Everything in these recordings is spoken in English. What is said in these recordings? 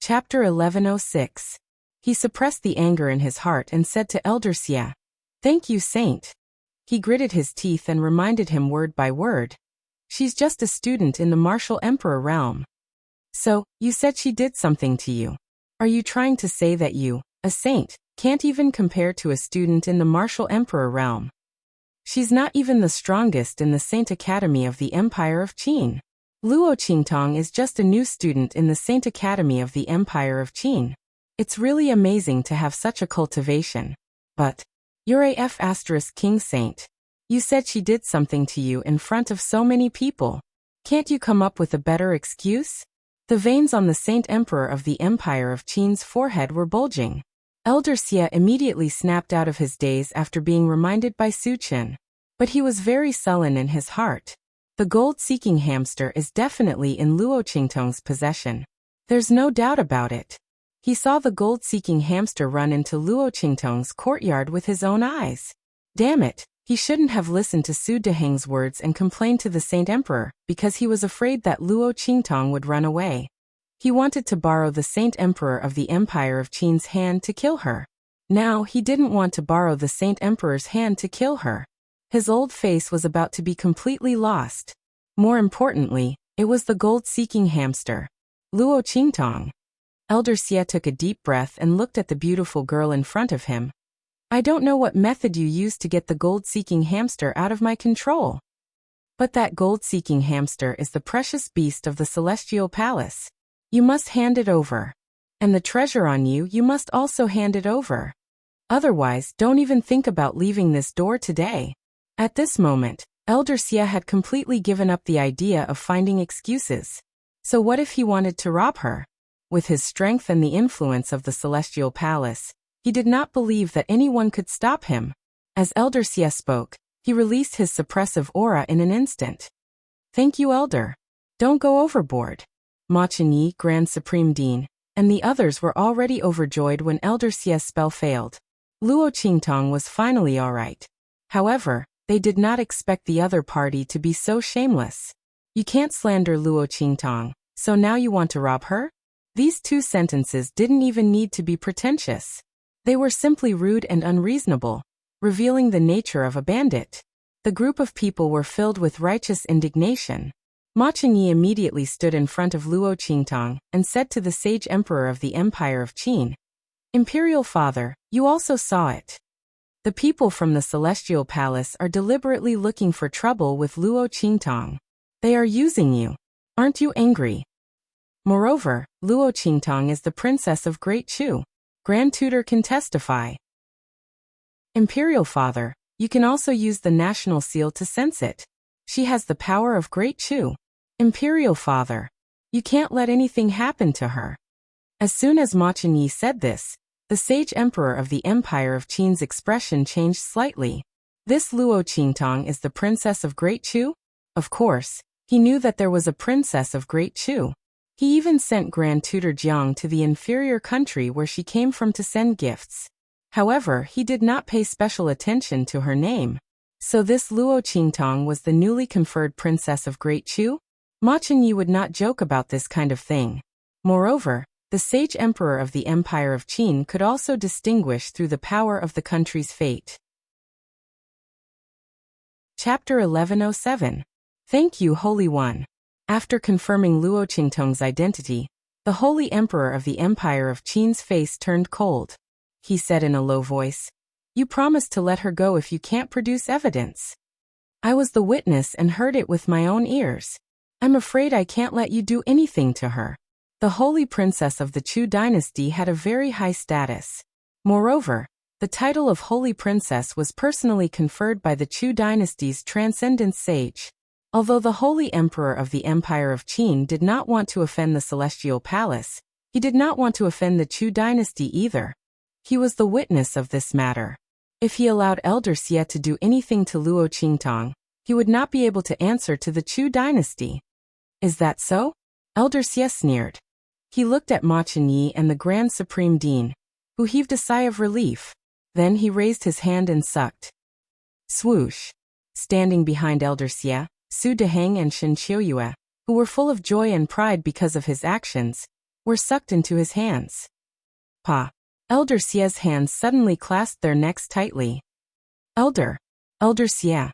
Chapter 1106. He suppressed the anger in his heart and said to Elder Xia, "Thank you, Saint." He gritted his teeth and reminded him word by word. "She's just a student in the martial emperor realm." "So, you said she did something to you. Are you trying to say that you, a saint, can't even compare to a student in the martial emperor realm?" "She's not even the strongest in the Saint Academy of the Empire of Qin. Luo Qingtong is just a new student in the Saint Academy of the Empire of Qin. It's really amazing to have such a cultivation. But, you're a King Saint. You said she did something to you in front of so many people. Can't you come up with a better excuse?" The veins on the Saint Emperor of the Empire of Qin's forehead were bulging. Elder Xia immediately snapped out of his daze after being reminded by Su Qin. But he was very sullen in his heart. The gold-seeking hamster is definitely in Luo Qingtong's possession. There's no doubt about it. He saw the gold-seeking hamster run into Luo Qingtong's courtyard with his own eyes. Damn it, he shouldn't have listened to Su Deheng's words and complained to the Saint Emperor, because he was afraid that Luo Qingtong would run away. He wanted to borrow the Saint Emperor of the Empire of Qin's hand to kill her. Now he didn't want to borrow the Saint Emperor's hand to kill her. His old face was about to be completely lost. More importantly, it was the gold-seeking hamster. Luo Qingtong. Elder Xia took a deep breath and looked at the beautiful girl in front of him. "I don't know what method you used to get the gold-seeking hamster out of my control. But that gold-seeking hamster is the precious beast of the Celestial Palace. You must hand it over. And the treasure on you must also hand it over. Otherwise, don't even think about leaving this door today." At this moment, Elder Xia had completely given up the idea of finding excuses. So what if he wanted to rob her? With his strength and the influence of the Celestial Palace, he did not believe that anyone could stop him. As Elder Xia spoke, he released his suppressive aura in an instant. "Thank you, Elder. Don't go overboard." Ma Chenyi, Grand Supreme Dean, and the others were already overjoyed when Elder Xia's spell failed. Luo Qingtong was finally alright. However, they did not expect the other party to be so shameless. "You can't slander Luo Qingtong, so now you want to rob her?" These two sentences didn't even need to be pretentious. They were simply rude and unreasonable, revealing the nature of a bandit. The group of people were filled with righteous indignation. Ma Chenyi immediately stood in front of Luo Qingtong and said to the sage emperor of the Empire of Qin, "Imperial Father, you also saw it. The people from the Celestial Palace are deliberately looking for trouble with Luo Qingtong. They are using you. Aren't you angry? Moreover, Luo Qingtong is the princess of Great Chu. Grand Tutor can testify." "Imperial Father, you can also use the national seal to sense it. She has the power of Great Chu. Imperial Father, you can't let anything happen to her." As soon as Ma Chenyi said this, the sage emperor of the Empire of Qin's expression changed slightly. This Luo Qingtong is the princess of Great Chu? Of course, he knew that there was a princess of Great Chu. He even sent Grand Tutor Jiang to the inferior country where she came from to send gifts. However, he did not pay special attention to her name. So this Luo Qingtong was the newly conferred princess of Great Chu? Ma Chenyi would not joke about this kind of thing. Moreover, the sage emperor of the Empire of Qin could also distinguish through the power of the country's fate. Chapter 1107. Thank you, Holy One. After confirming Luo Qingtong's identity, the Holy Emperor of the Empire of Qin's face turned cold. He said in a low voice, "You promised to let her go if you can't produce evidence. I was the witness and heard it with my own ears. I'm afraid I can't let you do anything to her." The holy princess of the Chu dynasty had a very high status. Moreover, the title of Holy Princess was personally conferred by the Chu dynasty's transcendent sage. Although the Holy Emperor of the Empire of Qin did not want to offend the Celestial Palace, he did not want to offend the Chu dynasty either. He was the witness of this matter. If he allowed Elder Xia to do anything to Luo Qingtong, he would not be able to answer to the Chu dynasty. "Is that so?" Elder Xia sneered. He looked at Ma Chenyi and the Grand Supreme Dean, who heaved a sigh of relief. Then he raised his hand and sucked. Swoosh. Standing behind Elder Xia, Su Deheng and Shen Qiuyue, who were full of joy and pride because of his actions, were sucked into his hands. Pa. Elder Xia's hands suddenly clasped their necks tightly. Elder Xia.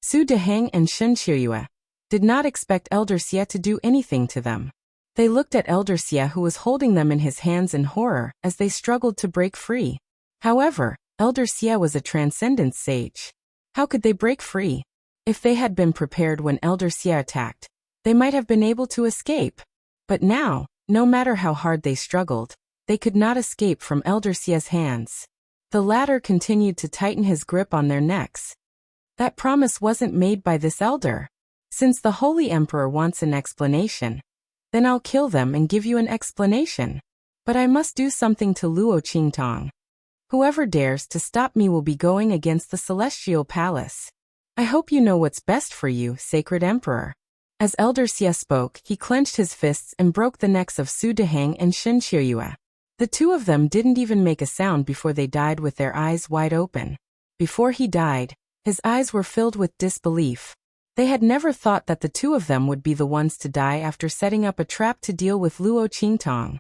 Su Deheng and Shen Qiuyue did not expect Elder Xia to do anything to them. They looked at Elder Xia, who was holding them in his hands, in horror as they struggled to break free. However, Elder Xia was a transcendence sage. How could they break free? If they had been prepared when Elder Xia attacked, they might have been able to escape. But now, no matter how hard they struggled, they could not escape from Elder Xia's hands. The latter continued to tighten his grip on their necks. That promise wasn't made by this elder. Since the Holy Emperor wants an explanation, then I'll kill them and give you an explanation. But I must do something to Luo Qingtong. Whoever dares to stop me will be going against the Celestial Palace. I hope you know what's best for you, Sacred Emperor. As Elder Xia spoke, he clenched his fists and broke the necks of Su Deheng and Shen Qiuyue. The two of them didn't even make a sound before they died with their eyes wide open. Before he died, his eyes were filled with disbelief. They had never thought that the two of them would be the ones to die after setting up a trap to deal with Luo Qingtong.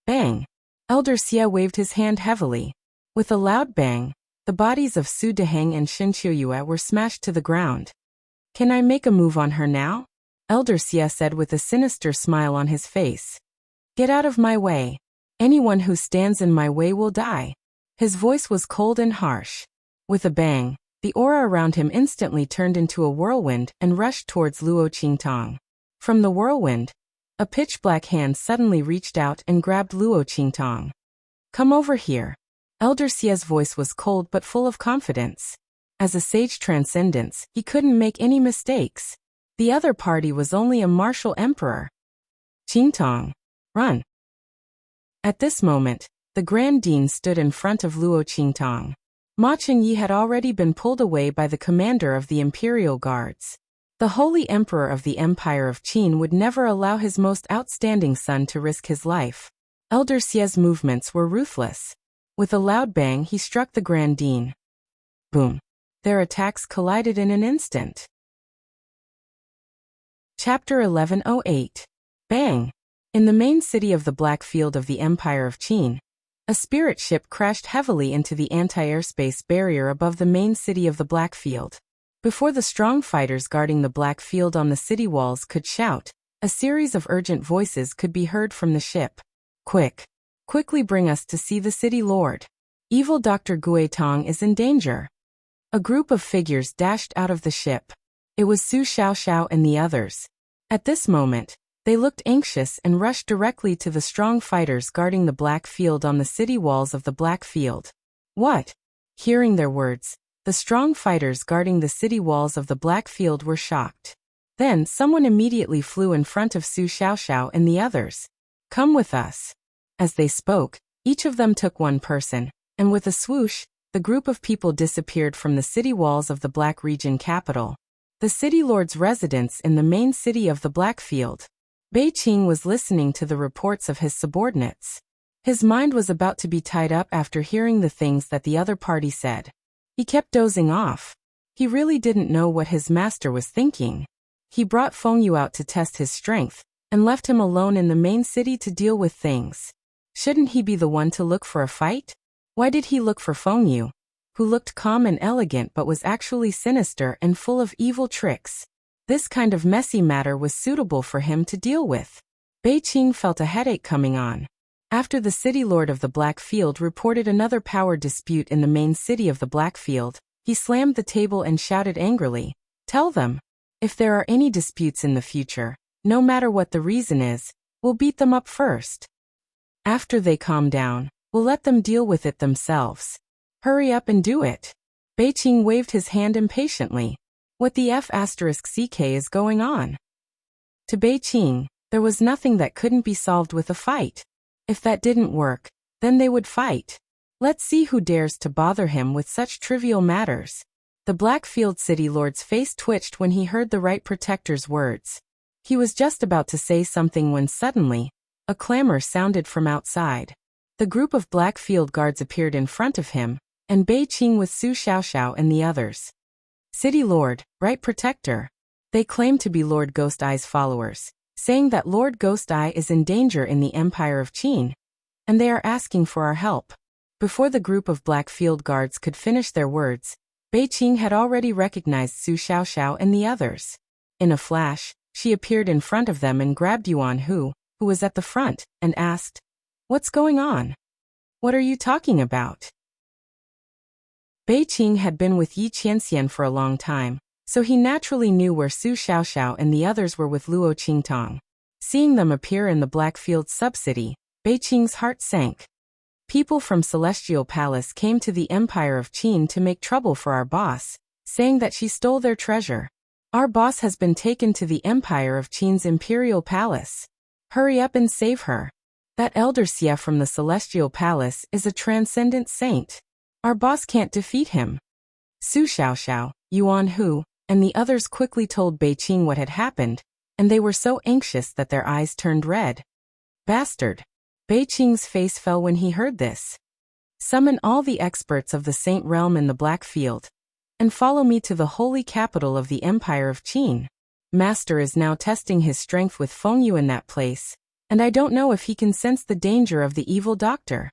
Bang! Elder Xia waved his hand heavily. With a loud bang, the bodies of Su Deheng and Shen Qiuyue were smashed to the ground. Can I make a move on her now? Elder Xia said with a sinister smile on his face. Get out of my way. Anyone who stands in my way will die. His voice was cold and harsh. With a bang, the aura around him instantly turned into a whirlwind and rushed towards Luo Qingtong. From the whirlwind, a pitch-black hand suddenly reached out and grabbed Luo Qingtong. Come over here. Elder Xia's voice was cold but full of confidence. As a sage transcendence, he couldn't make any mistakes. The other party was only a martial emperor. Qingtong, run. At this moment, the Grand Dean stood in front of Luo Qingtong. Ma Chengyi had already been pulled away by the commander of the Imperial Guards. The Holy Emperor of the Empire of Qin would never allow his most outstanding son to risk his life. Elder Xia's movements were ruthless. With a loud bang, he struck the Grand Dean. Boom! Their attacks collided in an instant. Chapter 1108. Bang! In the main city of the Black Field of the Empire of Qin, a spirit ship crashed heavily into the anti-airspace barrier above the main city of the Black Field. Before the strong fighters guarding the Black Field on the city walls could shout, a series of urgent voices could be heard from the ship. Quickly bring us to see the city lord. Evil Dr. Guitong is in danger. A group of figures dashed out of the ship. It was Su Xiaoxiao and the others. At this moment, they looked anxious and rushed directly to the strong fighters guarding the Black Field on the city walls of the Black Field. What? Hearing their words, the strong fighters guarding the city walls of the Black Field were shocked. Then someone immediately flew in front of Su Xiaoxiao and the others. Come with us. As they spoke, each of them took one person, and with a swoosh, the group of people disappeared from the city walls of the Black Region capital, the city lord's residence in the main city of the Black Field. Bei Qing was listening to the reports of his subordinates. His mind was about to be tied up after hearing the things that the other party said. He kept dozing off. He really didn't know what his master was thinking. He brought Fengyu out to test his strength, and left him alone in the main city to deal with things. Shouldn't he be the one to look for a fight? Why did he look for Fengyu, who looked calm and elegant but was actually sinister and full of evil tricks? This kind of messy matter was suitable for him to deal with. Bei Qing felt a headache coming on. After the city lord of the Black Field reported another power dispute in the main city of the Black Field, he slammed the table and shouted angrily, "Tell them, if there are any disputes in the future, no matter what the reason is, we'll beat them up first. After they calm down, we'll let them deal with it themselves. Hurry up and do it." Bei Qing waved his hand impatiently. What the F***ck is going on? To Bei Qing, there was nothing that couldn't be solved with a fight. If that didn't work, then they would fight. Let's see who dares to bother him with such trivial matters. The Blackfield City Lord's face twitched when he heard the Right Protector's words. He was just about to say something when suddenly, a clamor sounded from outside. The group of Blackfield guards appeared in front of him, and Bei Qing with Su Xiaoxiao and the others. City Lord, Right Protector. They claimed to be Lord Ghost Eye's followers. saying that Lord Ghost Eye is in danger in the Empire of Qin, and they are asking for our help. Before the group of black field guards could finish their words, Bei Qing had already recognized Su Xiaoxiao and the others. In a flash, she appeared in front of them and grabbed Yuan Hu, who was at the front, and asked, "What's going on? What are you talking about?" Bei Qing had been with Yi Qianxian for a long time, so he naturally knew where Su Xiaoxiao and the others were with Luo Qingtong. Seeing them appear in the Blackfield sub-city, Bei Qing's heart sank. People from Celestial Palace came to the Empire of Qin to make trouble for our boss, saying that she stole their treasure. Our boss has been taken to the Empire of Qin's Imperial Palace. Hurry up and save her. That Elder Xia from the Celestial Palace is a transcendent saint. Our boss can't defeat him. Su Xiaoxiao, Yuan Hu, and the others quickly told Bei Qing what had happened, and they were so anxious that their eyes turned red. Bastard! Bei Qing's face fell when he heard this. Summon all the experts of the Saint Realm in the Black Field, and follow me to the holy capital of the Empire of Qin. Master is now testing his strength with Fengyu in that place, and I don't know if he can sense the danger of the evil doctor.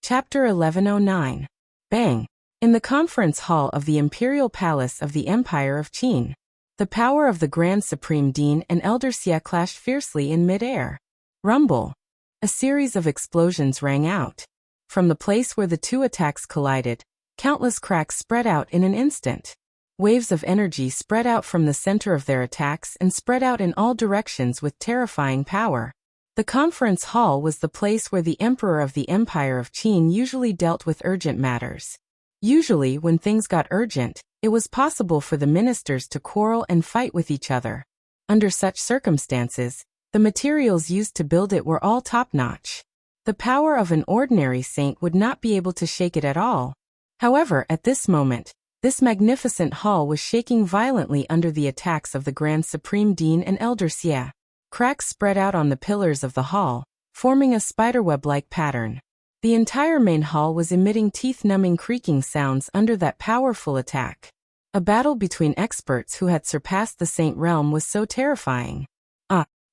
Chapter 1109. Bang! In the conference hall of the Imperial Palace of the Empire of Qin, the power of the Grand Supreme Dean and Elder Xia clashed fiercely in mid-air. Rumble! A series of explosions rang out. From the place where the two attacks collided, countless cracks spread out in an instant. Waves of energy spread out from the center of their attacks and spread out in all directions with terrifying power. The conference hall was the place where the Emperor of the Empire of Qin usually dealt with urgent matters. Usually, when things got urgent, it was possible for the ministers to quarrel and fight with each other. Under such circumstances, the materials used to build it were all top-notch. The power of an ordinary saint would not be able to shake it at all. However, at this moment, this magnificent hall was shaking violently under the attacks of the Grand Supreme Dean and Elder Xia. Cracks spread out on the pillars of the hall, forming a spiderweb-like pattern. The entire main hall was emitting teeth-numbing creaking sounds under that powerful attack. A battle between experts who had surpassed the Saint Realm was so terrifying.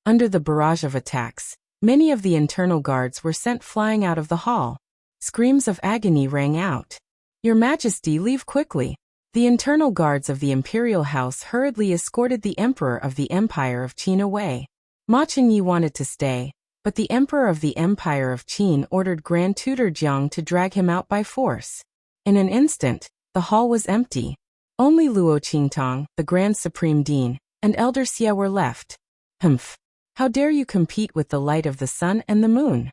Under the barrage of attacks, many of the internal guards were sent flying out of the hall. Screams of agony rang out. "Your Majesty, leave quickly." The internal guards of the Imperial House hurriedly escorted the Emperor of the Empire of Qin away. Ma Qingyi wanted to stay, but the Emperor of the Empire of Qin ordered Grand Tutor Jiang to drag him out by force. In an instant, the hall was empty. Only Luo Qingtong, the Grand Supreme Dean, and Elder Xia were left. Humph! How dare you compete with the light of the sun and the moon?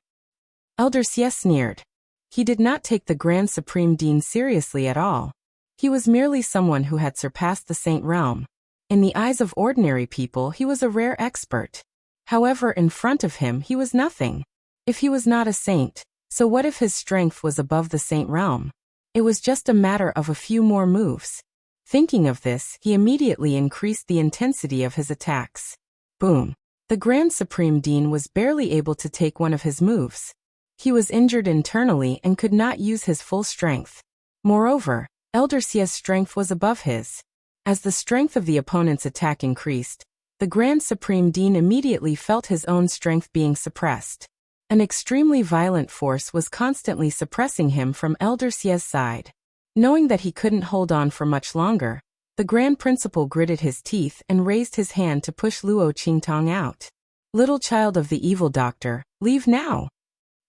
Elder Xia sneered. He did not take the Grand Supreme Dean seriously at all. He was merely someone who had surpassed the Saint Realm. In the eyes of ordinary people, he was a rare expert. However, in front of him, he was nothing. If he was not a saint, so what if his strength was above the Saint Realm? It was just a matter of a few more moves. Thinking of this, he immediately increased the intensity of his attacks. Boom! The Grand Supreme Dean was barely able to take one of his moves. He was injured internally and could not use his full strength. Moreover, Elder Xia's strength was above his. As the strength of the opponent's attack increased, the Grand Supreme Dean immediately felt his own strength being suppressed. An extremely violent force was constantly suppressing him from Elder Xia's side. Knowing that he couldn't hold on for much longer, the Grand Principal gritted his teeth and raised his hand to push Luo Qingtong out. "Little child of the evil doctor, leave now."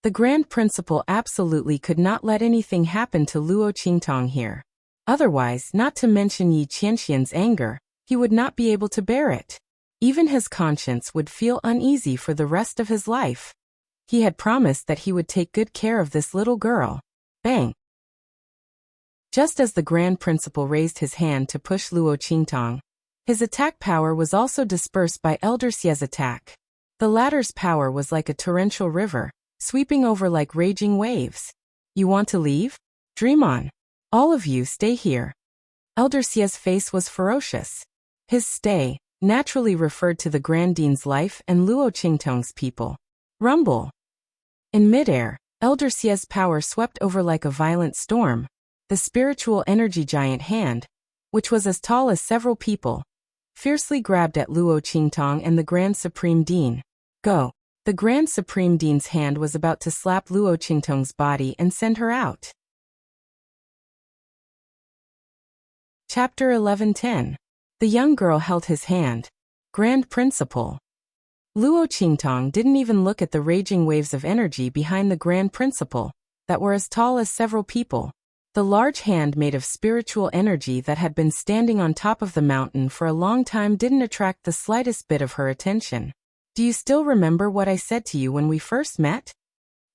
The Grand Principal absolutely could not let anything happen to Luo Qingtong here. Otherwise, not to mention Yi Qianxian's anger, he would not be able to bear it. Even his conscience would feel uneasy for the rest of his life. He had promised that he would take good care of this little girl. Bang! Just as the Grand Principal raised his hand to push Luo Qingtong, his attack power was also dispersed by Elder Xia's attack. The latter's power was like a torrential river, sweeping over like raging waves. "You want to leave? Dream on. All of you stay here." Elder Xia's face was ferocious. His stay naturally referred to the Grand Dean's life and Luo Qingtong's people. Rumble! In midair, Elder Xia's power swept over like a violent storm. The spiritual energy giant hand, which was as tall as several people, fiercely grabbed at Luo Qingtong and the Grand Supreme Dean. Go! The Grand Supreme Dean's hand was about to slap Luo Qingtong's body and send her out. Chapter 11:10. The young girl held his hand. Grand Principal. Luo Qingtong didn't even look at the raging waves of energy behind the Grand Principal, that were as tall as several people. The large hand made of spiritual energy that had been standing on top of the mountain for a long time didn't attract the slightest bit of her attention. Do you still remember what I said to you when we first met?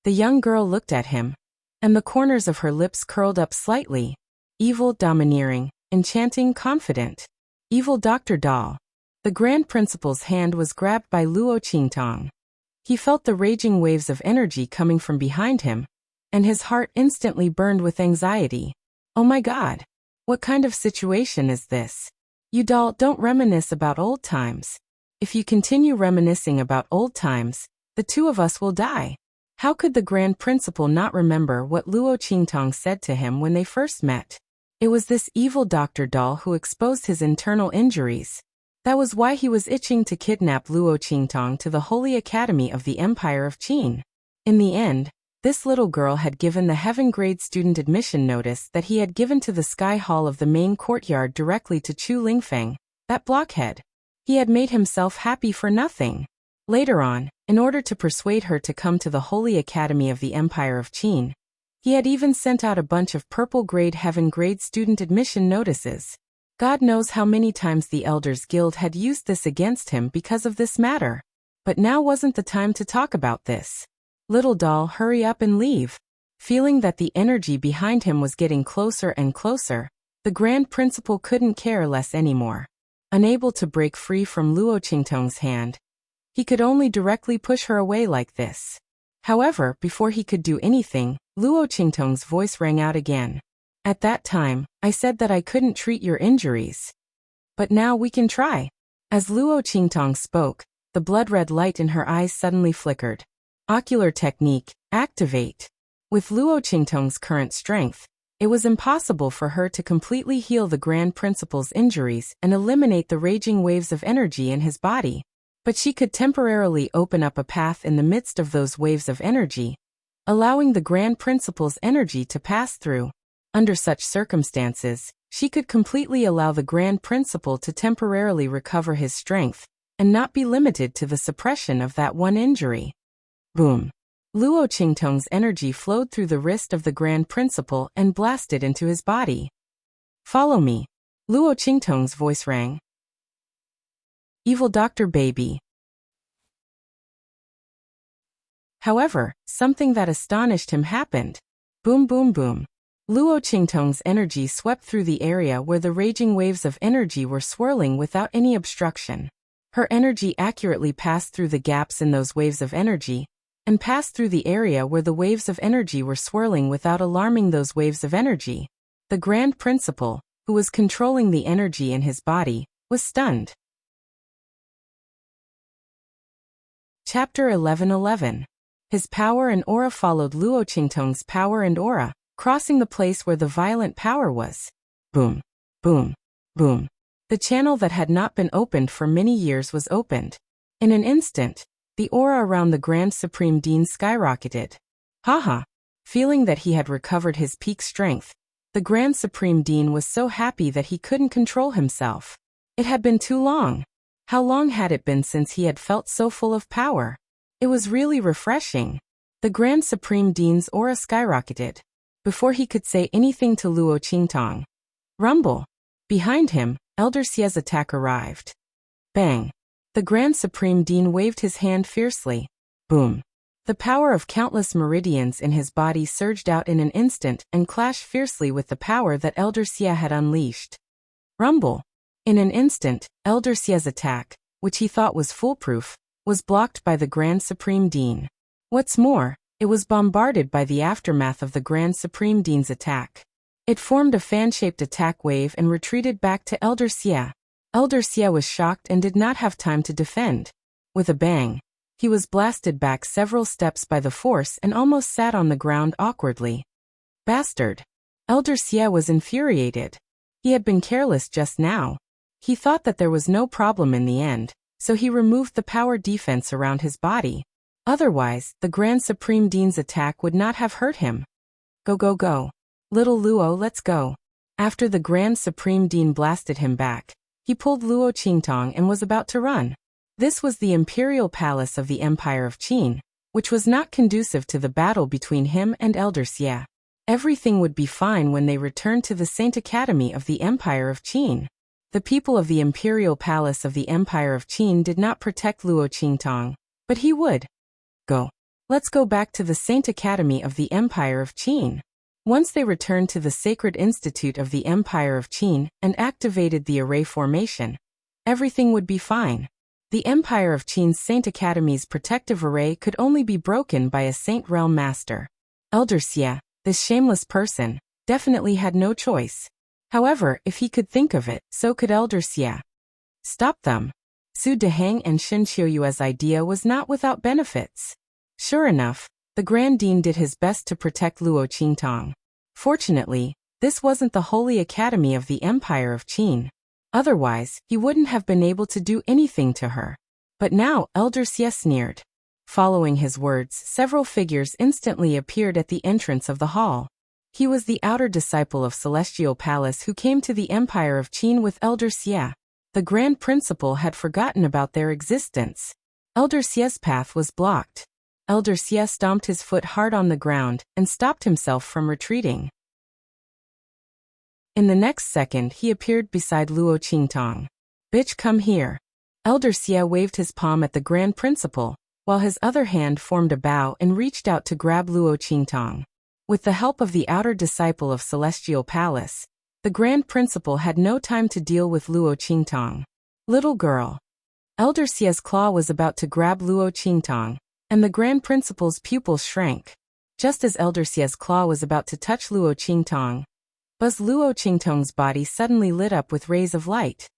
The young girl looked at him, and the corners of her lips curled up slightly. Evil, domineering, enchanting, confident. Evil Dr. Doll. The Grand Principal's hand was grabbed by Luo Qingtong. He felt the raging waves of energy coming from behind him, and his heart instantly burned with anxiety. Oh my God! What kind of situation is this? You doll, don't reminisce about old times. If you continue reminiscing about old times, the two of us will die. How could the Grand Principal not remember what Luo Qingtong said to him when they first met? It was this evil Dr. Doll who exposed his internal injuries. That was why he was itching to kidnap Luo Qingtong to the Holy Academy of the Empire of Qin. In the end, this little girl had given the heaven-grade student admission notice that he had given to the Sky Hall of the main courtyard directly to Chu Lingfeng, that blockhead. He had made himself happy for nothing. Later on, in order to persuade her to come to the Holy Academy of the Empire of Qin, he had even sent out a bunch of purple-grade heaven-grade student admission notices. God knows how many times the Elders Guild had used this against him because of this matter. But now wasn't the time to talk about this. Little doll, hurry up and leave. Feeling that the energy behind him was getting closer and closer, the Grand Principal couldn't care less anymore. Unable to break free from Luo Qingtong's hand, he could only directly push her away like this. However, before he could do anything, Luo Qingtong's voice rang out again. At that time, I said that I couldn't treat your injuries. But now we can try. As Luo Qingtong spoke, the blood-red light in her eyes suddenly flickered. Ocular technique, activate. With Luo Qingtong's current strength, it was impossible for her to completely heal the Grand Principal's injuries and eliminate the raging waves of energy in his body. But she could temporarily open up a path in the midst of those waves of energy, allowing the Grand Principal's energy to pass through. Under such circumstances, she could completely allow the Grand Principal to temporarily recover his strength and not be limited to the suppression of that one injury. Boom! Luo Qingtong's energy flowed through the wrist of the Grand Principal and blasted into his body. Follow me. Luo Qingtong's voice rang. Evil Dr. Baby. However, something that astonished him happened. Boom boom boom. Luo Qingtong's energy swept through the area where the raging waves of energy were swirling without any obstruction. Her energy accurately passed through the gaps in those waves of energy, and passed through the area where the waves of energy were swirling without alarming those waves of energy. The Grand Principal, who was controlling the energy in his body, was stunned. Chapter 11:11. His power and aura followed Luo Qingtong's power and aura, crossing the place where the violent power was. Boom, boom, boom. The channel that had not been opened for many years was opened. In an instant, the aura around the Grand Supreme Dean skyrocketed. Haha! Feeling that he had recovered his peak strength, the Grand Supreme Dean was so happy that he couldn't control himself. It had been too long. How long had it been since he had felt so full of power? It was really refreshing. The Grand Supreme Dean's aura skyrocketed. Before he could say anything to Luo Qingtong. Rumble! Behind him, Elder Xia's attack arrived. Bang! The Grand Supreme Dean waved his hand fiercely. Boom! The power of countless meridians in his body surged out in an instant and clashed fiercely with the power that Elder Xia had unleashed. Rumble! In an instant, Elder Xia's attack, which he thought was foolproof, was blocked by the Grand Supreme Dean. What's more, it was bombarded by the aftermath of the Grand Supreme Dean's attack. It formed a fan-shaped attack wave and retreated back to Elder Xia. Elder Xia was shocked and did not have time to defend. With a bang, he was blasted back several steps by the force and almost sat on the ground awkwardly. Bastard! Elder Xia was infuriated. He had been careless just now. He thought that there was no problem in the end, so he removed the power defense around his body. Otherwise, the Grand Supreme Dean's attack would not have hurt him. Go go go. Little Luo, let's go. After the Grand Supreme Dean blasted him back, he pulled Luo Qingtong and was about to run. This was the imperial palace of the Empire of Qin, which was not conducive to the battle between him and Elder Xie. Everything would be fine when they returned to the Saint Academy of the Empire of Qin. The people of the imperial palace of the Empire of Qin did not protect Luo Qingtong, but he would. Go. Let's go back to the Saint Academy of the Empire of Qin. Once they returned to the Sacred Institute of the Empire of Qin and activated the array formation, everything would be fine. The Empire of Qin's Saint Academy's protective array could only be broken by a Saint Realm Master. Elder Xie, this shameless person, definitely had no choice. However, if he could think of it, so could Elder Xie. Stop them. Su Deheng and Shen Qiuyue's idea was not without benefits. Sure enough, the Grand Dean did his best to protect Luo Qingtong. Fortunately, this wasn't the Holy Academy of the Empire of Qin. Otherwise, he wouldn't have been able to do anything to her. But now, Elder Xie sneered. Following his words, several figures instantly appeared at the entrance of the hall. He was the outer disciple of Celestial Palace who came to the Empire of Qin with Elder Xie. The Grand Principal had forgotten about their existence. Elder Xie's path was blocked. Elder Xie stomped his foot hard on the ground and stopped himself from retreating. In the next second, he appeared beside Luo Qingtong. Bitch, come here. Elder Xie waved his palm at the Grand Principal, while his other hand formed a bow and reached out to grab Luo Qingtong. With the help of the outer disciple of Celestial Palace, the Grand Principal had no time to deal with Luo Qingtong. Little girl. Elder Xie's claw was about to grab Luo Qingtong, and the Grand Principal's pupil shrank. Just as Elder Xie's claw was about to touch Luo Qingtong, Luo Qingtong's body suddenly lit up with rays of light.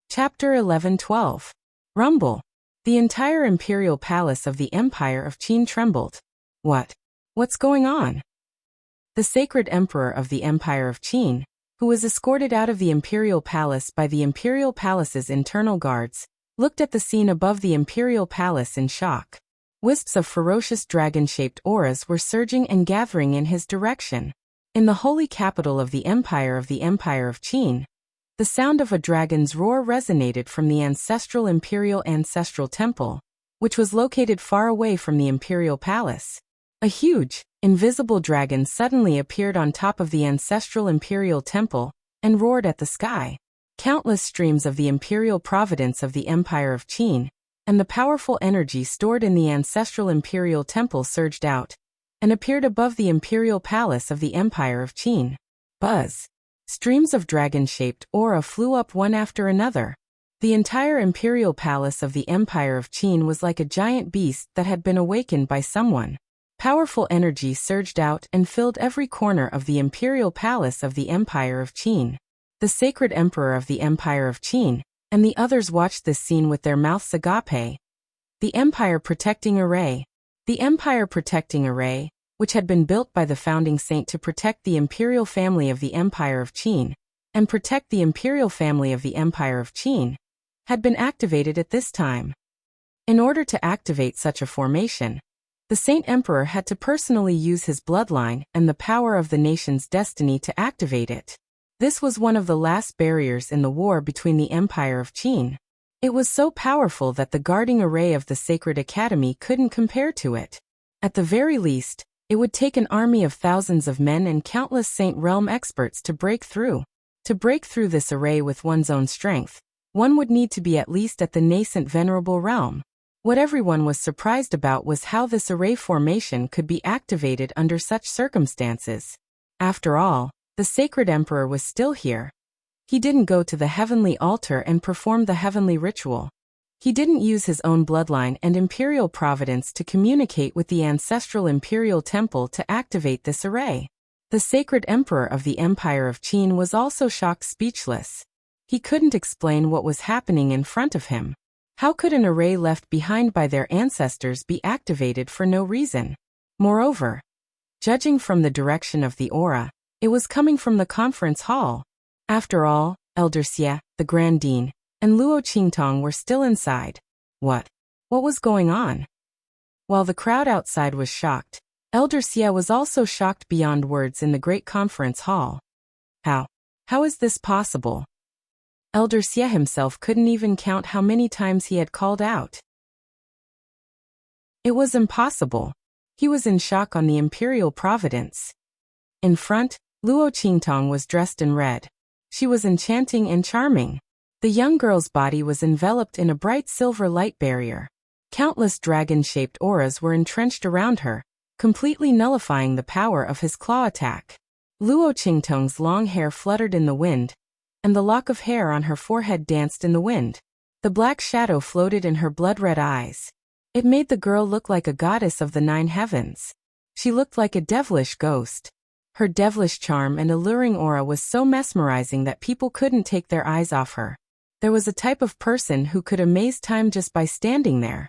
Chapter 11-12. Rumble. The entire imperial palace of the Empire of Qin trembled. What's going on? The sacred emperor of the Empire of Qin, who was escorted out of the imperial palace by the imperial palace's internal guards, looked at the scene above the imperial palace in shock. Wisps of ferocious dragon-shaped auras were surging and gathering in his direction. In the holy capital of the Empire of Qin, the sound of a dragon's roar resonated from the ancestral imperial ancestral temple, which was located far away from the imperial palace. A huge, invisible dragon suddenly appeared on top of the ancestral imperial temple and roared at the sky. Countless streams of the imperial providence of the Empire of Qin and the powerful energy stored in the ancestral imperial temple surged out and appeared above the imperial palace of the Empire of Qin. Buzz. Streams of dragon-shaped aura flew up one after another. The entire imperial palace of the Empire of Qin was like a giant beast that had been awakened by someone. Powerful energy surged out and filled every corner of the imperial palace of the Empire of Qin. The sacred emperor of the Empire of Qin and the others watched this scene with their mouths agape. The Empire Protecting Array. The Empire Protecting Array, which had been built by the founding saint to protect the imperial family of the Empire of Qin and protect the imperial family of the Empire of Qin, had been activated at this time. In order to activate such a formation, the Saint Emperor had to personally use his bloodline and the power of the nation's destiny to activate it. This was one of the last barriers in the war between the Empire of Qin. It was so powerful that the guarding array of the Sacred Academy couldn't compare to it. At the very least, it would take an army of thousands of men and countless Saint Realm experts to break through. To break through this array with one's own strength, one would need to be at least at the nascent Venerable Realm. What everyone was surprised about was how this array formation could be activated under such circumstances. After all, the Sacred Emperor was still here. He didn't go to the heavenly altar and perform the heavenly ritual. He didn't use his own bloodline and imperial providence to communicate with the ancestral imperial temple to activate this array. The Sacred Emperor of the Empire of Qin was also shocked speechless. He couldn't explain what was happening in front of him. How could an array left behind by their ancestors be activated for no reason? Moreover, judging from the direction of the aura, It was coming from the conference hall. After all, Elder Xie, the Grand Dean, and Luo Qingtong were still inside. What was going on? While the crowd outside was shocked, Elder Xie was also shocked beyond words in the great conference hall. How is this possible? Elder Xie himself couldn't even count how many times he had called out. It was impossible. He was in shock on the imperial providence. In front, Luo Qingtong was dressed in red. She was enchanting and charming. The young girl's body was enveloped in a bright silver light barrier. Countless dragon-shaped auras were entrenched around her, completely nullifying the power of his claw attack. Luo Qingtong's long hair fluttered in the wind, and the lock of hair on her forehead danced in the wind. The black shadow floated in her blood-red eyes. It made the girl look like a goddess of the 9 heavens. She looked like a devilish ghost. Her devilish charm and alluring aura was so mesmerizing that people couldn't take their eyes off her. There was a type of person who could amaze time just by standing there.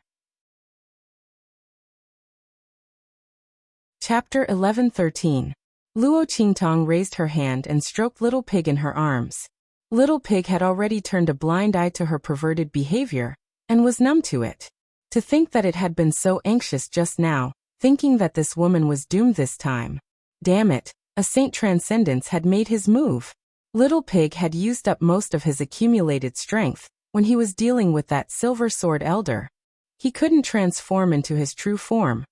Chapter 11:13. Luo Qingtong raised her hand and stroked Little Pig in her arms. Little Pig had already turned a blind eye to her perverted behavior, and was numb to it. To think that it had been so anxious just now, thinking that this woman was doomed this time. Damn it, a Saint Transcendence had made his move. Little Pig had used up most of his accumulated strength when he was dealing with that silver sword elder. He couldn't transform into his true form.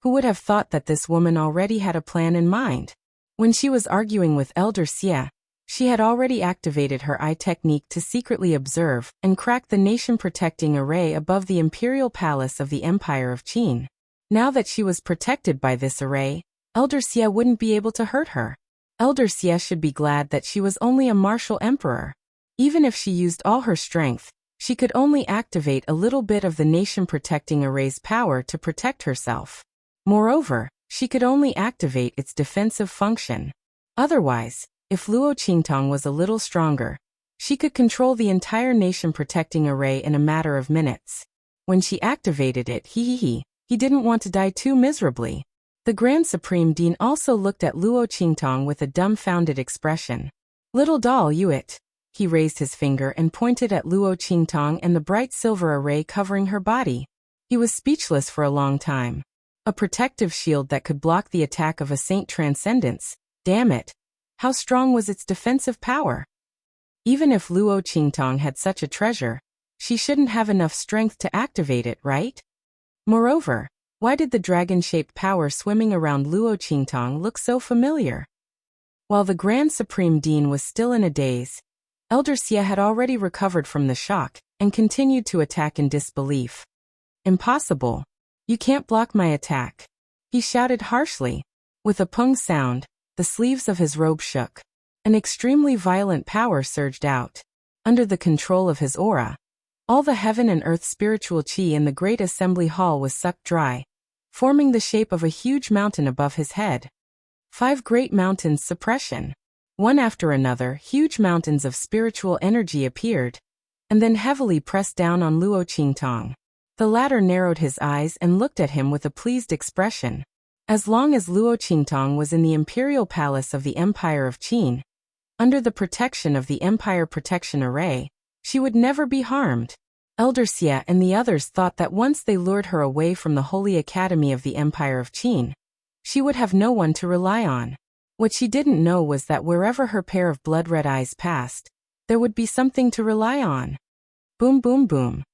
Who would have thought that this woman already had a plan in mind? When she was arguing with Elder Xie, she had already activated her eye technique to secretly observe and crack the nation-protecting array above the imperial palace of the Empire of Qin. Now that she was protected by this array, Elder Xie wouldn't be able to hurt her. Elder Xie should be glad that she was only a martial emperor. Even if she used all her strength, she could only activate a little bit of the nation-protecting array's power to protect herself. Moreover, she could only activate its defensive function. Otherwise, if Luo Qingtong was a little stronger, she could control the entire nation-protecting array in a matter of minutes. When she activated it, he didn't want to die too miserably. The Grand Supreme Dean also looked at Luo Qingtong with a dumbfounded expression. Little doll, you it. He raised his finger and pointed at Luo Qingtong and the bright silver array covering her body. He was speechless for a long time. A protective shield that could block the attack of a Saint Transcendence. Damn it. How strong was its defensive power? Even if Luo Qingtong had such a treasure, she shouldn't have enough strength to activate it, right? Moreover, why did the dragon-shaped power swimming around Luo Qingtong look so familiar? While the Grand Supreme Dean was still in a daze, Elder Xie had already recovered from the shock and continued to attack in disbelief. Impossible. You can't block my attack. He shouted harshly. With a pung sound, the sleeves of his robe shook. An extremely violent power surged out. Under the control of his aura, all the heaven and earth spiritual qi in the great assembly hall was sucked dry, forming the shape of a huge mountain above his head. 5 great mountains suppression. One after another, huge mountains of spiritual energy appeared, and then heavily pressed down on Luo Qingtong. The latter narrowed his eyes and looked at him with a pleased expression. As long as Luo Qingtong was in the imperial palace of the Empire of Qin, under the protection of the Empire Protection Array, she would never be harmed. Elder Xie and the others thought that once they lured her away from the Holy Academy of the Empire of Qin, she would have no one to rely on. What she didn't know was that wherever her pair of blood-red eyes passed, there would be something to rely on. Boom, boom, boom.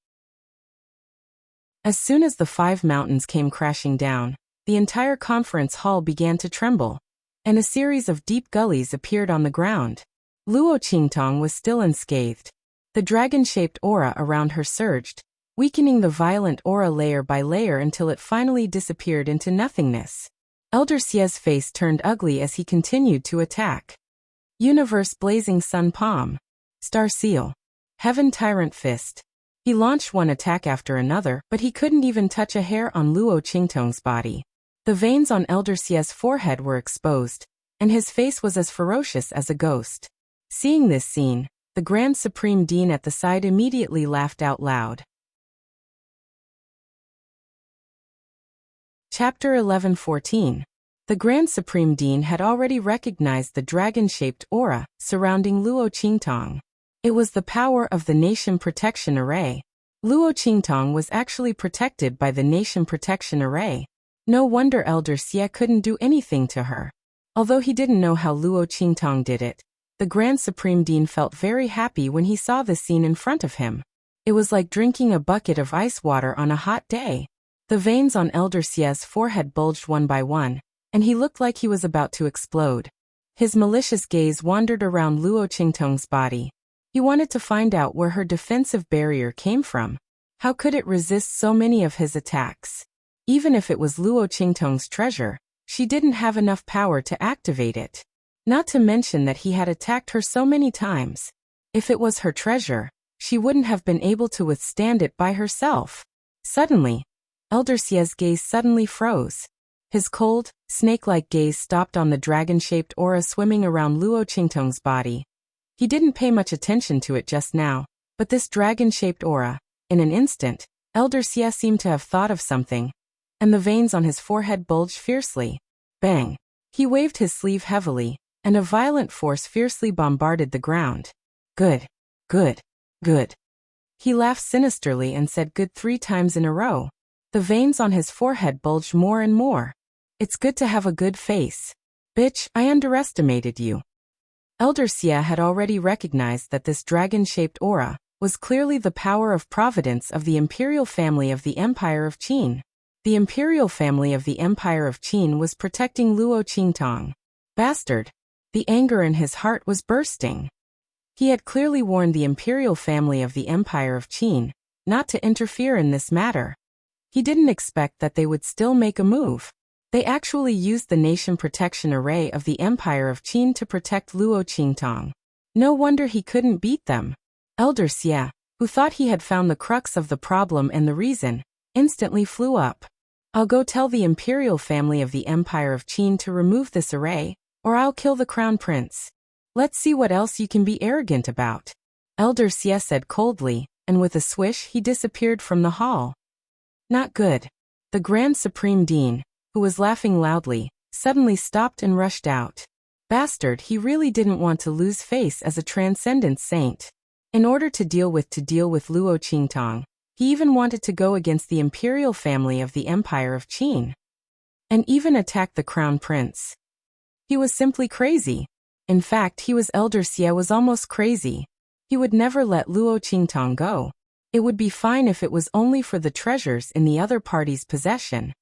As soon as the 5 mountains came crashing down, the entire conference hall began to tremble, and a series of deep gullies appeared on the ground. Luo Qingtong was still unscathed. The dragon-shaped aura around her surged, weakening the violent aura layer by layer until it finally disappeared into nothingness. Elder Xie's face turned ugly as he continued to attack. Universe Blazing Sun Palm. Star Seal. Heaven Tyrant Fist. He launched one attack after another, but he couldn't even touch a hair on Luo Qingtong's body. The veins on Elder Xie's forehead were exposed, and his face was as ferocious as a ghost. Seeing this scene, the Grand Supreme Dean at the side immediately laughed out loud. Chapter 11:14. The Grand Supreme Dean had already recognized the dragon-shaped aura surrounding Luo Qingtong. It was the power of the Nation Protection Array. Luo Qingtong was actually protected by the Nation Protection Array. No wonder Elder Xie couldn't do anything to her. Although he didn't know how Luo Qingtong did it, the Grand Supreme Dean felt very happy when he saw the scene in front of him. It was like drinking a bucket of ice water on a hot day. The veins on Elder Xie's forehead bulged one by one, and he looked like he was about to explode. His malicious gaze wandered around Luo Qingtong's body. He wanted to find out where her defensive barrier came from. How could it resist so many of his attacks? Even if it was Luo Qingtong's treasure, she didn't have enough power to activate it. Not to mention that he had attacked her so many times. If it was her treasure, she wouldn't have been able to withstand it by herself. Suddenly, Elder Xie's gaze suddenly froze. His cold, snake-like gaze stopped on the dragon-shaped aura swimming around Luo Qingtong's body. He didn't pay much attention to it just now, but this dragon-shaped aura, in an instant, Elder Xie seemed to have thought of something, and the veins on his forehead bulged fiercely. Bang! He waved his sleeve heavily, and a violent force fiercely bombarded the ground. Good, good, good. He laughed sinisterly and said good 3 times in a row. The veins on his forehead bulged more and more. It's good to have a good face. Bitch, I underestimated you. Elder Xie had already recognized that this dragon-shaped aura was clearly the power of providence of the imperial family of the Empire of Qin. The imperial family of the Empire of Qin was protecting Luo Qingtong. Bastard! The anger in his heart was bursting. He had clearly warned the imperial family of the Empire of Qin not to interfere in this matter. He didn't expect that they would still make a move. They actually used the Nation Protection Array of the Empire of Qin to protect Luo Qingtong. No wonder he couldn't beat them. Elder Xie, who thought he had found the crux of the problem and the reason, instantly flew up. I'll go tell the imperial family of the Empire of Qin to remove this array, or I'll kill the crown prince. Let's see what else you can be arrogant about. Elder Xie said coldly, and with a swish he disappeared from the hall. Not good. The Grand Supreme Dean, who was laughing loudly, suddenly stopped and rushed out. Bastard, he really didn't want to lose face as a transcendent saint. In order to deal with Luo Qingtong, he even wanted to go against the imperial family of the Empire of Qin. And even attack the crown prince. He was simply crazy. In fact, Elder Xie was almost crazy. He would never let Luo Qingtong go. It would be fine if it was only for the treasures in the other party's possession.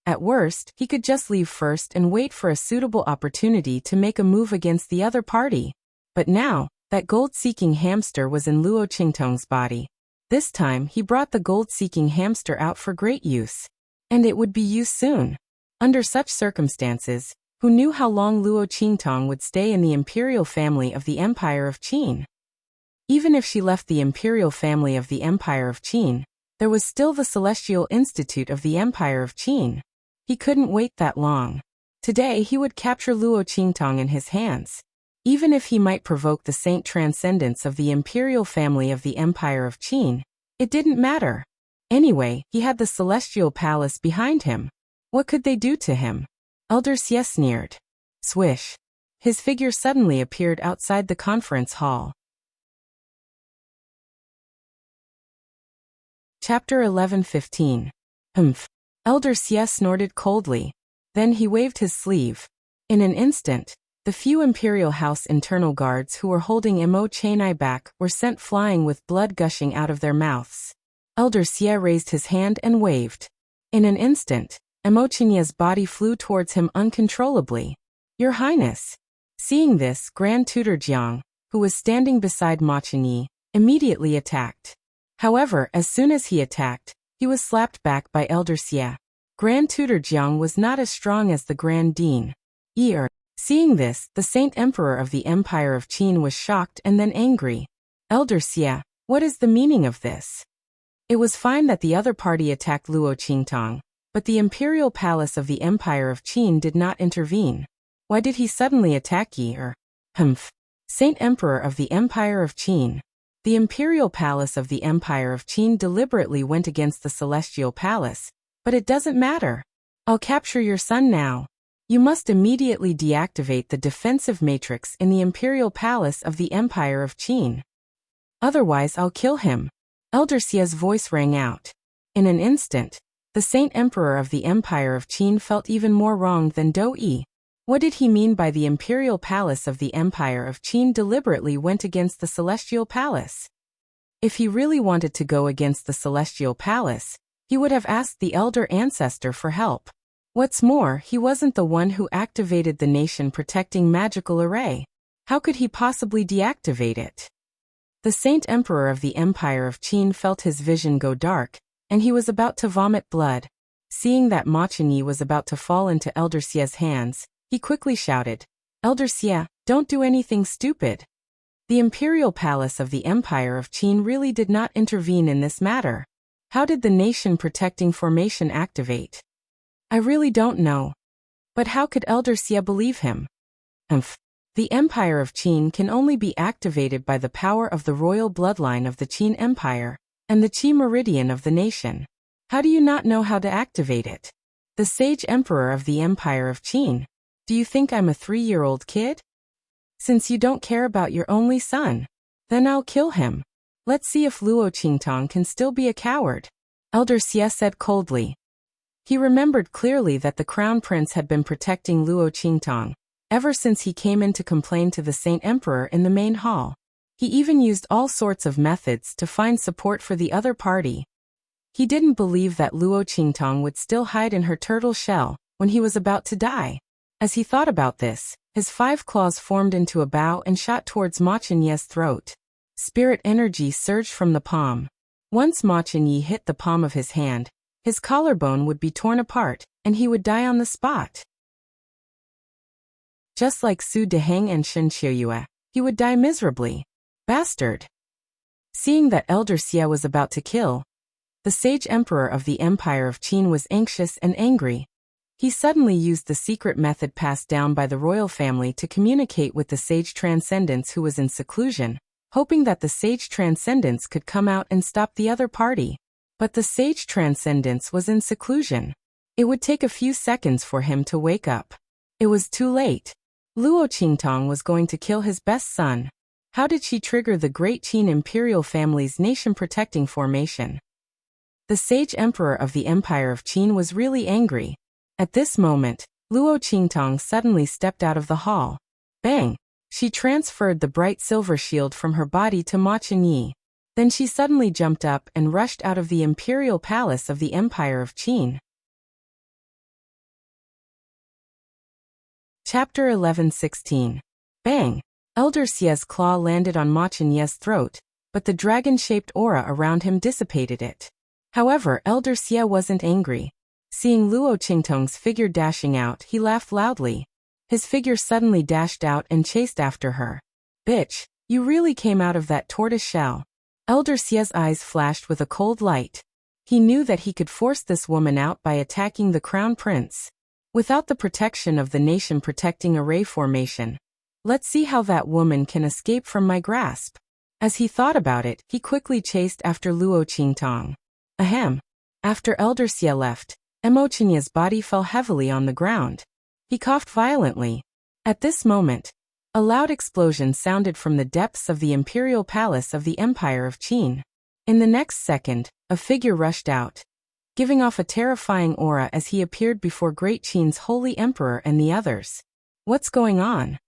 At worst, he could just leave first and wait for a suitable opportunity to make a move against the other party. But now, that gold-seeking hamster was in Luo Qingtong's body. This time, he brought the gold-seeking hamster out for great use. And it would be used soon. Under such circumstances, who knew how long Luo Qingtong would stay in the imperial family of the Empire of Qin? Even if she left the imperial family of the Empire of Qin, there was still the Celestial Institute of the Empire of Qin. He couldn't wait that long. Today he would capture Luo Qingtong in his hands. Even if he might provoke the saint transcendence of the imperial family of the Empire of Qin, it didn't matter. Anyway, he had the Celestial Palace behind him. What could they do to him? Elder Xie sneered. Swish. His figure suddenly appeared outside the conference hall. Chapter 11:15. Humph. Elder Xie snorted coldly. Then he waved his sleeve. In an instant, the few Imperial House internal guards who were holding Mo Chanai back were sent flying with blood gushing out of their mouths. Elder Xie raised his hand and waved. In an instant, Mo Chanai's body flew towards him uncontrollably. Your Highness. Seeing this, Grand Tutor Jiang, who was standing beside Ma Chanai, immediately attacked. However, as soon as he attacked, he was slapped back by Elder Xie. Grand Tutor Jiang was not as strong as the Grand Dean. Seeing this, the Saint Emperor of the Empire of Qin was shocked and then angry. Elder Xie, what is the meaning of this? It was fine that the other party attacked Luo Qingtong, but the Imperial Palace of the Empire of Qin did not intervene. Why did he suddenly attack Humph. Saint Emperor of the Empire of Qin. The Imperial Palace of the Empire of Qin deliberately went against the Celestial Palace, but it doesn't matter. I'll capture your son now. You must immediately deactivate the defensive matrix in the Imperial Palace of the Empire of Qin. Otherwise I'll kill him. Elder Xia's voice rang out. In an instant, the Saint Emperor of the Empire of Qin felt even more wronged than Dou Yi. What did he mean by the Imperial Palace of the Empire of Qin deliberately went against the Celestial Palace? If he really wanted to go against the Celestial Palace, he would have asked the Elder Ancestor for help. What's more, he wasn't the one who activated the nation-protecting magical array. How could he possibly deactivate it? The Saint Emperor of the Empire of Qin felt his vision go dark, and he was about to vomit blood. Seeing that Ma Chenyi was about to fall into Elder Xia's hands, he quickly shouted, "Elder Xia, don't do anything stupid." The Imperial Palace of the Empire of Qin really did not intervene in this matter. How did the nation-protecting formation activate? I really don't know. But how could Elder Xia believe him? The Empire of Qin can only be activated by the power of the royal bloodline of the Qin Empire and the Qi meridian of the nation. How do you not know how to activate it? The Sage Emperor of the Empire of Qin. Do you think I'm a 3-year-old kid? Since you don't care about your only son, then I'll kill him. Let's see if Luo Qingtong can still be a coward, Elder Xia said coldly. He remembered clearly that the Crown Prince had been protecting Luo Qingtong ever since he came in to complain to the Saint Emperor in the main hall. He even used all sorts of methods to find support for the other party. He didn't believe that Luo Qingtong would still hide in her turtle shell when he was about to die. As he thought about this, his 5 claws formed into a bow and shot towards Ma Chenyi's throat. Spirit energy surged from the palm. Once Ma Chenyi hit the palm of his hand, his collarbone would be torn apart, and he would die on the spot. Just like Su Deheng and Shen Qiuyue, he would die miserably. Bastard! Seeing that Elder Xia was about to kill, the Sage Emperor of the Empire of Qin was anxious and angry. He suddenly used the secret method passed down by the royal family to communicate with the Sage Transcendence who was in seclusion, hoping that the Sage Transcendence could come out and stop the other party. But the Sage Transcendence was in seclusion. It would take a few seconds for him to wake up. It was too late. Luo Qingtong was going to kill his best son. How did she trigger the Great Qin Imperial family's nation-protecting formation? The Sage Emperor of the Empire of Qin was really angry. At this moment, Luo Qingtong suddenly stepped out of the hall. Bang! She transferred the bright silver shield from her body to Ma Chenyi. Then she suddenly jumped up and rushed out of the Imperial Palace of the Empire of Qin. Chapter 11:16. Bang! Elder Xia's claw landed on Ma Chenyi's throat, but the dragon-shaped aura around him dissipated it. However, Elder Xia wasn't angry. Seeing Luo Qingtong's figure dashing out, he laughed loudly. His figure suddenly dashed out and chased after her. Bitch, you really came out of that tortoise shell. Elder Xia's eyes flashed with a cold light. He knew that he could force this woman out by attacking the Crown Prince. Without the protection of the nation-protecting array formation, let's see how that woman can escape from my grasp. As he thought about it, he quickly chased after Luo Qingtong. Ahem. After Elder Xia left, Mo Chenyi's body fell heavily on the ground. He coughed violently. At this moment, a loud explosion sounded from the depths of the Imperial Palace of the Empire of Qin. In the next second, a figure rushed out, giving off a terrifying aura as he appeared before Great Qin's Holy Emperor and the others. What's going on?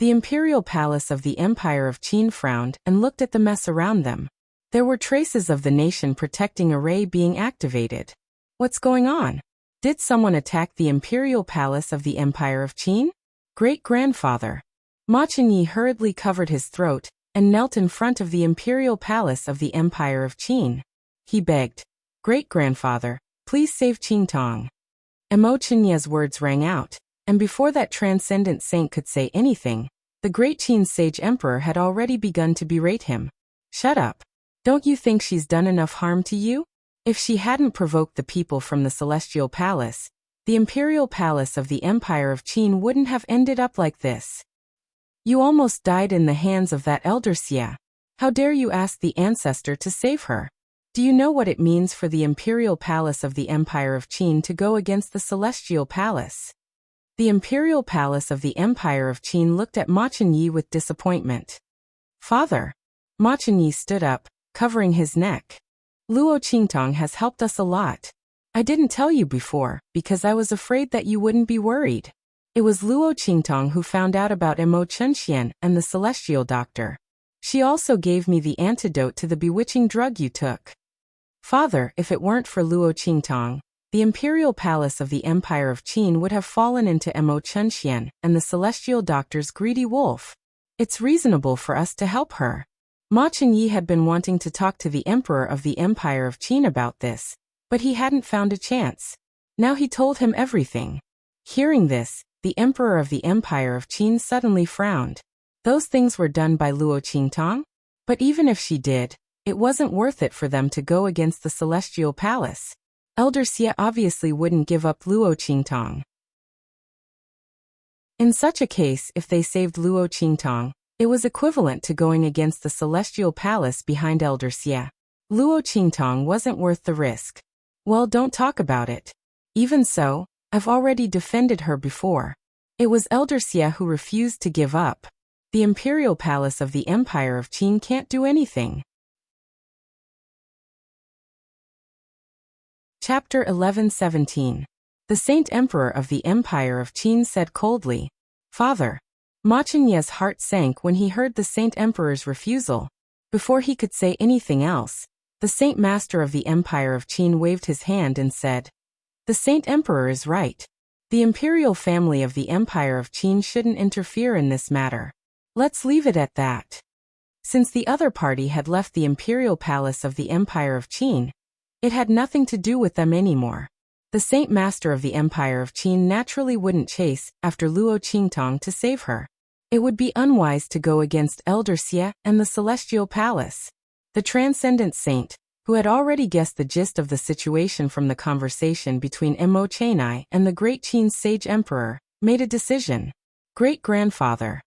The Imperial Palace of the Empire of Qin frowned and looked at the mess around them. There were traces of the nation-protecting array being activated. What's going on? Did someone attack the Imperial Palace of the Empire of Qin? Great-grandfather. Ma Chenyi hurriedly covered his throat and knelt in front of the Imperial Palace of the Empire of Qin. He begged, "Great-grandfather, please save Qingtong." Mo Chenyi's words rang out, and before that transcendent saint could say anything, the Great Qin Sage Emperor had already begun to berate him. Shut up. Don't you think she's done enough harm to you? If she hadn't provoked the people from the Celestial Palace, the Imperial Palace of the Empire of Qin wouldn't have ended up like this. You almost died in the hands of that Elder Xia. How dare you ask the ancestor to save her? Do you know what it means for the imperial palace of the Empire of Qin to go against the celestial palace? The imperial palace of the Empire of Qin looked at Ma Chunyi with disappointment. Father. Ma Chunyi stood up, covering his neck. Luo Qingtong has helped us a lot. I didn't tell you before, because I was afraid that you wouldn't be worried. It was Luo Qingtong who found out about Mo Chunxian and the celestial doctor. She also gave me the antidote to the bewitching drug you took. Father, if it weren't for Luo Qingtong, the imperial palace of the Empire of Qin would have fallen into Mo Chunxian and the celestial doctor's greedy wolf. It's reasonable for us to help her. Ma Chunyi had been wanting to talk to the emperor of the Empire of Qin about this, but he hadn't found a chance. Now he told him everything. Hearing this, the emperor of the Empire of Qin suddenly frowned. Those things were done by Luo Qingtong? But even if she did, it wasn't worth it for them to go against the celestial palace. Elder Xie obviously wouldn't give up Luo Qingtong. In such a case, if they saved Luo Qingtong, it was equivalent to going against the celestial palace behind Elder Xie. Luo Qingtong wasn't worth the risk. Well, don't talk about it. Even so, I've already defended her before. It was Elder Xie who refused to give up. The imperial palace of the Empire of Qin can't do anything. Chapter 11:17. The Saint Emperor of the Empire of Qin said coldly, Father. Ma Chunyi's heart sank when he heard the Saint Emperor's refusal. Before he could say anything else, the Saint Master of the Empire of Qin waved his hand and said, The Saint Emperor is right. The imperial family of the Empire of Qin shouldn't interfere in this matter. Let's leave it at that. Since the other party had left the imperial palace of the Empire of Qin, it had nothing to do with them anymore. The Saint Master of the Empire of Qin naturally wouldn't chase after Luo Qingtong to save her. It would be unwise to go against Elder Xie and the Celestial Palace. The Transcendent Saint, who had already guessed the gist of the situation from the conversation between Mo Chunyi and the Great Qin's Sage Emperor, made a decision. Great-grandfather.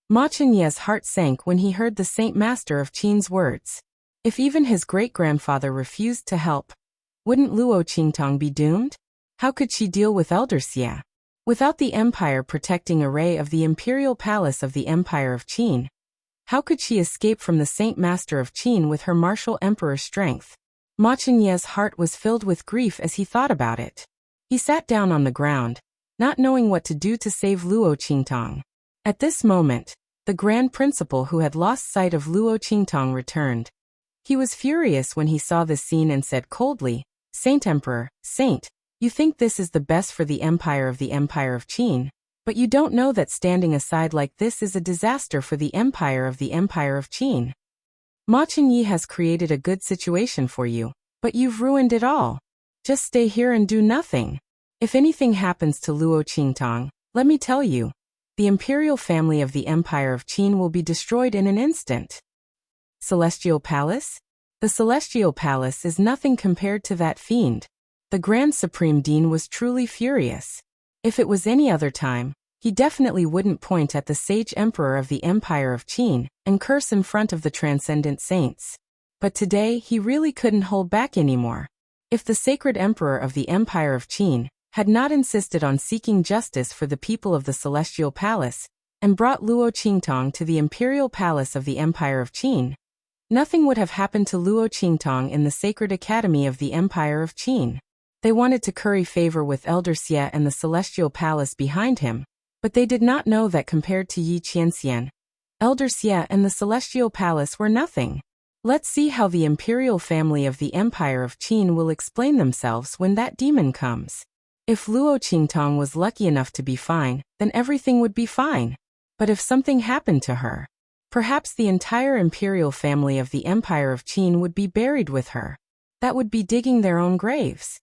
Ma Chunyi's heart sank when he heard the Saint Master of Qin's words. If even his great-grandfather refused to help, wouldn't Luo Qingtong be doomed? How could she deal with Elder Xie? Without the empire protecting array of the imperial palace of the Empire of Qin, how could she escape from the Saint Master of Qin with her martial emperor strength? Ma Chunyi's heart was filled with grief as he thought about it. He sat down on the ground, not knowing what to do to save Luo Qingtong. At this moment, the Grand Principal who had lost sight of Luo Qingtong returned. He was furious when he saw this scene and said coldly, Saint Emperor, Saint, you think this is the best for the Empire of Qin, but you don't know that standing aside like this is a disaster for the Empire of Qin. Ma Chunyi has created a good situation for you, but you've ruined it all. Just stay here and do nothing. If anything happens to Luo Qingtong, let me tell you, the imperial family of the Empire of Qin will be destroyed in an instant. Celestial Palace? The Celestial Palace is nothing compared to that fiend. The Grand Supreme Dean was truly furious. If it was any other time, he definitely wouldn't point at the Sage Emperor of the Empire of Qin and curse in front of the Transcendent Saints. But today he really couldn't hold back anymore. If the Sacred Emperor of the Empire of Qin had not insisted on seeking justice for the people of the Celestial Palace and brought Luo Qingtong to the Imperial Palace of the Empire of Qin, nothing would have happened to Luo Qingtong in the Sacred Academy of the Empire of Qin. They wanted to curry favor with Elder Xie and the Celestial Palace behind him, but they did not know that compared to Yi Qianxian, Elder Xie and the Celestial Palace were nothing. Let's see how the imperial family of the Empire of Qin will explain themselves when that demon comes. If Luo Qingtong was lucky enough to be fine, then everything would be fine. But if something happened to her, perhaps the entire imperial family of the Empire of Qin would be buried with her. That would be digging their own graves.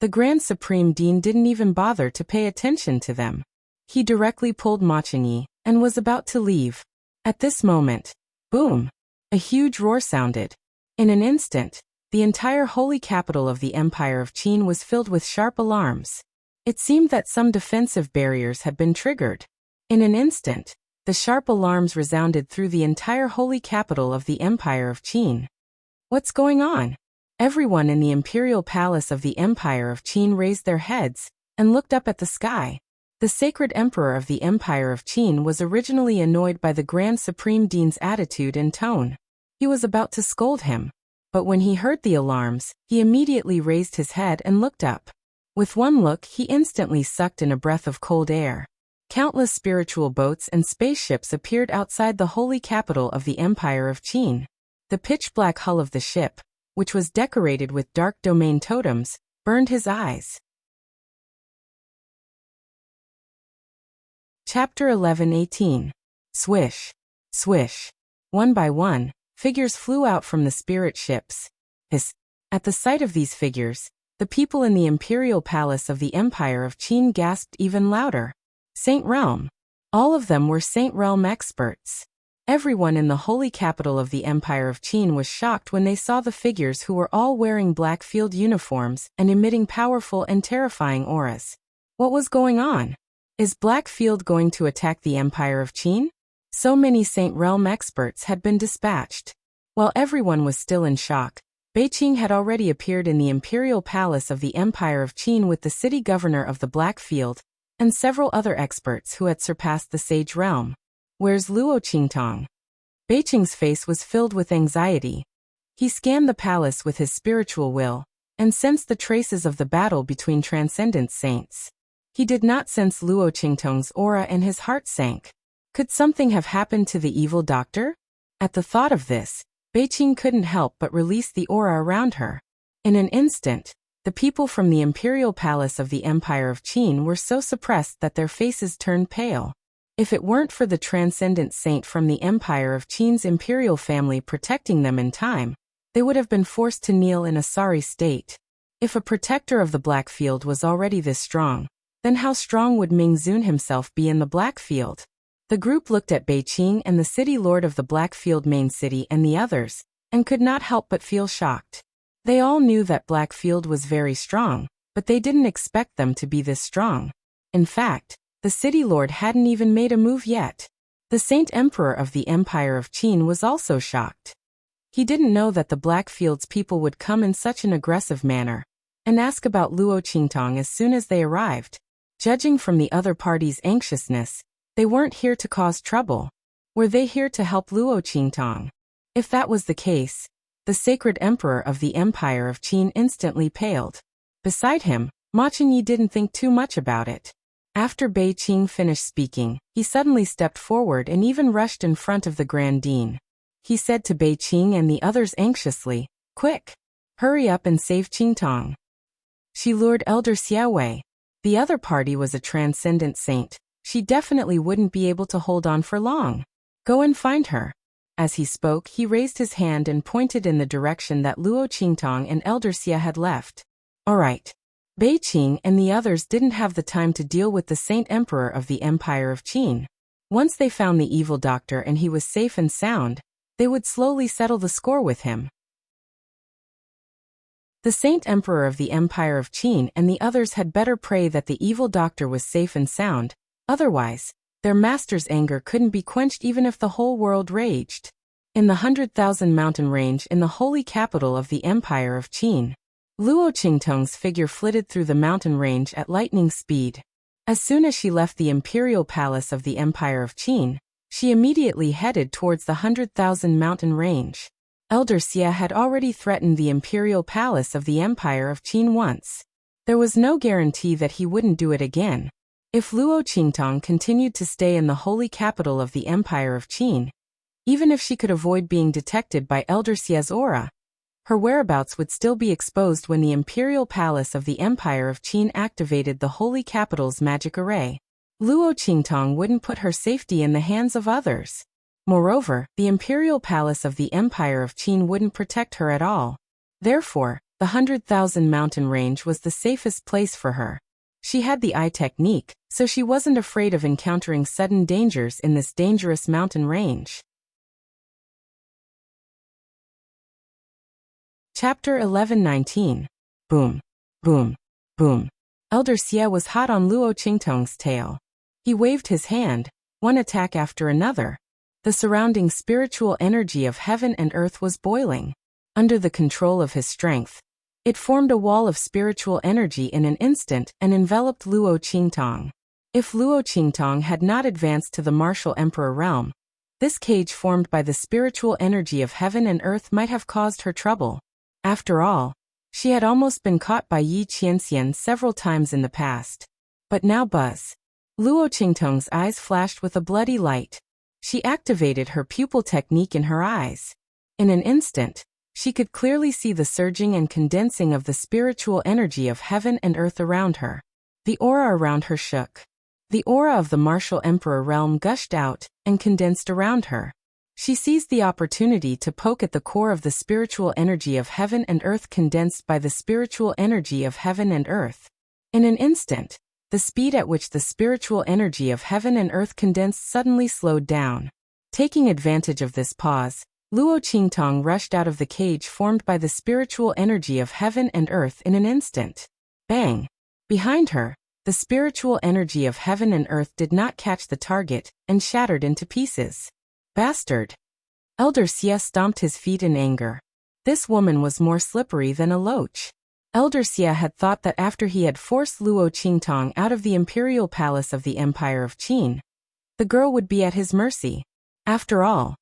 The Grand Supreme Dean didn't even bother to pay attention to them. He directly pulled Ma Chunyi and was about to leave. At this moment, boom! A huge roar sounded. In an instant, the entire holy capital of the Empire of Qin was filled with sharp alarms. It seemed that some defensive barriers had been triggered. In an instant, the sharp alarms resounded through the entire holy capital of the Empire of Qin. What's going on? Everyone in the imperial palace of the Empire of Qin raised their heads and looked up at the sky. The sacred emperor of the Empire of Qin was originally annoyed by the Grand Supreme Dean's attitude and tone. He was about to scold him. But when he heard the alarms, he immediately raised his head and looked up. With one look, he instantly sucked in a breath of cold air. Countless spiritual boats and spaceships appeared outside the holy capital of the Empire of Qin. The pitch-black hull of the ship, which was decorated with dark domain totems, burned his eyes. Chapter 11:18. Swish. Swish. One by one, figures flew out from the spirit ships. Hiss. At the sight of these figures, the people in the imperial palace of the Empire of Qin gasped even louder. Saint Realm. All of them were Saint Realm experts. Everyone in the holy capital of the Empire of Qin was shocked when they saw the figures who were all wearing black field uniforms and emitting powerful and terrifying auras. What was going on? Is Black Field going to attack the Empire of Qin? So many Saint Realm experts had been dispatched. While everyone was still in shock, Beiqing had already appeared in the imperial palace of the Empire of Qin with the city governor of the Black Field and several other experts who had surpassed the Sage Realm. Where's Luo Qingtong? Beiqing's face was filled with anxiety. He scanned the palace with his spiritual will and sensed the traces of the battle between transcendent saints. He did not sense Luo Qingtong's aura and his heart sank. Could something have happened to the evil doctor? At the thought of this, Beiqing couldn't help but release the aura around her. In an instant, the people from the imperial palace of the Empire of Qin were so suppressed that their faces turned pale. If it weren't for the transcendent saint from the Empire of Qin's imperial family protecting them in time, they would have been forced to kneel in a sorry state. If a protector of the Black Field was already this strong, then how strong would Ming Zun himself be in the Black Field? The group looked at Beiqing and the city lord of the Black Field main city and the others, and could not help but feel shocked. They all knew that Black Field was very strong, but they didn't expect them to be this strong. In fact, the city lord hadn't even made a move yet. The Saint Emperor of the Empire of Qin was also shocked. He didn't know that the Black Field's people would come in such an aggressive manner and ask about Luo Qingtong as soon as they arrived. Judging from the other party's anxiousness, they weren't here to cause trouble. Were they here to help Luo Qingtong? If that was the case, the sacred emperor of the Empire of Qin instantly paled. Beside him, Ma Qingyi didn't think too much about it. After Beiqing finished speaking, he suddenly stepped forward and even rushed in front of the Grand Dean. He said to Beiqing and the others anxiously, "Quick! Hurry up and save Qingtong." She lured Elder Xiaowei. The other party was a transcendent saint. She definitely wouldn't be able to hold on for long. Go and find her. As he spoke, he raised his hand and pointed in the direction that Luo Qingtong and Elder Xia had left. All right. Beiqing and the others didn't have the time to deal with the Saint Emperor of the Empire of Qin. Once they found the evil doctor and he was safe and sound, they would slowly settle the score with him. The Saint Emperor of the Empire of Qin and the others had better pray that the evil doctor was safe and sound, otherwise, their master's anger couldn't be quenched even if the whole world raged. In the 100,000 mountain range in the holy capital of the Empire of Qin, Luo Qingtong's figure flitted through the mountain range at lightning speed. As soon as she left the imperial palace of the Empire of Qin, she immediately headed towards the 100,000 mountain range. Elder Xia had already threatened the imperial palace of the Empire of Qin once. There was no guarantee that he wouldn't do it again. If Luo Qingtong continued to stay in the holy capital of the Empire of Qin, even if she could avoid being detected by Elder Xia's aura, her whereabouts would still be exposed when the imperial palace of the Empire of Qin activated the holy capital's magic array. Luo Qingtong wouldn't put her safety in the hands of others. Moreover, the imperial palace of the Empire of Qin wouldn't protect her at all. Therefore, the 100,000 mountain range was the safest place for her. She had the eye technique, so she wasn't afraid of encountering sudden dangers in this dangerous mountain range. Chapter 11:19. Boom. Boom. Boom. Elder Xia was hot on Luo Qingtong's tail. He waved his hand, one attack after another. The surrounding spiritual energy of heaven and earth was boiling. Under the control of his strength, it formed a wall of spiritual energy in an instant and enveloped Luo Qingtong. If Luo Qingtong had not advanced to the martial emperor realm, this cage formed by the spiritual energy of heaven and earth might have caused her trouble. After all, she had almost been caught by Yi Qianxian several times in the past. But now buzz. Luo Qingtong's eyes flashed with a bloody light. She activated her pupil technique in her eyes. In an instant, she could clearly see the surging and condensing of the spiritual energy of heaven and earth around her. The aura around her shook. The aura of the martial emperor realm gushed out and condensed around her. She seized the opportunity to poke at the core of the spiritual energy of heaven and earth condensed by the spiritual energy of heaven and earth. In an instant, the speed at which the spiritual energy of heaven and earth condensed suddenly slowed down. Taking advantage of this pause, Luo Qingtong rushed out of the cage formed by the spiritual energy of heaven and earth in an instant. Bang! Behind her, the spiritual energy of heaven and earth did not catch the target and shattered into pieces. Bastard! Elder Xie stomped his feet in anger. This woman was more slippery than a loach. Elder Xie had thought that after he had forced Luo Qingtong out of the imperial palace of the Empire of Qin, the girl would be at his mercy. After all,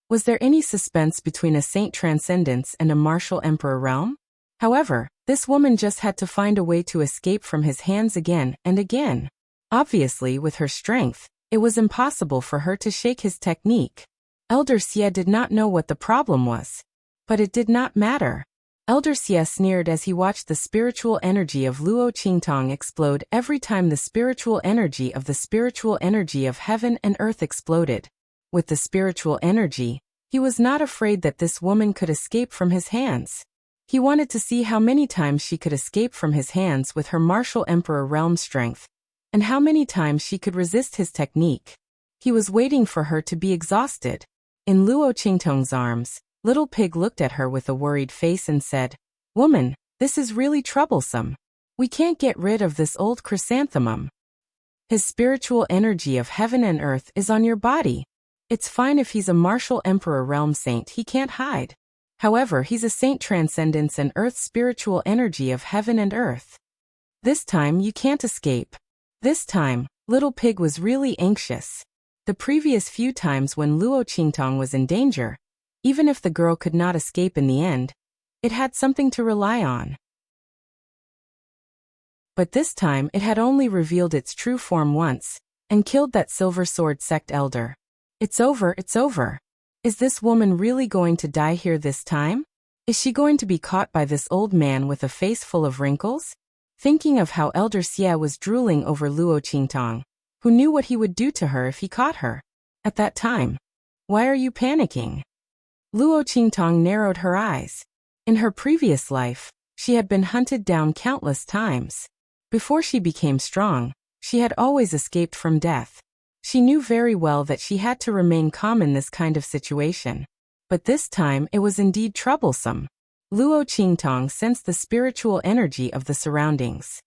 was there any suspense between a saint transcendence and a martial emperor realm? However, this woman just had to find a way to escape from his hands again and again. Obviously, with her strength, it was impossible for her to shake his technique. Elder Xie did not know what the problem was. But it did not matter. Elder Xie sneered as he watched the spiritual energy of Luo Qingtong explode every time the spiritual energy of heaven and earth exploded. With the spiritual energy, he was not afraid that this woman could escape from his hands. He wanted to see how many times she could escape from his hands with her martial emperor realm strength, and how many times she could resist his technique. He was waiting for her to be exhausted. In Luo Qingtong's arms, Little Pig looked at her with a worried face and said, "Woman, this is really troublesome. We can't get rid of this old chrysanthemum. His spiritual energy of heaven and earth is on your body. It's fine if he's a martial emperor realm saint, he can't hide. However, he's a saint transcendence and earth spiritual energy of heaven and earth. This time you can't escape." This time, Little Pig was really anxious. The previous few times when Luo Qingtong was in danger, even if the girl could not escape in the end, it had something to rely on. But this time it had only revealed its true form once, and killed that Silver Sword sect elder. It's over, it's over. Is this woman really going to die here this time? Is she going to be caught by this old man with a face full of wrinkles? Thinking of how Elder Xie was drooling over Luo Qingtong, who knew what he would do to her if he caught her. At that time. Why are you panicking? Luo Qingtong narrowed her eyes. In her previous life, she had been hunted down countless times. Before she became strong, she had always escaped from death. She knew very well that she had to remain calm in this kind of situation. But this time it was indeed troublesome. Luo Qingtong sensed the spiritual energy of the surroundings.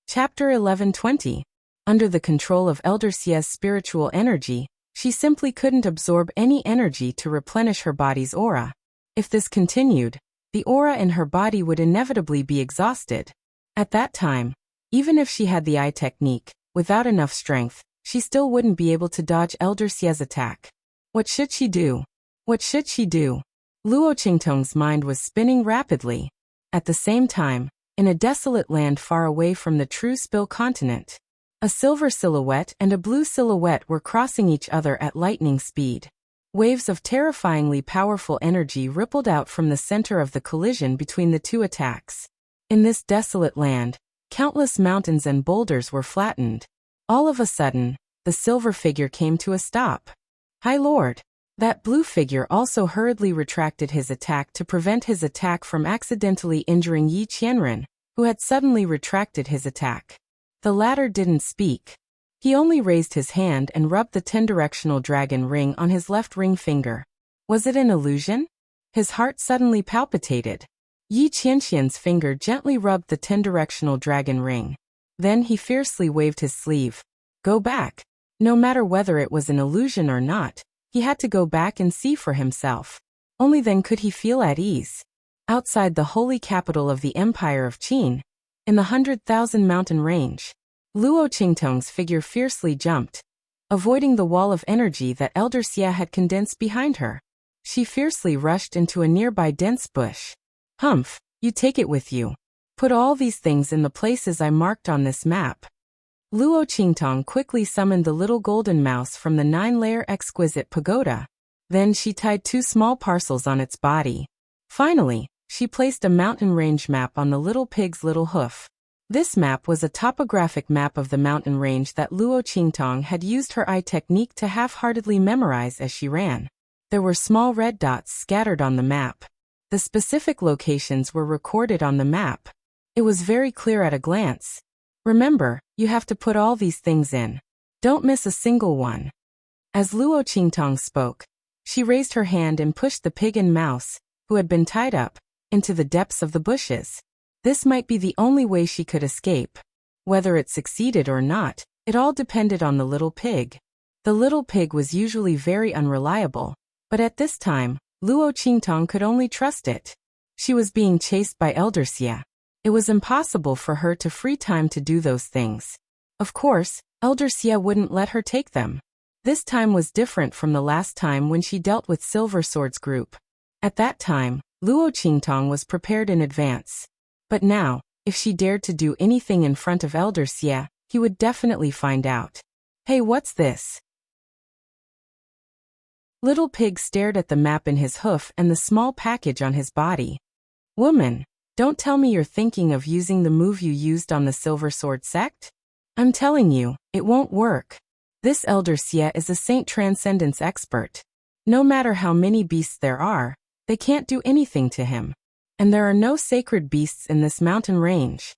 Chapter 11:20. Under the control of Elder Xie's spiritual energy, she simply couldn't absorb any energy to replenish her body's aura. If this continued, the aura in her body would inevitably be exhausted. At that time, even if she had the eye technique, without enough strength, she still wouldn't be able to dodge Elder Xie's attack. What should she do? What should she do? Luo Qingtong's mind was spinning rapidly. At the same time, in a desolate land far away from the true Spill continent, a silver silhouette and a blue silhouette were crossing each other at lightning speed. Waves of terrifyingly powerful energy rippled out from the center of the collision between the two attacks. In this desolate land, countless mountains and boulders were flattened. All of a sudden, the silver figure came to a stop. "High Lord!" That blue figure also hurriedly retracted his attack to prevent his attack from accidentally injuring Yi Qianren, who had suddenly retracted his attack. The latter didn't speak. He only raised his hand and rubbed the 10-directional dragon ring on his left ring finger. Was it an illusion? His heart suddenly palpitated. Yi Qianxian's finger gently rubbed the 10-directional dragon ring. Then he fiercely waved his sleeve. "Go back. No matter whether it was an illusion or not, He had to go back and see for himself. Only then could he feel at ease. Outside the holy capital of the Empire of Qin, in the 100,000 mountain range, Luo Qingtong's figure fiercely jumped, avoiding the wall of energy that Elder Xia had condensed behind her. She fiercely rushed into a nearby dense bush. Humph, you take it with you. Put all these things in the places I marked on this map. Luo Qingtong quickly summoned the little golden mouse from the 9-layer exquisite pagoda. Then she tied 2 small parcels on its body. Finally, she placed a mountain range map on the little pig's little hoof. This map was a topographic map of the mountain range that Luo Qingtong had used her eye technique to half-heartedly memorize as she ran. There were small red dots scattered on the map. The specific locations were recorded on the map. It was very clear at a glance. Remember, you have to put all these things in. Don't miss a single one. As Luo Qingtong spoke, she raised her hand and pushed the pig and mouse, who had been tied up, into the depths of the bushes. This might be the only way she could escape. Whether it succeeded or not, it all depended on the little pig. The little pig was usually very unreliable, but at this time, Luo Qingtong could only trust it. She was being chased by Elder Xia. It was impossible for her to free time to do those things. Of course, Elder Xia wouldn't let her take them. This time was different from the last time when she dealt with Silver Sword's group. At that time, Luo Qingtong was prepared in advance. But now, if she dared to do anything in front of Elder Xia, he would definitely find out. Hey, what's this? Little Pig stared at the map in his hoof and the small package on his body. Woman, don't tell me you're thinking of using the move you used on the Silver Sword sect? I'm telling you, it won't work. This Elder Xia is a Saint Transcendence expert. No matter how many beasts there are, they can't do anything to him. And there are no sacred beasts in this mountain range.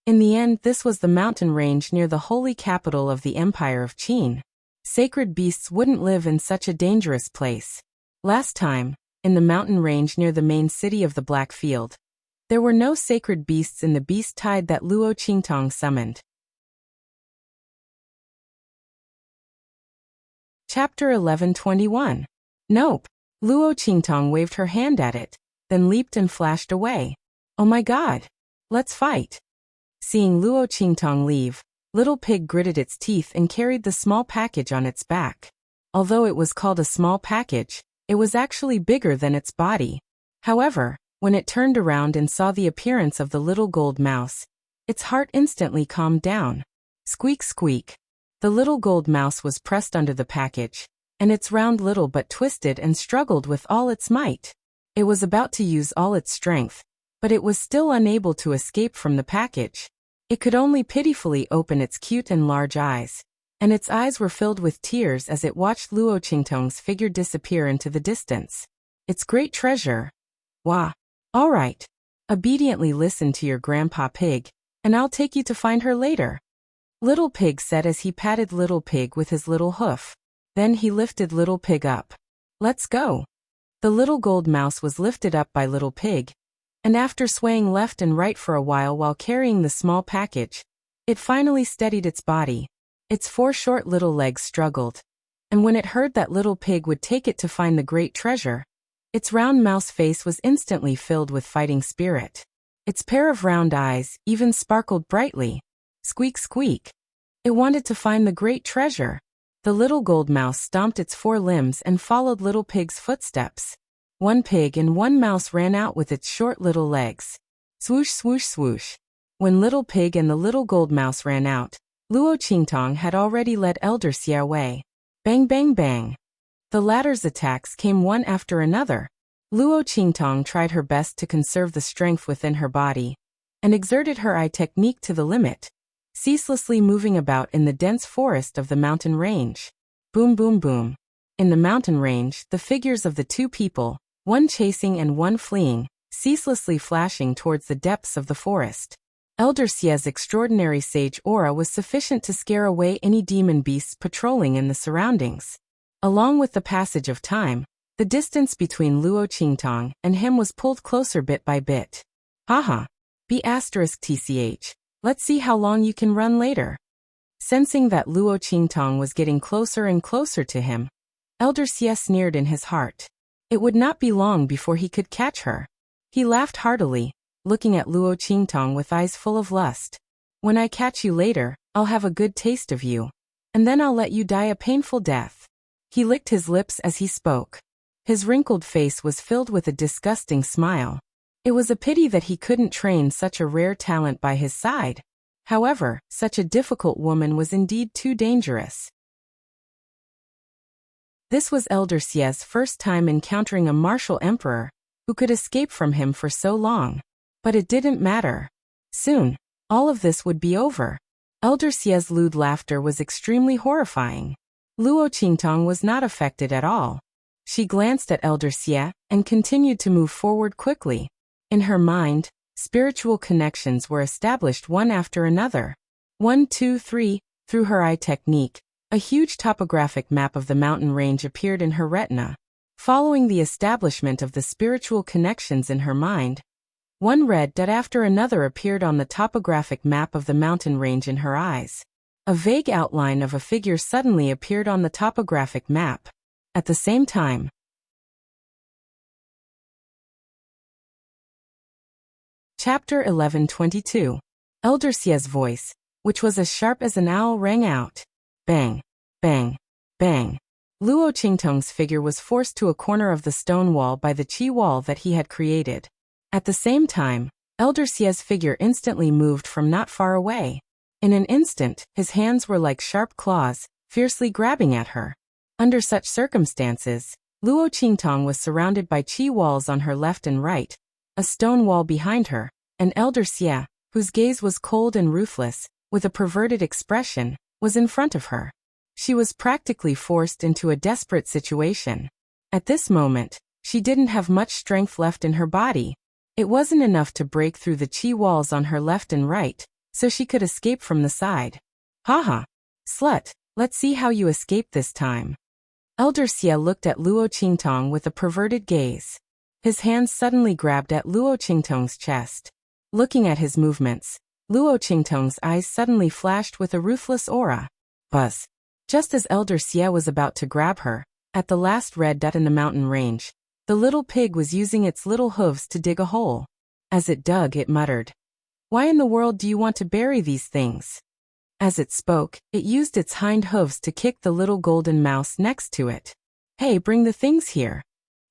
In the end, this was the mountain range near the holy capital of the Empire of Qin. Sacred beasts wouldn't live in such a dangerous place. Last time, in the mountain range near the main city of the Black Field, there were no sacred beasts in the beast tide that Luo Qingtong summoned. Chapter 1121. Nope. Luo Qingtong waved her hand at it, then leaped and flashed away. Oh my god! Let's fight! Seeing Luo Qingtong leave, Little Pig gritted its teeth and carried the small package on its back. Although it was called a small package, it was actually bigger than its body. However, when it turned around and saw the appearance of the little gold mouse, its heart instantly calmed down. Squeak squeak. The little gold mouse was pressed under the package, and its round little butt twisted and struggled with all its might. It was about to use all its strength, but it was still unable to escape from the package. It could only pitifully open its cute and large eyes, and its eyes were filled with tears as it watched Luo Qingtong's figure disappear into the distance. Its great treasure. Wah. All right. Obediently listen to your Grandpa Pig, and I'll take you to find her later. Little Pig said as he patted Little Pig with his little hoof. Then he lifted Little Pig up. Let's go. The little gold mouse was lifted up by Little Pig, and after swaying left and right for a while carrying the small package, it finally steadied its body. Its 4 short little legs struggled, and when it heard that Little Pig would take it to find the great treasure, its round mouse face was instantly filled with fighting spirit. Its pair of round eyes even sparkled brightly. Squeak squeak. It wanted to find the great treasure. The little gold mouse stomped its 4 limbs and followed Little Pig's footsteps. 1 pig and 1 mouse ran out with its short little legs. Swoosh swoosh swoosh. When Little Pig and the little gold mouse ran out, Luo Qingtong had already led Elder Xia away. Bang bang bang. The latter's attacks came one after another. Luo Qingtong tried her best to conserve the strength within her body, and exerted her eye technique to the limit, ceaselessly moving about in the dense forest of the mountain range. Boom boom boom. In the mountain range, the figures of the 2 people, one chasing and one fleeing, ceaselessly flashing towards the depths of the forest. Elder Xia's extraordinary sage aura was sufficient to scare away any demon beasts patrolling in the surroundings. Along with the passage of time, the distance between Luo Qingtong and him was pulled closer bit by bit. Haha. B***TCH. Let's see how long you can run later. Sensing that Luo Qingtong was getting closer and closer to him, Elder Xie sneered in his heart. It would not be long before he could catch her. He laughed heartily, looking at Luo Qingtong with eyes full of lust. When I catch you later, I'll have a good taste of you. And then I'll let you die a painful death. He licked his lips as he spoke. His wrinkled face was filled with a disgusting smile. It was a pity that he couldn't train such a rare talent by his side. However, such a difficult woman was indeed too dangerous. This was Elder Xie's first time encountering a martial emperor who could escape from him for so long. But it didn't matter. Soon, all of this would be over. Elder Xie's lewd laughter was extremely horrifying. Luo Qingtong was not affected at all. She glanced at Elder Xie and continued to move forward quickly. In her mind, spiritual connections were established one after another. 1, 2, 3, through her eye technique. A huge topographic map of the mountain range appeared in her retina. Following the establishment of the spiritual connections in her mind, one red dot after another appeared on the topographic map of the mountain range in her eyes. A vague outline of a figure suddenly appeared on the topographic map. At the same time, Chapter 1122. Elder Xie's voice, which was as sharp as an owl, rang out. Bang, bang, bang. Luo Qingtong's figure was forced to a corner of the stone wall by the qi wall that he had created. At the same time, Elder Xie's figure instantly moved from not far away. In an instant, his hands were like sharp claws, fiercely grabbing at her. Under such circumstances, Luo Qingtong was surrounded by qi walls on her left and right, a stone wall behind her, and Elder Xie, whose gaze was cold and ruthless, with a perverted expression, was in front of her. She was practically forced into a desperate situation. At this moment, she didn't have much strength left in her body. It wasn't enough to break through the qi walls on her left and right, so she could escape from the side. Haha! Slut, let's see how you escape this time. Elder Xie looked at Luo Qingtong with a perverted gaze. His hands suddenly grabbed at Luo Qingtong's chest. Looking at his movements, Luo Qingtong's eyes suddenly flashed with a ruthless aura. Buzz. Just as Elder Xie was about to grab her, at the last red dot in the mountain range, the little pig was using its little hooves to dig a hole. As it dug, it muttered, "Why in the world do you want to bury these things?" As it spoke, it used its hind hooves to kick the little golden mouse next to it. "Hey, bring the things here."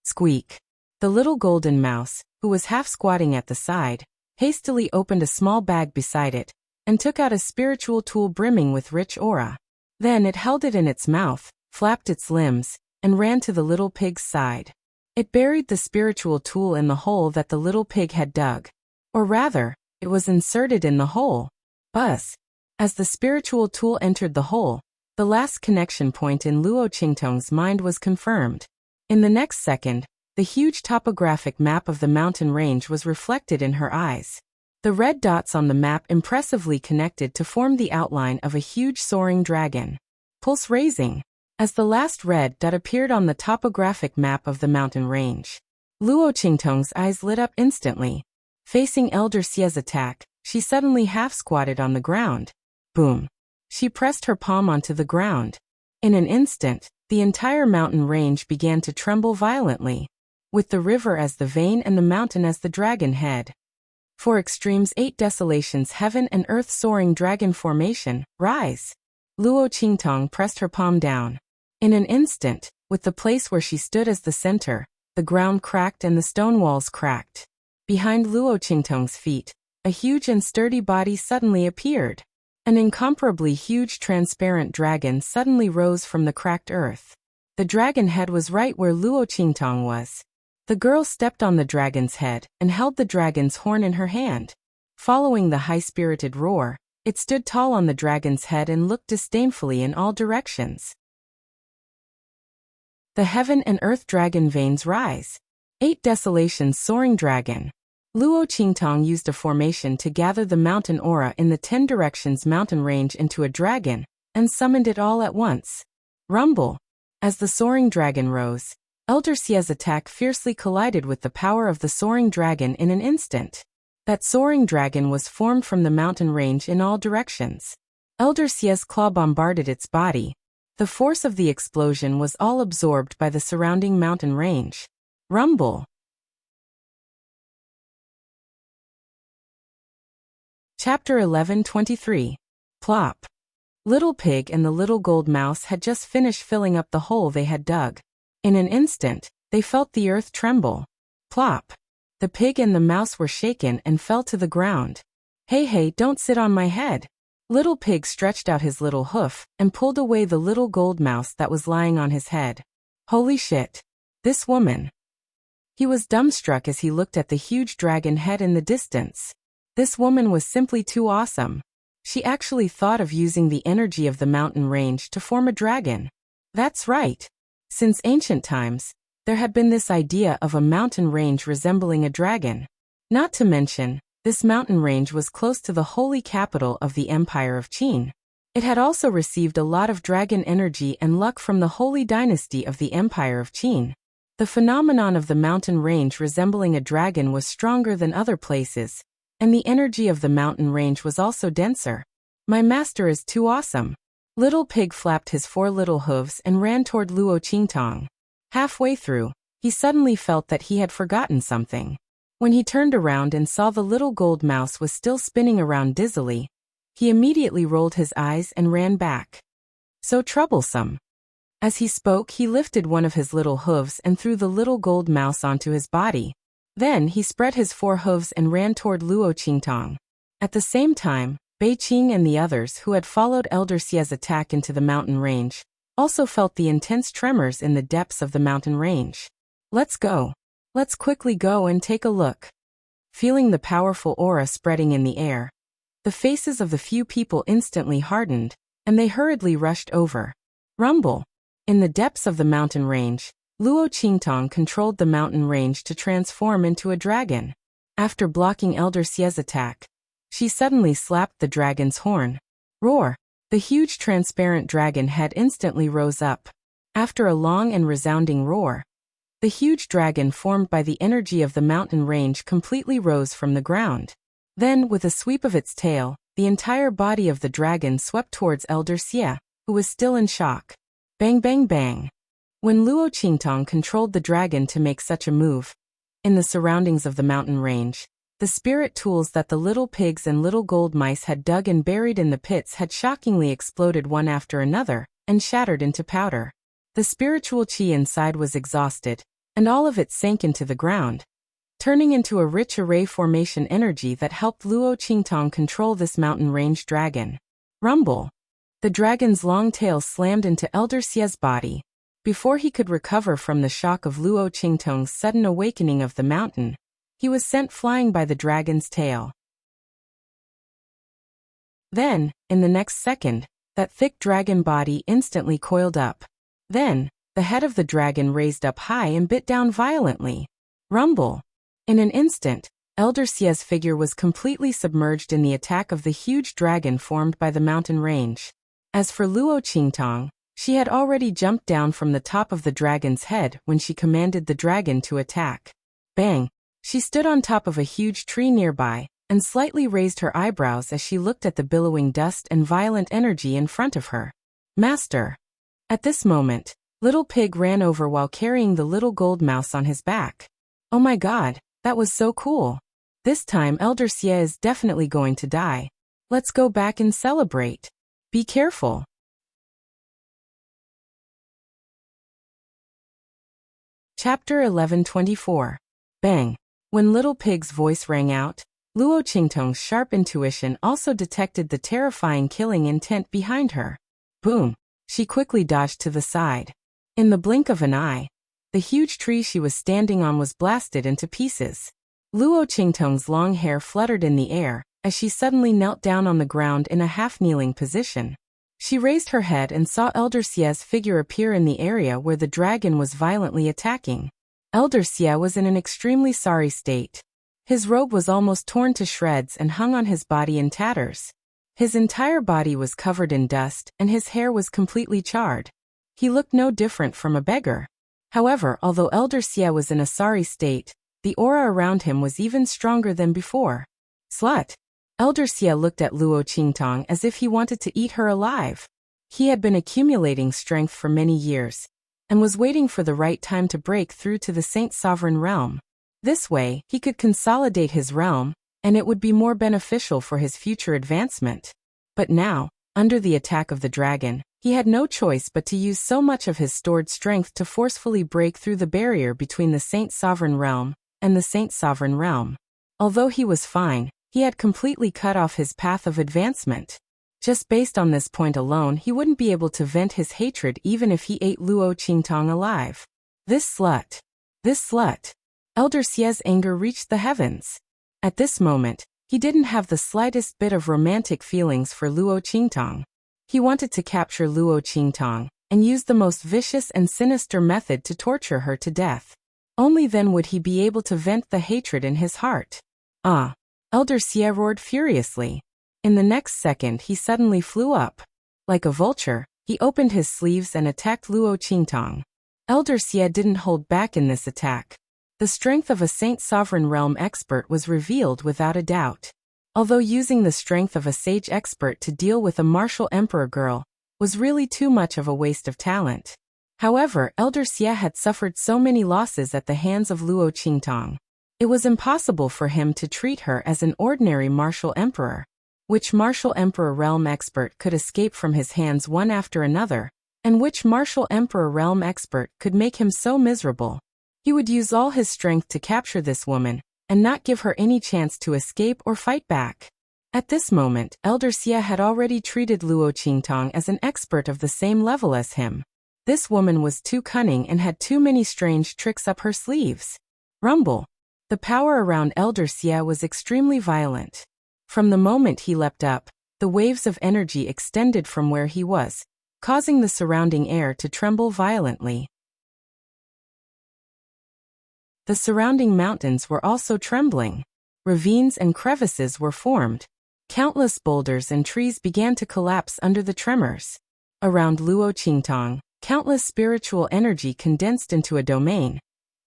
Squeak. The little golden mouse, who was half squatting at the side, hastily opened a small bag beside it, and took out a spiritual tool brimming with rich aura. Then it held it in its mouth, flapped its limbs, and ran to the little pig's side. It buried the spiritual tool in the hole that the little pig had dug. Or rather, it was inserted in the hole. Buzz. As the spiritual tool entered the hole, the last connection point in Luo Qingtong's mind was confirmed. In the next second, the huge topographic map of the mountain range was reflected in her eyes. The red dots on the map impressively connected to form the outline of a huge soaring dragon. Pulse raising. As the last red dot appeared on the topographic map of the mountain range, Luo Qingtong's eyes lit up instantly. Facing Elder Xie's attack, she suddenly half-squatted on the ground. Boom. She pressed her palm onto the ground. In an instant, the entire mountain range began to tremble violently, with the river as the vein and the mountain as the dragon head. 4 extremes 8 desolations heaven and earth soaring dragon formation, rise. Luo Qingtong pressed her palm down. In an instant, with the place where she stood as the center, the ground cracked and the stone walls cracked. Behind Luo Qingtong's feet, a huge and sturdy body suddenly appeared. An incomparably huge transparent dragon suddenly rose from the cracked earth. The dragon head was right where Luo Qingtong was. The girl stepped on the dragon's head and held the dragon's horn in her hand. Following the high-spirited roar, it stood tall on the dragon's head and looked disdainfully in all directions. The heaven and earth dragon veins rise. 8 desolations soaring dragon. Luo Qingtong used a formation to gather the mountain aura in the 10 directions mountain range into a dragon, and summoned it all at once. Rumble. As the soaring dragon rose, Elder Xie's attack fiercely collided with the power of the soaring dragon in an instant. That soaring dragon was formed from the mountain range in all directions. Elder Xie's claw bombarded its body. The force of the explosion was all absorbed by the surrounding mountain range. Rumble. Chapter 11:23. Plop. Little Pig and the Little Gold Mouse had just finished filling up the hole they had dug. In an instant, they felt the earth tremble. Plop. The pig and the mouse were shaken and fell to the ground. Hey, hey, don't sit on my head. Little Pig stretched out his little hoof and pulled away the little gold mouse that was lying on his head. Holy shit. This woman. He was dumbstruck as he looked at the huge dragon head in the distance. This woman was simply too awesome. She actually thought of using the energy of the mountain range to form a dragon. That's right. Since ancient times, there had been this idea of a mountain range resembling a dragon. Not to mention, this mountain range was close to the holy capital of the Empire of Qin. It had also received a lot of dragon energy and luck from the holy dynasty of the Empire of Qin. The phenomenon of the mountain range resembling a dragon was stronger than other places, and the energy of the mountain range was also denser. My master is too awesome. Little Pig flapped his 4 little hooves and ran toward Luo Qingtong. Halfway through, he suddenly felt that he had forgotten something. When he turned around and saw the little gold mouse was still spinning around dizzily, he immediately rolled his eyes and ran back. So troublesome. As he spoke, he lifted one of his little hooves and threw the little gold mouse onto his body. Then he spread his 4 hooves and ran toward Luo Qingtong. At the same time, Bei Qing and the others who had followed Elder Xia's attack into the mountain range also felt the intense tremors in the depths of the mountain range. Let's go. Let's quickly go and take a look. Feeling the powerful aura spreading in the air, the faces of the few people instantly hardened, and they hurriedly rushed over. Rumble. In the depths of the mountain range, Luo Qingtong controlled the mountain range to transform into a dragon. After blocking Elder Xia's attack, she suddenly slapped the dragon's horn. Roar! The huge transparent dragon head instantly rose up. After a long and resounding roar, the huge dragon formed by the energy of the mountain range completely rose from the ground. Then, with a sweep of its tail, the entire body of the dragon swept towards Elder Xia, who was still in shock. Bang bang bang. When Luo Qingtong controlled the dragon to make such a move, in the surroundings of the mountain range, the spirit tools that the little pigs and little gold mice had dug and buried in the pits had shockingly exploded one after another, and shattered into powder. The spiritual qi inside was exhausted, and all of it sank into the ground, turning into a rich array formation energy that helped Luo Qingtong control this mountain range dragon. Rumble. The dragon's long tail slammed into Elder Xia's body. Before he could recover from the shock of Luo Qingtong's sudden awakening of the mountain, he was sent flying by the dragon's tail. Then, in the next second, that thick dragon body instantly coiled up. Then, the head of the dragon raised up high and bit down violently. Rumble. In an instant, Elder Xia's figure was completely submerged in the attack of the huge dragon formed by the mountain range. As for Luo Qingtong, she had already jumped down from the top of the dragon's head when she commanded the dragon to attack. Bang! She stood on top of a huge tree nearby, and slightly raised her eyebrows as she looked at the billowing dust and violent energy in front of her. Master! At this moment, Little Pig ran over while carrying the little gold mouse on his back. Oh my god, that was so cool! This time Elder Xia is definitely going to die. Let's go back and celebrate. Be careful. Chapter 11:24. Bang. When Little Pig's voice rang out, Luo Qingtong's sharp intuition also detected the terrifying killing intent behind her. Boom. She quickly dodged to the side. In the blink of an eye, the huge tree she was standing on was blasted into pieces. Luo Qingtong's long hair fluttered in the air as she suddenly knelt down on the ground in a half-kneeling position. She raised her head and saw Elder Xia's figure appear in the area where the dragon was violently attacking. Elder Xia was in an extremely sorry state. His robe was almost torn to shreds and hung on his body in tatters. His entire body was covered in dust and his hair was completely charred. He looked no different from a beggar. However, although Elder Xia was in a sorry state, the aura around him was even stronger than before. Slut! Elder Xia looked at Luo Qingtong as if he wanted to eat her alive. He had been accumulating strength for many years, and was waiting for the right time to break through to the Saint Sovereign realm. This way, he could consolidate his realm, and it would be more beneficial for his future advancement. But now, under the attack of the dragon, he had no choice but to use so much of his stored strength to forcefully break through the barrier between the Saint Sovereign realm and the Saint Sovereign realm. Although he was fine, he had completely cut off his path of advancement. Just based on this point alone, he wouldn't be able to vent his hatred even if he ate Luo Qingtong alive. This slut! This slut! Elder Xie's anger reached the heavens. At this moment, he didn't have the slightest bit of romantic feelings for Luo Qingtong. He wanted to capture Luo Qingtong and use the most vicious and sinister method to torture her to death. Only then would he be able to vent the hatred in his heart. Ah! Elder Xie roared furiously. In the next second he suddenly flew up. Like a vulture, he opened his sleeves and attacked Luo Qingtong. Elder Xie didn't hold back in this attack. The strength of a Saint Sovereign Realm expert was revealed without a doubt. Although using the strength of a sage expert to deal with a martial emperor girl was really too much of a waste of talent. However, Elder Xie had suffered so many losses at the hands of Luo Qingtong. It was impossible for him to treat her as an ordinary martial emperor. Which martial emperor realm expert could escape from his hands one after another, and which martial emperor realm expert could make him so miserable? He would use all his strength to capture this woman, and not give her any chance to escape or fight back. At this moment, Elder Xie had already treated Luo Qingtong as an expert of the same level as him. This woman was too cunning and had too many strange tricks up her sleeves. Rumble. The power around Elder Xie was extremely violent. From the moment he leapt up, the waves of energy extended from where he was, causing the surrounding air to tremble violently. The surrounding mountains were also trembling. Ravines and crevices were formed. Countless boulders and trees began to collapse under the tremors. Around Luo Qingtong, countless spiritual energy condensed into a domain,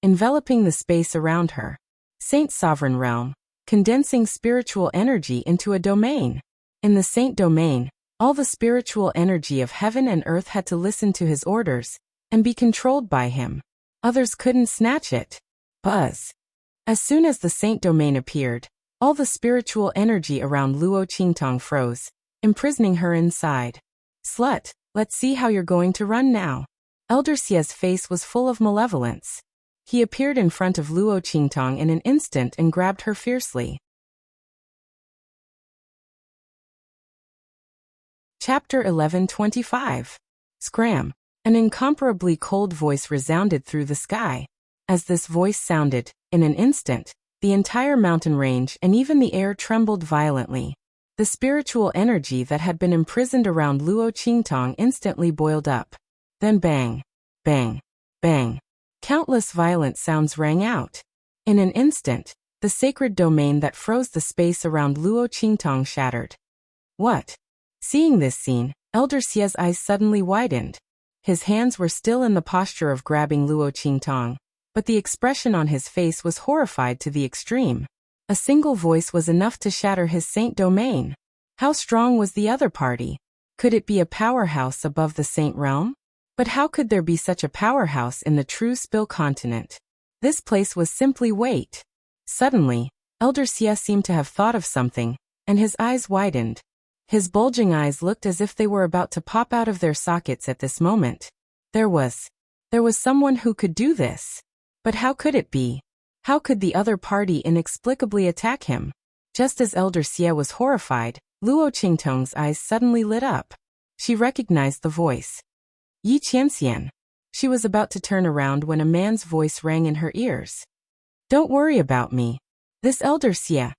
enveloping the space around her. Saint Sovereign Realm, condensing spiritual energy into a domain. In the Saint Domain, all the spiritual energy of heaven and earth had to listen to his orders and be controlled by him. Others couldn't snatch it. Buzz. As soon as the Saint Domain appeared, all the spiritual energy around Luo Qingtong froze, imprisoning her inside. Slut, let's see how you're going to run now. Elder Xie's face was full of malevolence. He appeared in front of Luo Qingtong in an instant and grabbed her fiercely. Chapter 11:25. Scram. An incomparably cold voice resounded through the sky. As this voice sounded, in an instant, the entire mountain range and even the air trembled violently. The spiritual energy that had been imprisoned around Luo Qingtong instantly boiled up. Then bang, bang, bang. Countless violent sounds rang out. In an instant, the sacred domain that froze the space around Luo Qingtong shattered. What? Seeing this scene, Elder Xie's eyes suddenly widened. His hands were still in the posture of grabbing Luo Qingtong, but the expression on his face was horrified to the extreme. A single voice was enough to shatter his Saint Domain. How strong was the other party? Could it be a powerhouse above the Saint Realm? But how could there be such a powerhouse in the true Spill continent? This place was simply wait. Suddenly, Elder Xie seemed to have thought of something, and his eyes widened. His bulging eyes looked as if they were about to pop out of their sockets at this moment. There was someone who could do this. But how could it be? How could the other party inexplicably attack him? Just as Elder Xie was horrified, Luo Qingtong's eyes suddenly lit up. She recognized the voice. Yi Qianxian. She was about to turn around when a man's voice rang in her ears. Don't worry about me. This Elder Xie.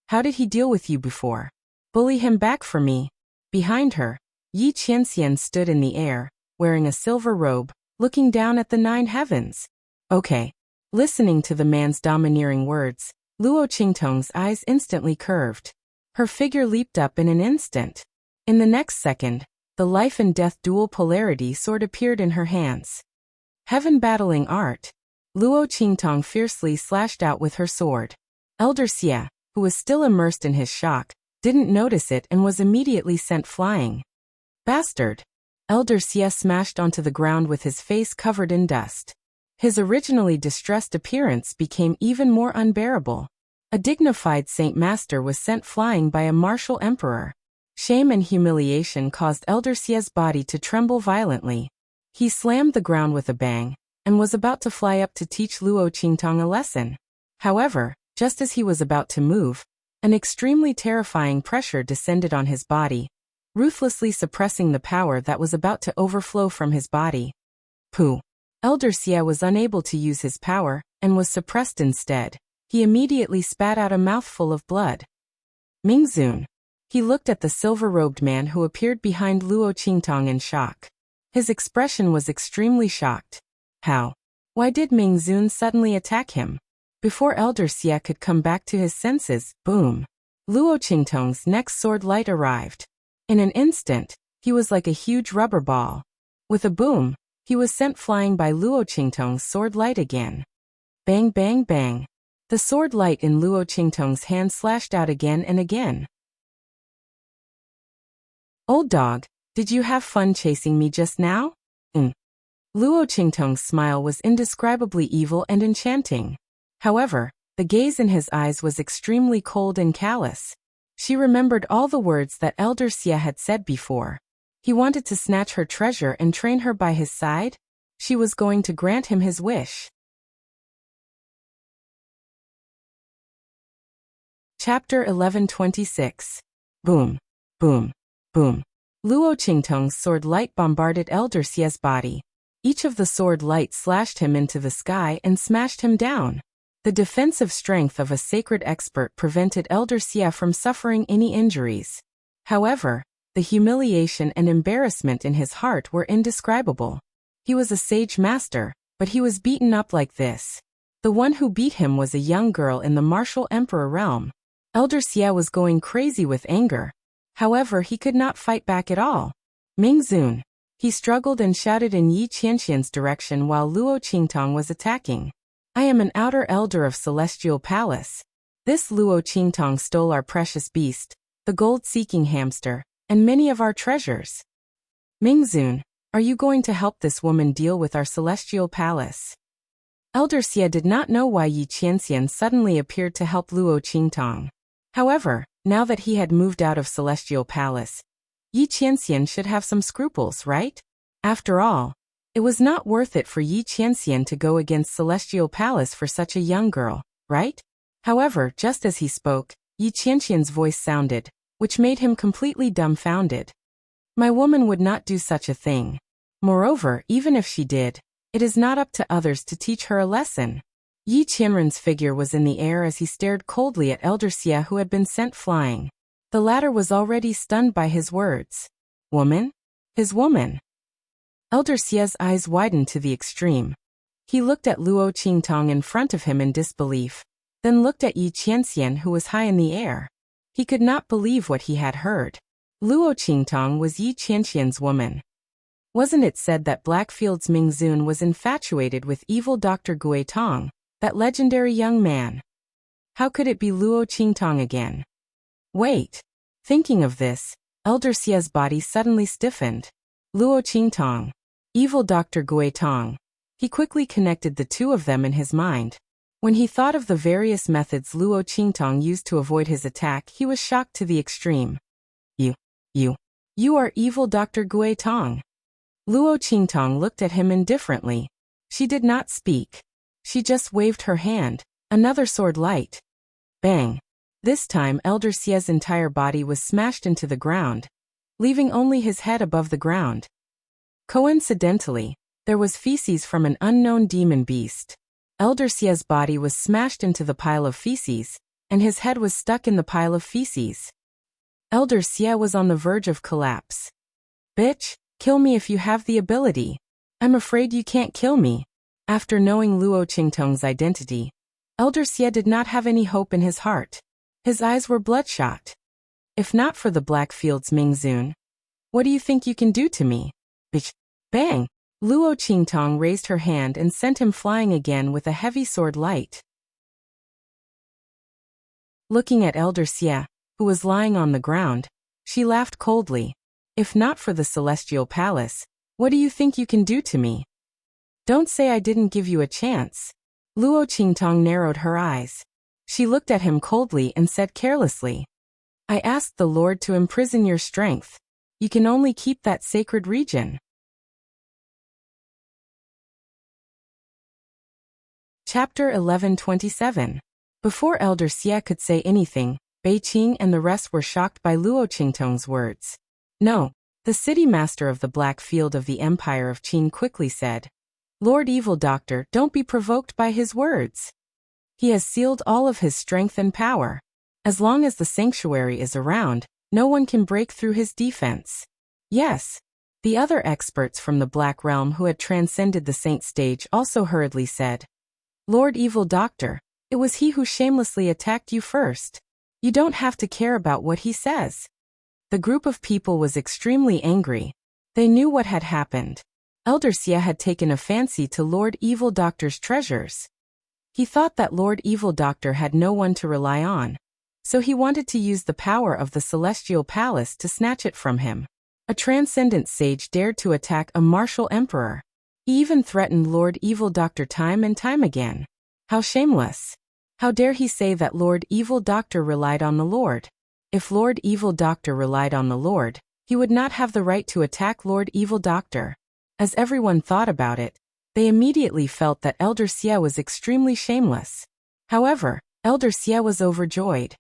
How did he deal with you before? Bully him back for me. Behind her, Yi Qianxian stood in the air, wearing a silver robe, looking down at the 9 heavens. Okay. Listening to the man's domineering words, Luo Qingtong's eyes instantly curved. Her figure leaped up in an instant. In the next second, the life and death dual polarity sword appeared in her hands. Heaven battling art. Luo Qingtong fiercely slashed out with her sword. Elder Xie, who was still immersed in his shock, didn't notice it and was immediately sent flying. Bastard! Elder Xie smashed onto the ground with his face covered in dust. His originally distressed appearance became even more unbearable. A dignified Saint Master was sent flying by a martial emperor. Shame and humiliation caused Elder Xie's body to tremble violently. He slammed the ground with a bang, and was about to fly up to teach Luo Qingtong a lesson. However, just as he was about to move, an extremely terrifying pressure descended on his body, ruthlessly suppressing the power that was about to overflow from his body. Pooh! Elder Xie was unable to use his power, and was suppressed instead. He immediately spat out a mouthful of blood. Mingzun. He looked at the silver-robed man who appeared behind Luo Qingtong in shock. His expression was extremely shocked. How? Why did Mingzun suddenly attack him? Before Elder Xie could come back to his senses, boom! Luo Qingtong's next sword light arrived. In an instant, he was like a huge rubber ball. With a boom, he was sent flying by Luo Qingtong's sword light again. Bang bang bang. The sword light in Luo Qingtong's hand slashed out again and again. Old dog, did you have fun chasing me just now? Luo Qingtong's smile was indescribably evil and enchanting. However, the gaze in his eyes was extremely cold and callous. She remembered all the words that Elder Xie had said before. He wanted to snatch her treasure and train her by his side. She was going to grant him his wish. Chapter 1126. Boom. Boom. Boom. Luo Qingtong's sword light bombarded Elder Xie's body. Each of the sword lights slashed him into the sky and smashed him down. The defensive strength of a sacred expert prevented Elder Xie from suffering any injuries. However, the humiliation and embarrassment in his heart were indescribable. He was a sage master, but he was beaten up like this. The one who beat him was a young girl in the martial emperor realm. Elder Xie was going crazy with anger. However, he could not fight back at all. Mingzun. He struggled and shouted in Yi Qianxian's direction while Luo Qingtong was attacking. I am an outer elder of Celestial Palace. This Luo Qingtong stole our precious beast, the gold-seeking hamster, and many of our treasures. Mingzun, are you going to help this woman deal with our Celestial Palace? Elder Xie did not know why Yi Qianxian suddenly appeared to help Luo Qingtong. However, now that he had moved out of Celestial Palace, Yi Qianxian should have some scruples, right? After all, it was not worth it for Yi Qianxian to go against Celestial Palace for such a young girl, right? However, just as he spoke, Yi Qianxian's voice sounded, which made him completely dumbfounded. My woman would not do such a thing. Moreover, even if she did, it is not up to others to teach her a lesson. Yi Qianren's figure was in the air as he stared coldly at Elder Xie, who had been sent flying. The latter was already stunned by his words. Woman? His woman. Elder Xie's eyes widened to the extreme. He looked at Luo Qingtong in front of him in disbelief, then looked at Yi Qianxian, who was high in the air. He could not believe what he had heard. Luo Qingtong was Yi Qianxian's woman. Wasn't it said that Blackfield's Mingzun was infatuated with evil Dr. Gui Tong, that legendary young man? How could it be Luo Qingtong again? Wait. Thinking of this, Elder Xie's body suddenly stiffened. Luo Qingtong. Evil Dr. Gui Tong. He quickly connected the two of them in his mind. When he thought of the various methods Luo Qingtong used to avoid his attack, he was shocked to the extreme. You are evil Dr. Gui Tong. Luo Qingtong looked at him indifferently. She did not speak. She just waved her hand. Another sword light. Bang. This time Elder Xie's entire body was smashed into the ground, leaving only his head above the ground. Coincidentally, there was feces from an unknown demon beast. Elder Xie's body was smashed into the pile of feces, and his head was stuck in the pile of feces. Elder Xie was on the verge of collapse. Bitch, kill me if you have the ability. I'm afraid you can't kill me. After knowing Luo Qingtong's identity, Elder Xie did not have any hope in his heart. His eyes were bloodshot. If not for the Blackfield's Mingzun, what do you think you can do to me? Bitch. Bang! Luo Qingtong raised her hand and sent him flying again with a heavy sword light. Looking at Elder Xie, who was lying on the ground, she laughed coldly. If not for the celestial palace, what do you think you can do to me? Don't say I didn't give you a chance. Luo Qingtong narrowed her eyes. She looked at him coldly and said carelessly, I asked the Lord to imprison your strength. You can only keep that sacred region. Chapter 1127. Before Elder Xie could say anything, Bei Qing and the rest were shocked by Luo Qingtong's words. No, the city master of the Black Field of the Empire of Qin quickly said, Lord Evil Doctor, don't be provoked by his words. He has sealed all of his strength and power. As long as the sanctuary is around, no one can break through his defense. Yes. The other experts from the Black Realm who had transcended the saint stage also hurriedly said, Lord Evil Doctor, it was he who shamelessly attacked you first. You don't have to care about what he says. The group of people was extremely angry. They knew what had happened. Elder Xie had taken a fancy to Lord Evil Doctor's treasures. He thought that Lord Evil Doctor had no one to rely on. So he wanted to use the power of the Celestial Palace to snatch it from him. A transcendent sage dared to attack a martial emperor. He even threatened Lord Evil Doctor time and time again. How shameless. How dare he say that Lord Evil Doctor relied on the Lord? If Lord Evil Doctor relied on the Lord, he would not have the right to attack Lord Evil Doctor. As everyone thought about it, they immediately felt that Elder Xie was extremely shameless. However, Elder Xie was overjoyed.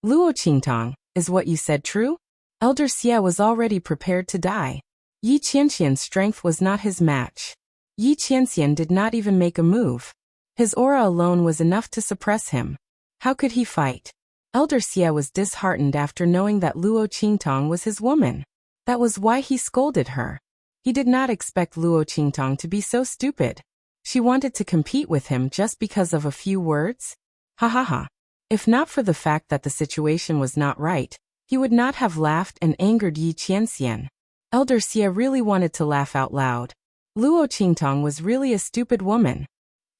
Luo Qingtong, is what you said true? Elder Xie was already prepared to die. Yi Qianxian's strength was not his match. Yi Qianxian did not even make a move. His aura alone was enough to suppress him. How could he fight? Elder Xie was disheartened after knowing that Luo Qingtong was his woman. That was why he scolded her. He did not expect Luo Qingtong to be so stupid. She wanted to compete with him just because of a few words? Ha ha ha. If not for the fact that the situation was not right, he would not have laughed and angered Yi Qianxian. Elder Xie really wanted to laugh out loud. Luo Qingtong was really a stupid woman.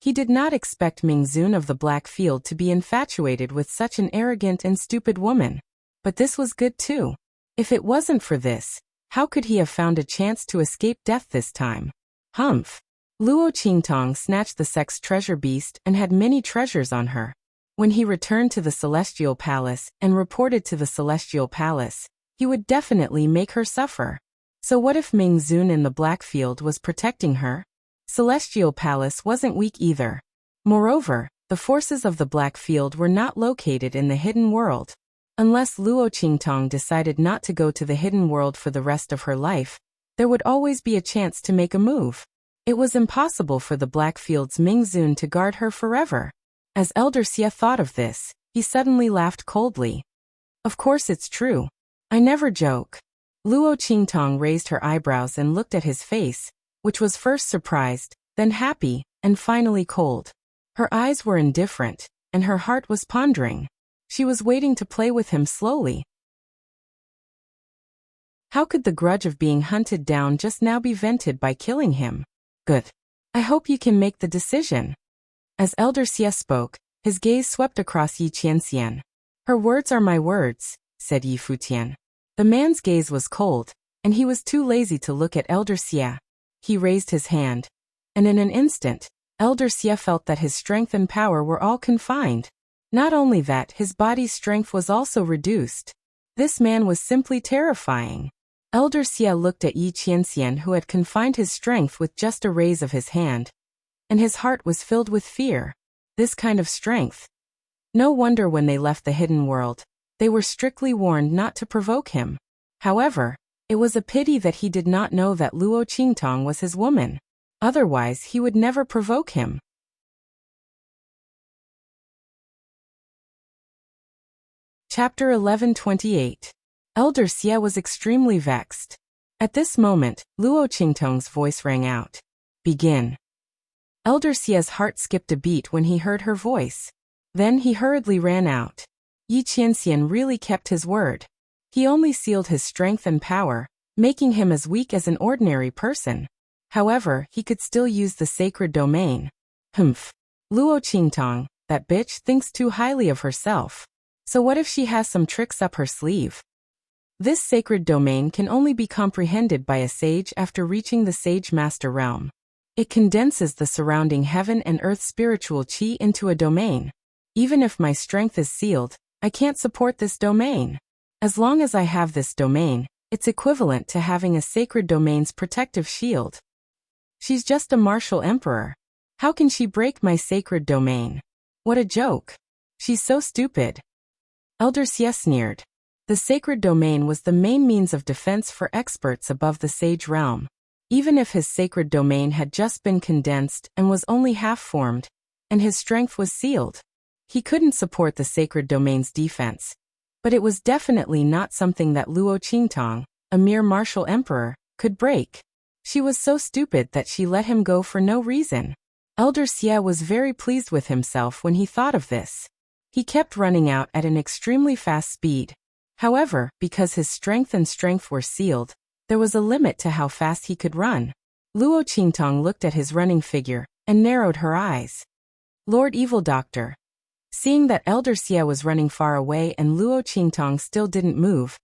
He did not expect Ming Zun of the Black Field to be infatuated with such an arrogant and stupid woman. But this was good too. If it wasn't for this, how could he have found a chance to escape death this time? Humph. Luo Qingtong snatched the sex treasure beast and had many treasures on her. When he returned to the Celestial Palace and reported to the Celestial Palace, he would definitely make her suffer. So what if Ming Zun in the Black Field was protecting her? Celestial Palace wasn't weak either. Moreover, the forces of the Black Field were not located in the hidden world. Unless Luo Qingtong decided not to go to the hidden world for the rest of her life, there would always be a chance to make a move. It was impossible for the Black Field's Ming Zun to guard her forever. As Elder Xie thought of this, he suddenly laughed coldly. Of course it's true. I never joke. Luo Qingtong raised her eyebrows and looked at his face, which was first surprised, then happy, and finally cold. Her eyes were indifferent, and her heart was pondering. She was waiting to play with him slowly. How could the grudge of being hunted down just now be vented by killing him? Good. I hope you can make the decision. As Elder Xie spoke, his gaze swept across Yi Qianxian. Her words are my words, said Yi Futian. The man's gaze was cold, and he was too lazy to look at Elder Xie. He raised his hand, and in an instant, Elder Xie felt that his strength and power were all confined. Not only that, his body's strength was also reduced. This man was simply terrifying. Elder Xie looked at Yi Qianxian, who had confined his strength with just a raise of his hand, and his heart was filled with fear. This kind of strength. No wonder when they left the hidden world, they were strictly warned not to provoke him. However, it was a pity that he did not know that Luo Qingtong was his woman. Otherwise, he would never provoke him. Chapter 1128. Elder Xie was extremely vexed. At this moment, Luo Qingtong's voice rang out. Begin. Elder Xie's heart skipped a beat when he heard her voice. Then he hurriedly ran out. Yi Qianxian really kept his word. He only sealed his strength and power, making him as weak as an ordinary person. However, he could still use the sacred domain. Humph. Luo Qingtong, that bitch, thinks too highly of herself. So what if she has some tricks up her sleeve? This sacred domain can only be comprehended by a sage after reaching the Sage Master realm. It condenses the surrounding heaven and earth spiritual chi into a domain. Even if my strength is sealed, I can't support this domain. As long as I have this domain, it's equivalent to having a sacred domain's protective shield. She's just a martial emperor. How can she break my sacred domain? What a joke. She's so stupid. Elder Xie sneered. The sacred domain was the main means of defense for experts above the sage realm. Even if his sacred domain had just been condensed and was only half-formed, and his strength was sealed, he couldn't support the sacred domain's defense. But it was definitely not something that Luo Qingtong, a mere martial emperor, could break. She was so stupid that she let him go for no reason. Elder Xie was very pleased with himself when he thought of this. He kept running out at an extremely fast speed. However, because his strength were sealed, there was a limit to how fast he could run. Luo Qingtong looked at his running figure and narrowed her eyes. Lord Evil Doctor. Seeing that Elder Xie was running far away and Luo Qingtong still didn't move,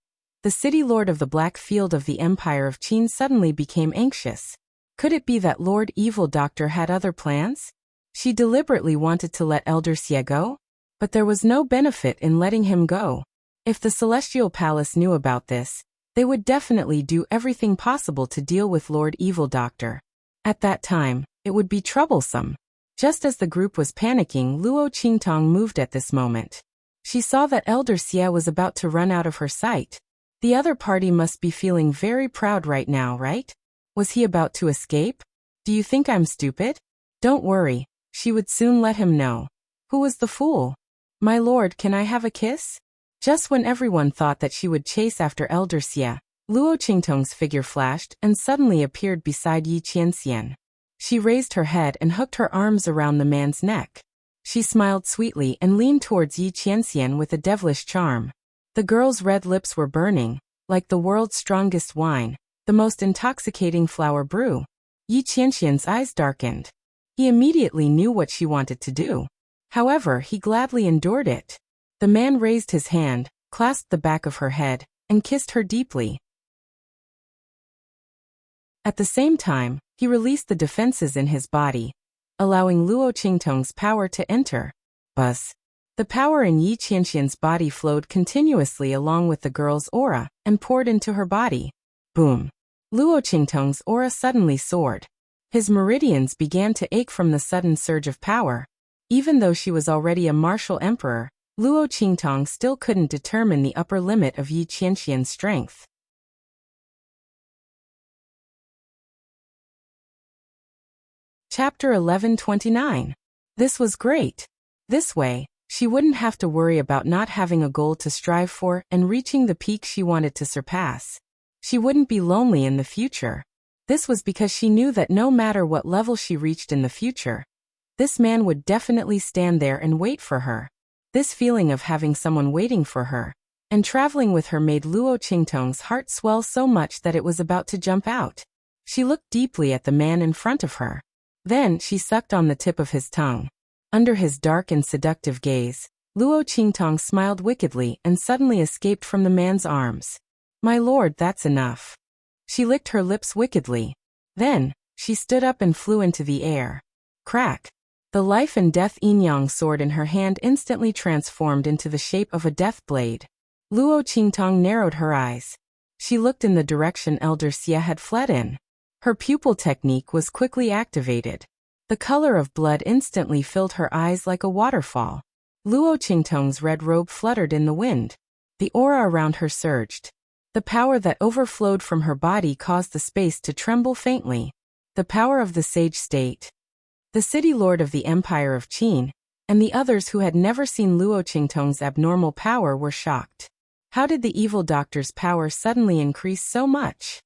the city lord of the Black Field of the Empire of Qin suddenly became anxious. Could it be that Lord Evil Doctor had other plans? She deliberately wanted to let Elder Xie go, but there was no benefit in letting him go. If the Celestial Palace knew about this, they would definitely do everything possible to deal with Lord Evil Doctor. At that time, it would be troublesome. Just as the group was panicking, Luo Qingtong moved at this moment. She saw that Elder Xie was about to run out of her sight. The other party must be feeling very proud right now, right? Was he about to escape? Do you think I'm stupid? Don't worry, she would soon let him know. Who was the fool? My lord, can I have a kiss? Just when everyone thought that she would chase after Elder Xie, Luo Qingtong's figure flashed and suddenly appeared beside Yi Qianxian. She raised her head and hooked her arms around the man's neck. She smiled sweetly and leaned towards Yi Qianxian with a devilish charm. The girl's red lips were burning, like the world's strongest wine, the most intoxicating flower brew. Yi Qianxian's eyes darkened. He immediately knew what she wanted to do. However, he gladly endured it. The man raised his hand, clasped the back of her head, and kissed her deeply. At the same time, he released the defenses in his body, allowing Luo Qingtong's power to enter. Buzz. The power in Yi Qianxian's body flowed continuously along with the girl's aura and poured into her body. Boom. Luo Qingtong's aura suddenly soared. His meridians began to ache from the sudden surge of power. Even though she was already a martial emperor, Luo Qingtong still couldn't determine the upper limit of Yi Qianxian's strength. Chapter 1129. This was great. This way, she wouldn't have to worry about not having a goal to strive for and reaching the peak she wanted to surpass. She wouldn't be lonely in the future. This was because she knew that no matter what level she reached in the future, this man would definitely stand there and wait for her. This feeling of having someone waiting for her and traveling with her made Luo Qingtong's heart swell so much that it was about to jump out. She looked deeply at the man in front of her. Then she sucked on the tip of his tongue. Under his dark and seductive gaze, Luo Qingtong smiled wickedly and suddenly escaped from the man's arms. My lord, that's enough. She licked her lips wickedly. Then, she stood up and flew into the air. Crack. The life and death yin-yang sword in her hand instantly transformed into the shape of a death blade. Luo Qingtong narrowed her eyes. She looked in the direction Elder Xie had fled in. Her pupil technique was quickly activated. The color of blood instantly filled her eyes like a waterfall. Luo Qingtong's red robe fluttered in the wind. The aura around her surged. The power that overflowed from her body caused the space to tremble faintly. The power of the sage state. The city lord of the Empire of Qin, and the others who had never seen Luo Qingtong's abnormal power were shocked. How did the evil doctor's power suddenly increase so much?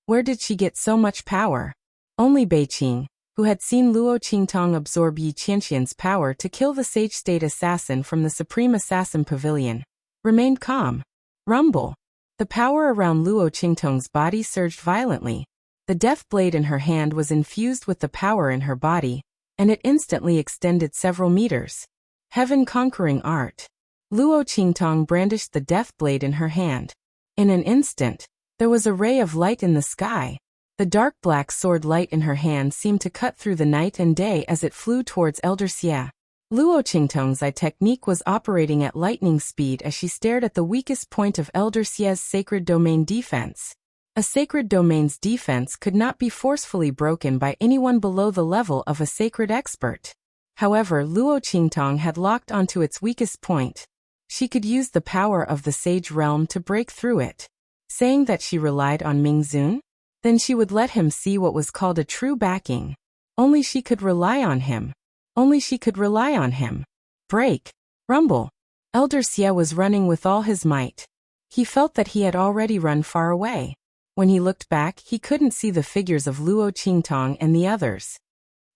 Where did she get so much power? Only Beiqing, who had seen Luo Qingtong absorb Yi Qianxian's power to kill the sage state assassin from the Supreme Assassin Pavilion, remained calm. Rumble. The power around Luo Qingtong's body surged violently. The death blade in her hand was infused with the power in her body, and it instantly extended several meters. Heaven-conquering art. Luo Qingtong brandished the death blade in her hand. In an instant, there was a ray of light in the sky. The dark black sword light in her hand seemed to cut through the night and day as it flew towards Elder Xie. Luo Qingtong's eye technique was operating at lightning speed as she stared at the weakest point of Elder Xie's sacred domain defense. A sacred domain's defense could not be forcefully broken by anyone below the level of a sacred expert. However, Luo Qingtong had locked onto its weakest point. She could use the power of the Sage Realm to break through it. Saying that she relied on Mingzun? Then she would let him see what was called a true backing. Only she could rely on him. Only she could rely on him. Break. Rumble. Elder Xie was running with all his might. He felt that he had already run far away. When he looked back, he couldn't see the figures of Luo Qingtong and the others.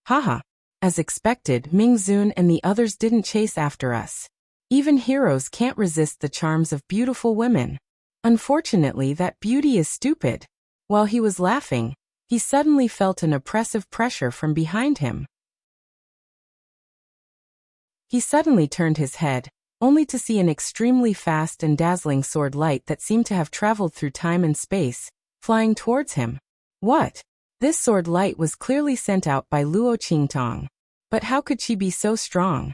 Haha. As expected, Mingzun and the others didn't chase after us. Even heroes can't resist the charms of beautiful women. Unfortunately, that beauty is stupid. While he was laughing, he suddenly felt an oppressive pressure from behind him. He suddenly turned his head, only to see an extremely fast and dazzling sword light that seemed to have traveled through time and space, flying towards him. What? This sword light was clearly sent out by Luo Qingtong. But how could she be so strong?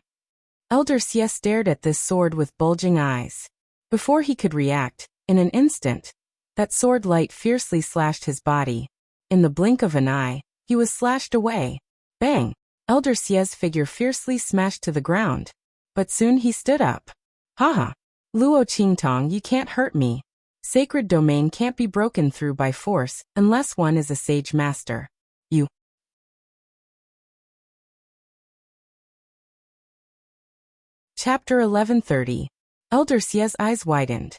Elder Xie stared at this sword with bulging eyes. Before he could react, in an instant, that sword light fiercely slashed his body. In the blink of an eye, he was slashed away. Bang! Elder Xie's figure fiercely smashed to the ground. But soon he stood up. Haha! Luo Qingtong, you can't hurt me. Sacred domain can't be broken through by force unless one is a sage master. You. Chapter 1130. Elder Xie's eyes widened.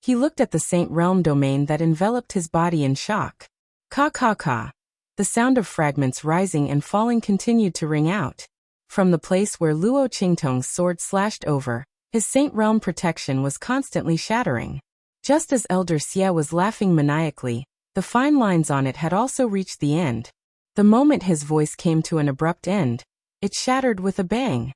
He looked at the Saint Realm domain that enveloped his body in shock. Ka ka ka. The sound of fragments rising and falling continued to ring out. From the place where Luo Qingtong's sword slashed over, his Saint Realm protection was constantly shattering. Just as Elder Xie was laughing maniacally, the fine lines on it had also reached the end. The moment his voice came to an abrupt end, it shattered with a bang.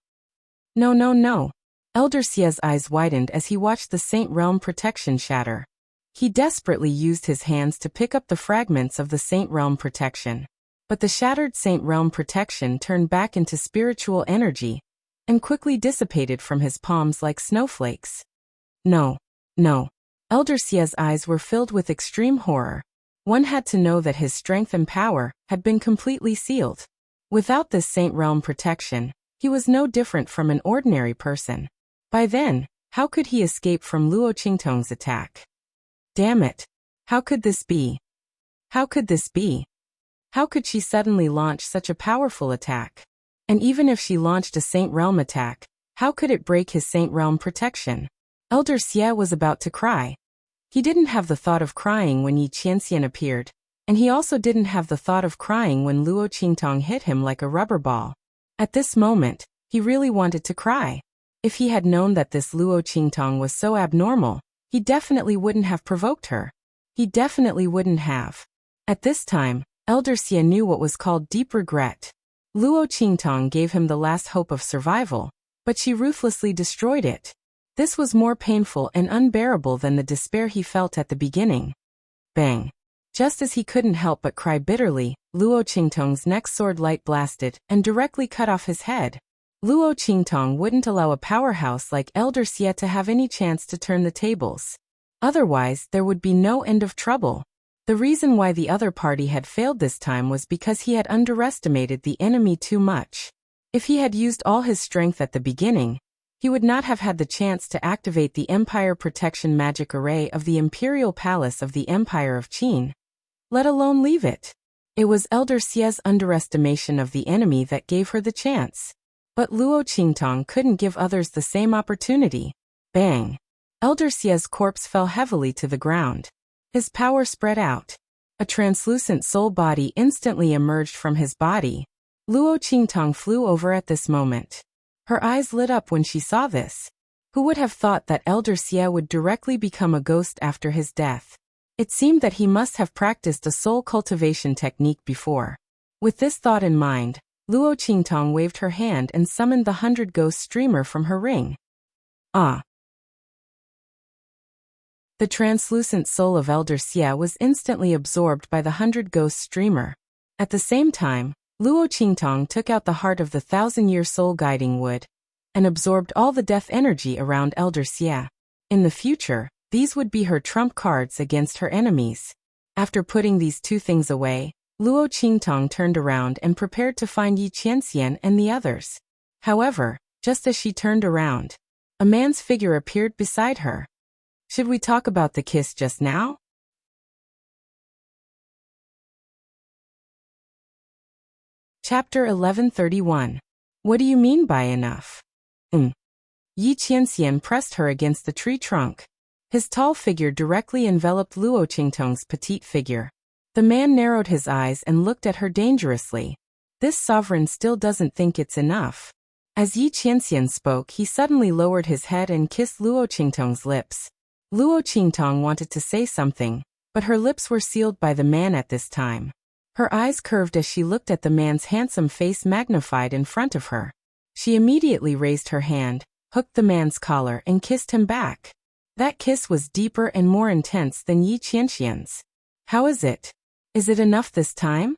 No no no. Elder Xie's eyes widened as he watched the Saint Realm protection shatter. He desperately used his hands to pick up the fragments of the Saint Realm protection. But the shattered Saint Realm protection turned back into spiritual energy and quickly dissipated from his palms like snowflakes. No. No. Elder Xie's eyes were filled with extreme horror. One had to know that his strength and power had been completely sealed. Without this Saint Realm protection, he was no different from an ordinary person. By then, how could he escape from Luo Qingtong's attack? Damn it! How could this be? How could this be? How could she suddenly launch such a powerful attack? And even if she launched a Saint Realm attack, how could it break his Saint Realm protection? Elder Xie was about to cry. He didn't have the thought of crying when Yi Qianxian appeared, and he also didn't have the thought of crying when Luo Qingtong hit him like a rubber ball. At this moment, he really wanted to cry. If he had known that this Luo Qingtong was so abnormal, he definitely wouldn't have provoked her. He definitely wouldn't have. At this time, Elder Xie knew what was called deep regret. Luo Qingtong gave him the last hope of survival, but she ruthlessly destroyed it. This was more painful and unbearable than the despair he felt at the beginning. Bang! Just as he couldn't help but cry bitterly, Luo Qingtong's next sword light blasted and directly cut off his head. Luo Qingtong wouldn't allow a powerhouse like Elder Xie to have any chance to turn the tables. Otherwise, there would be no end of trouble. The reason why the other party had failed this time was because he had underestimated the enemy too much. If he had used all his strength at the beginning, he would not have had the chance to activate the Empire Protection Magic Array of the Imperial Palace of the Empire of Qin, let alone leave it. It was Elder Xie's underestimation of the enemy that gave her the chance. But Luo Qingtong couldn't give others the same opportunity. Bang! Elder Xie's corpse fell heavily to the ground. His power spread out. A translucent soul body instantly emerged from his body. Luo Qingtong flew over at this moment. Her eyes lit up when she saw this. Who would have thought that Elder Xie would directly become a ghost after his death? It seemed that he must have practiced a soul cultivation technique before. With this thought in mind, Luo Qingtong waved her hand and summoned the 100 Ghost streamer from her ring. Ah! The translucent soul of Elder Xia was instantly absorbed by the 100 ghost streamer. At the same time, Luo Qingtong took out the heart of the 1,000-year soul guiding wood and absorbed all the death energy around Elder Xia. In the future, these would be her trump cards against her enemies. After putting these two things away, Luo Qingtong turned around and prepared to find Yi Qianxian and the others. However, just as she turned around, a man's figure appeared beside her. Should we talk about the kiss just now? Chapter 1131. What do you mean by enough? Yi Qianxian pressed her against the tree trunk. His tall figure directly enveloped Luo Qingtong's petite figure. The man narrowed his eyes and looked at her dangerously. This sovereign still doesn't think it's enough. As Yi Qianxian spoke, he suddenly lowered his head and kissed Luo Qingtong's lips. Luo Qingtong wanted to say something, but her lips were sealed by the man at this time. Her eyes curved as she looked at the man's handsome face magnified in front of her. She immediately raised her hand, hooked the man's collar and kissed him back. That kiss was deeper and more intense than Yi Qianxian's. How is it? Is it enough this time?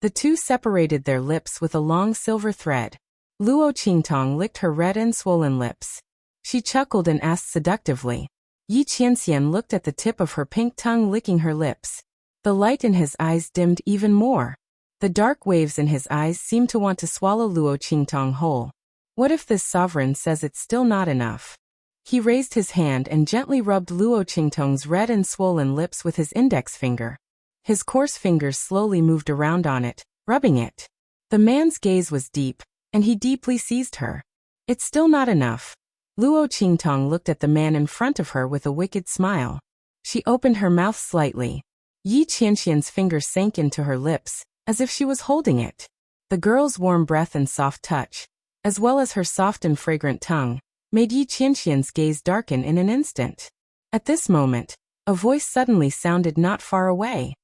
The two separated their lips with a long silver thread. Luo Qingtong licked her red and swollen lips. She chuckled and asked seductively. Yi Qianxian looked at the tip of her pink tongue licking her lips. The light in his eyes dimmed even more. The dark waves in his eyes seemed to want to swallow Luo Qingtong whole. What if this sovereign says it's still not enough? He raised his hand and gently rubbed Luo Qingtong's red and swollen lips with his index finger. His coarse fingers slowly moved around on it, rubbing it. The man's gaze was deep, and he deeply seized her. It's still not enough. Luo Qingtong looked at the man in front of her with a wicked smile. She opened her mouth slightly. Yi Qianxian's finger sank into her lips, as if she was holding it. The girl's warm breath and soft touch, as well as her soft and fragrant tongue, made Yi Qianxian's gaze darken in an instant. At this moment, a voice suddenly sounded not far away.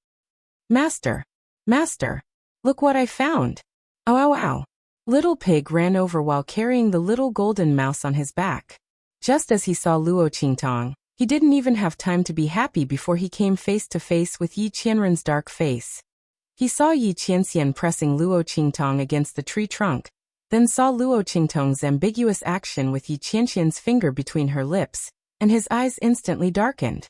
Master! Master! Look what I found! Ow ow ow! Little Pig ran over while carrying the little golden mouse on his back. Just as he saw Luo Qingtong, he didn't even have time to be happy before he came face to face with Yi Qianren's dark face. He saw Yi Qianxian pressing Luo Qingtong against the tree trunk, then saw Luo Qingtong's ambiguous action with Yi Qianxian's finger between her lips, and his eyes instantly darkened.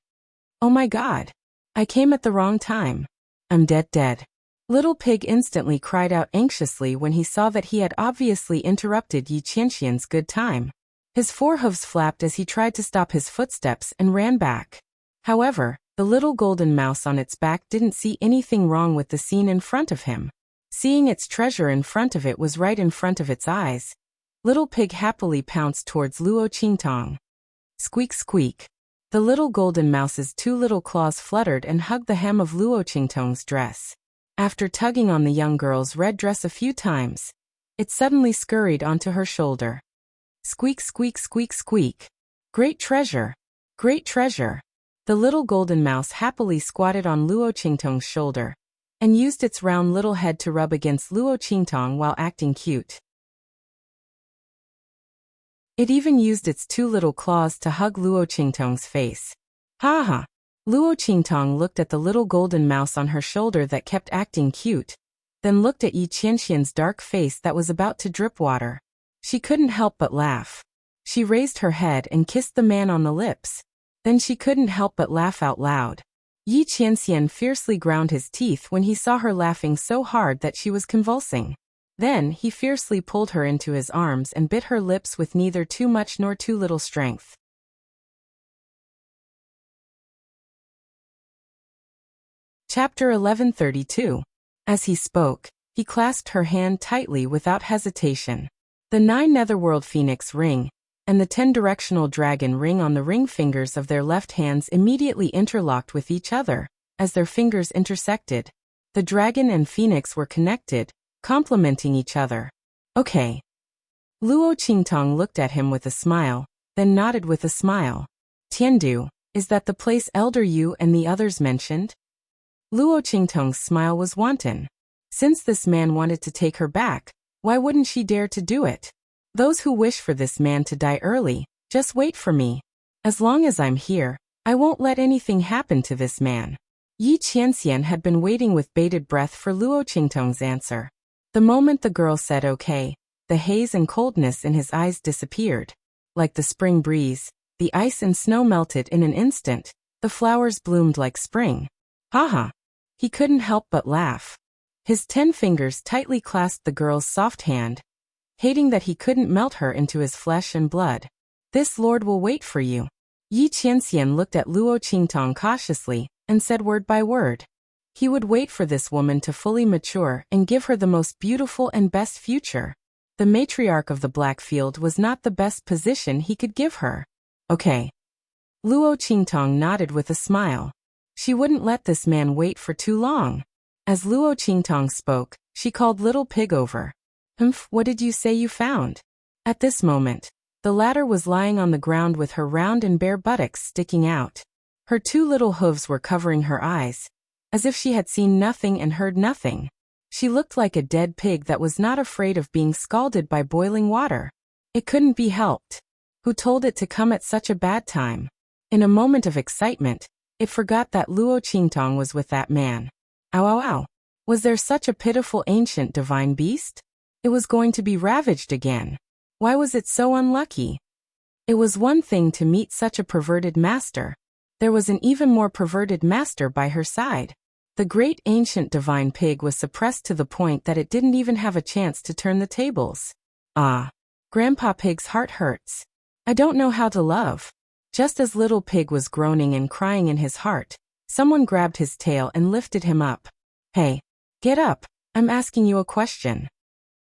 Oh my God! I came at the wrong time. I'm dead. Little Pig instantly cried out anxiously when he saw that he had obviously interrupted Yi Qianxian's good time. His forehooves flapped as he tried to stop his footsteps and ran back. However, the little golden mouse on its back didn't see anything wrong with the scene in front of him. Seeing its treasure in front of it was right in front of its eyes, Little Pig happily pounced towards Luo Qingtong. Squeak squeak. The little golden mouse's two little claws fluttered and hugged the hem of Luo Qingtong's dress. After tugging on the young girl's red dress a few times, it suddenly scurried onto her shoulder. Squeak squeak squeak squeak. Great treasure! Great treasure! The little golden mouse happily squatted on Luo Qingtong's shoulder and used its round little head to rub against Luo Qingtong while acting cute. It even used its two little claws to hug Luo Qingtong's face. Ha ha! Luo Qingtong looked at the little golden mouse on her shoulder that kept acting cute, then looked at Yi Qianxian's dark face that was about to drip water. She couldn't help but laugh. She raised her head and kissed the man on the lips. Then she couldn't help but laugh out loud. Yi Qianxian fiercely ground his teeth when he saw her laughing so hard that she was convulsing. Then he fiercely pulled her into his arms and bit her lips with neither too much nor too little strength. Chapter 1132. As he spoke, he clasped her hand tightly without hesitation. The 9 Netherworld Phoenix ring and the 10 Directional Dragon ring on the ring fingers of their left hands immediately interlocked with each other. As their fingers intersected, the dragon and phoenix were connected, complementing each other. Okay. Luo Qingtong looked at him with a smile, then nodded with a smile. Tiandu, is that the place Elder Yu and the others mentioned? Luo Qingtong's smile was wanton. Since this man wanted to take her back, why wouldn't she dare to do it? Those who wish for this man to die early, just wait for me. As long as I'm here, I won't let anything happen to this man. Yi Qianxian had been waiting with bated breath for Luo Qingtong's answer. The moment the girl said okay, the haze and coldness in his eyes disappeared. Like the spring breeze, the ice and snow melted in an instant, the flowers bloomed like spring. Haha! He couldn't help but laugh. His 10 fingers tightly clasped the girl's soft hand, hating that he couldn't melt her into his flesh and blood. This lord will wait for you. Yi Qianxian looked at Luo Qingtong cautiously, and said word by word. He would wait for this woman to fully mature and give her the most beautiful and best future. The matriarch of the Blackfield was not the best position he could give her. Okay. Luo Qingtong nodded with a smile. She wouldn't let this man wait for too long. As Luo Qingtong spoke, she called Little Pig over. Humph, what did you say you found? At this moment, the latter was lying on the ground with her round and bare buttocks sticking out. Her 2 little hooves were covering her eyes, as if she had seen nothing and heard nothing. She looked like a dead pig that was not afraid of being scalded by boiling water. It couldn't be helped. Who told it to come at such a bad time? In a moment of excitement, it forgot that Luo Qingtong was with that man. Ow ow ow. Was there such a pitiful ancient divine beast? It was going to be ravaged again. Why was it so unlucky? It was one thing to meet such a perverted master. There was an even more perverted master by her side. The great ancient divine pig was suppressed to the point that it didn't even have a chance to turn the tables. Ah. Grandpa Pig's heart hurts. I don't know how to love. Just as Little Pig was groaning and crying in his heart, someone grabbed his tail and lifted him up. Hey, get up, I'm asking you a question.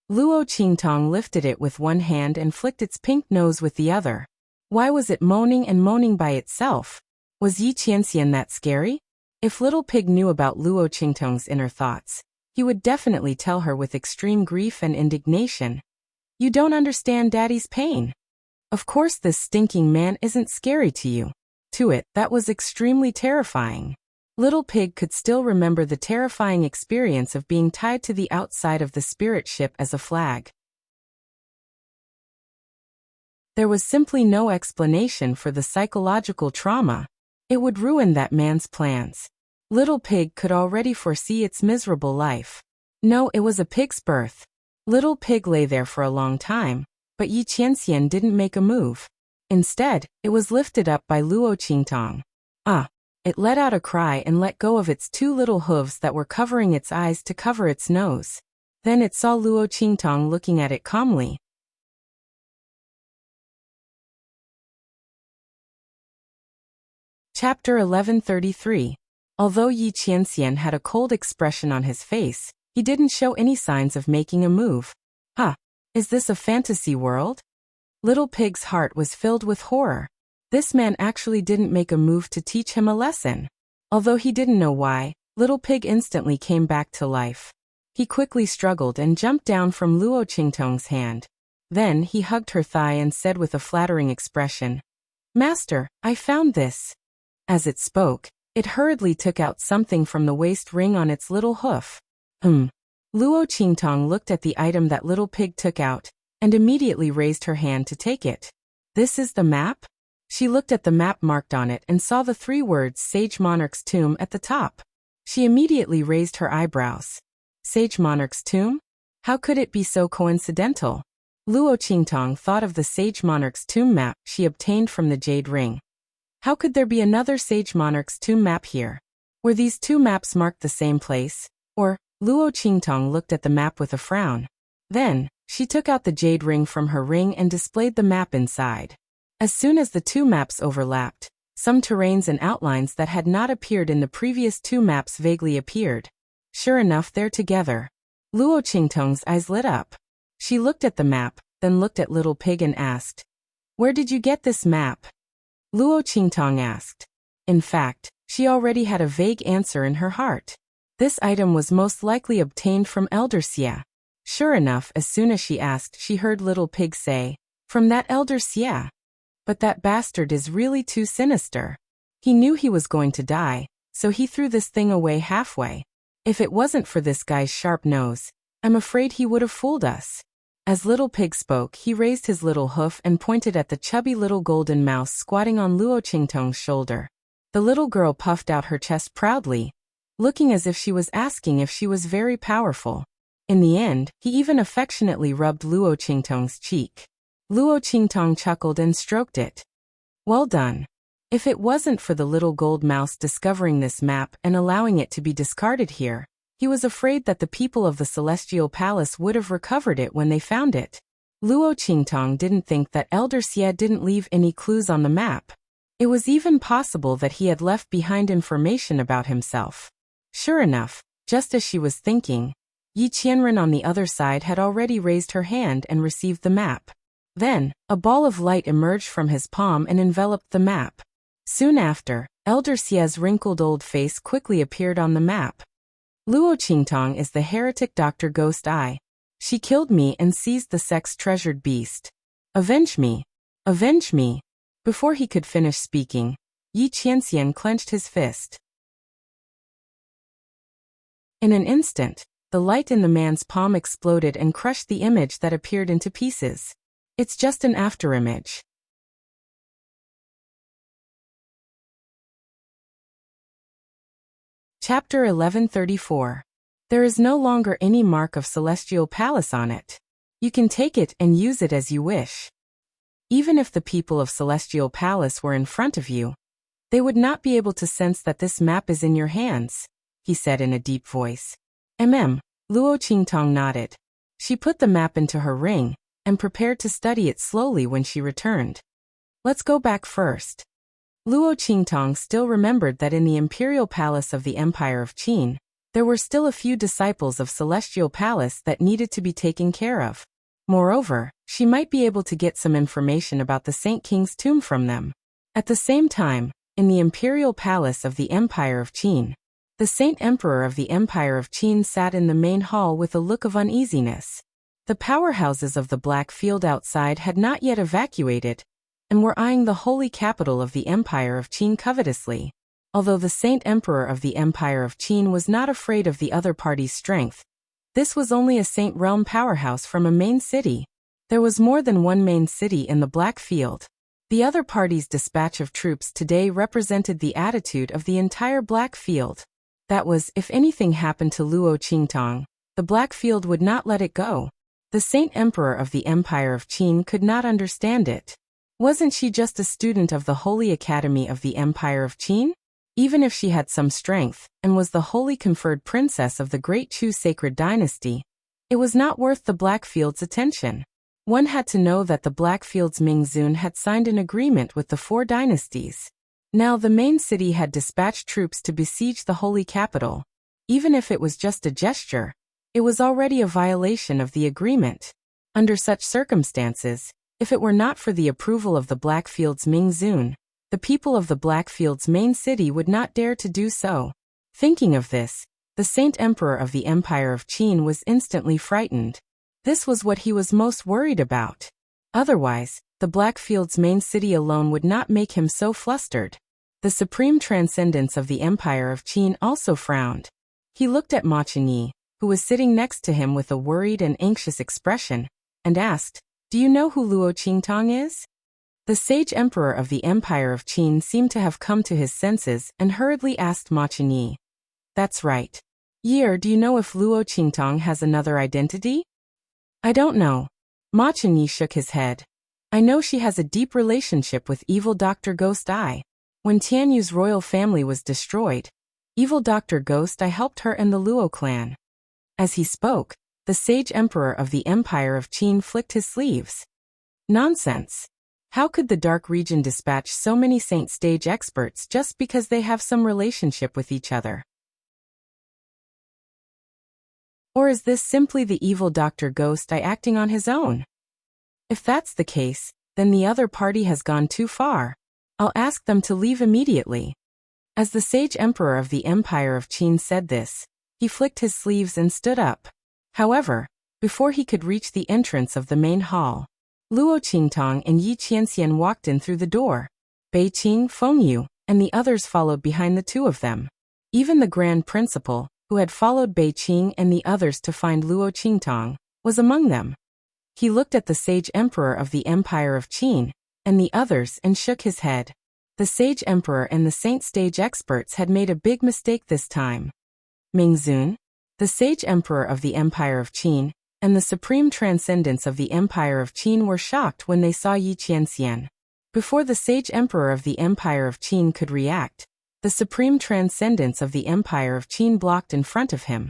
Luo Qingtong lifted it with one hand and flicked its pink nose with the other. Why was it moaning and moaning by itself? Was Yi Qianxian that scary? If Little Pig knew about Luo Qingtong's inner thoughts, he would definitely tell her with extreme grief and indignation. You don't understand Daddy's pain. Of course this stinking man isn't scary to you. To it, that was extremely terrifying. Little Pig could still remember the terrifying experience of being tied to the outside of the spirit ship as a flag. There was simply no explanation for the psychological trauma. It would ruin that man's plans. Little Pig could already foresee its miserable life. No, it was a pig's birth. Little Pig lay there for a long time, but Yi Qianxian didn't make a move. Instead, it was lifted up by Luo Qingtong. Ah! It let out a cry and let go of its 2 little hooves that were covering its eyes to cover its nose. Then it saw Luo Qingtong looking at it calmly. Chapter 1133. Although Yi Qianxian had a cold expression on his face, he didn't show any signs of making a move. Huh, is this a fantasy world? Little Pig's heart was filled with horror. This man actually didn't make a move to teach him a lesson. Although he didn't know why, Little Pig instantly came back to life. He quickly struggled and jumped down from Luo Qingtong's hand. Then he hugged her thigh and said with a flattering expression, "Master, I found this." As it spoke, it hurriedly took out something from the waist ring on its little hoof. Luo Qingtong looked at the item that Little Pig took out, and immediately raised her hand to take it. This is the map? She looked at the map marked on it and saw the 3 words Sage Monarch's Tomb at the top. She immediately raised her eyebrows. Sage Monarch's Tomb? How could it be so coincidental? Luo Qingtong thought of the Sage Monarch's Tomb map she obtained from the Jade Ring. How could there be another Sage Monarch's Tomb map here? Were these 2 maps marked the same place? Or, Luo Qingtong looked at the map with a frown. Then, she took out the jade ring from her ring and displayed the map inside. As soon as the 2 maps overlapped, some terrains and outlines that had not appeared in the previous 2 maps vaguely appeared. Sure enough, they're together. Luo Qingtong's eyes lit up. She looked at the map, then looked at Little Pig and asked, "Where did you get this map?" Luo Qingtong asked. In fact, she already had a vague answer in her heart. This item was most likely obtained from Elder Xia. Sure enough, as soon as she asked, she heard Little Pig say, "From that Elder Xia. But that bastard is really too sinister. He knew he was going to die, so he threw this thing away halfway. If it wasn't for this guy's sharp nose, I'm afraid he would have fooled us." As Little Pig spoke, he raised his little hoof and pointed at the chubby little golden mouse squatting on Luo Qingtong's shoulder. The little girl puffed out her chest proudly, looking as if she was asking if she was very powerful. In the end, he even affectionately rubbed Luo Qingtong's cheek. Luo Qingtong chuckled and stroked it. Well done. If it wasn't for the little gold mouse discovering this map and allowing it to be discarded here, he was afraid that the people of the Celestial Palace would have recovered it when they found it. Luo Qingtong didn't think that Elder Xie didn't leave any clues on the map. It was even possible that he had left behind information about himself. Sure enough, just as she was thinking, Yi Qianren on the other side had already raised her hand and received the map. Then, a ball of light emerged from his palm and enveloped the map. Soon after, Elder Xie's wrinkled old face quickly appeared on the map. Luo Qingtong is the heretic Dr. Ghost Eye. She killed me and seized the sex-treasured beast. Avenge me! Avenge me! Before he could finish speaking, Yi Qianxian clenched his fist. In an instant, the light in the man's palm exploded and crushed the image that appeared into pieces. It's just an afterimage. Chapter 1134. There is no longer any mark of Celestial Palace on it. You can take it and use it as you wish. Even if the people of Celestial Palace were in front of you, they would not be able to sense that this map is in your hands, he said in a deep voice. Luo Qingtong nodded. She put the map into her ring and prepared to study it slowly when she returned. Let's go back first. Luo Qingtong still remembered that in the imperial palace of the Empire of Qin, there were still a few disciples of Celestial Palace that needed to be taken care of. Moreover, she might be able to get some information about the Saint King's tomb from them. At the same time, in the imperial palace of the Empire of Qin, the Saint Emperor of the Empire of Qin sat in the main hall with a look of uneasiness. The powerhouses of the Black Field outside had not yet evacuated, and were eyeing the holy capital of the Empire of Qin covetously. Although the Saint Emperor of the Empire of Qin was not afraid of the other party's strength, this was only a Saint Realm powerhouse from a main city. There was more than one main city in the Black Field. The other party's dispatch of troops today represented the attitude of the entire Black Field. That was, if anything happened to Luo Qingtong, the Black Field would not let it go. The Saint Emperor of the Empire of Qin could not understand it. Wasn't she just a student of the Holy Academy of the Empire of Qin? Even if she had some strength, and was the holy conferred princess of the Great Chu sacred dynasty, it was not worth the Blackfield's attention. One had to know that the Blackfield's Mingzun had signed an agreement with the four dynasties. Now the main city had dispatched troops to besiege the holy capital. Even if it was just a gesture, it was already a violation of the agreement. Under such circumstances, if it were not for the approval of the Blackfield's Mingzun, the people of the Blackfield's main city would not dare to do so. Thinking of this, the Saint Emperor of the Empire of Qin was instantly frightened. This was what he was most worried about. Otherwise, the Blackfield's main city alone would not make him so flustered. The supreme transcendence of the Empire of Qin also frowned. He looked at Ma Chenyi, who was sitting next to him with a worried and anxious expression, and asked, "Do you know who Luo Qingtong is?" The sage emperor of the Empire of Qin seemed to have come to his senses and hurriedly asked Ma Chenyi, "That's right. Year, do you know if Luo Qingtong has another identity?" "I don't know." Ma Chenyi shook his head. "I know she has a deep relationship with evil Dr. Ghost Eye. When Tianyu's royal family was destroyed, evil Dr. Ghost Eye helped her and the Luo clan." As he spoke, the sage emperor of the Empire of Qin flicked his sleeves. Nonsense. How could the Dark Region dispatch so many Saint Stage experts just because they have some relationship with each other? Or is this simply the evil Dr. Ghost Eye acting on his own? If that's the case, then the other party has gone too far. I'll ask them to leave immediately. As the sage emperor of the Empire of Qin said this, he flicked his sleeves and stood up. However, before he could reach the entrance of the main hall, Luo Qingtong and Yi Qianxian walked in through the door. Beiqing, Fengyu, and the others followed behind the two of them. Even the Grand Principal, who had followed Beiqing and the others to find Luo Qingtong, was among them. He looked at the sage emperor of the Empire of Qin and the others and shook his head. The sage emperor and the saint stage experts had made a big mistake this time. Mingzun, the sage emperor of the Empire of Qin, and the supreme transcendence of the Empire of Qin were shocked when they saw Yi Qianxian. Before the sage emperor of the Empire of Qin could react, the supreme transcendence of the Empire of Qin blocked in front of him.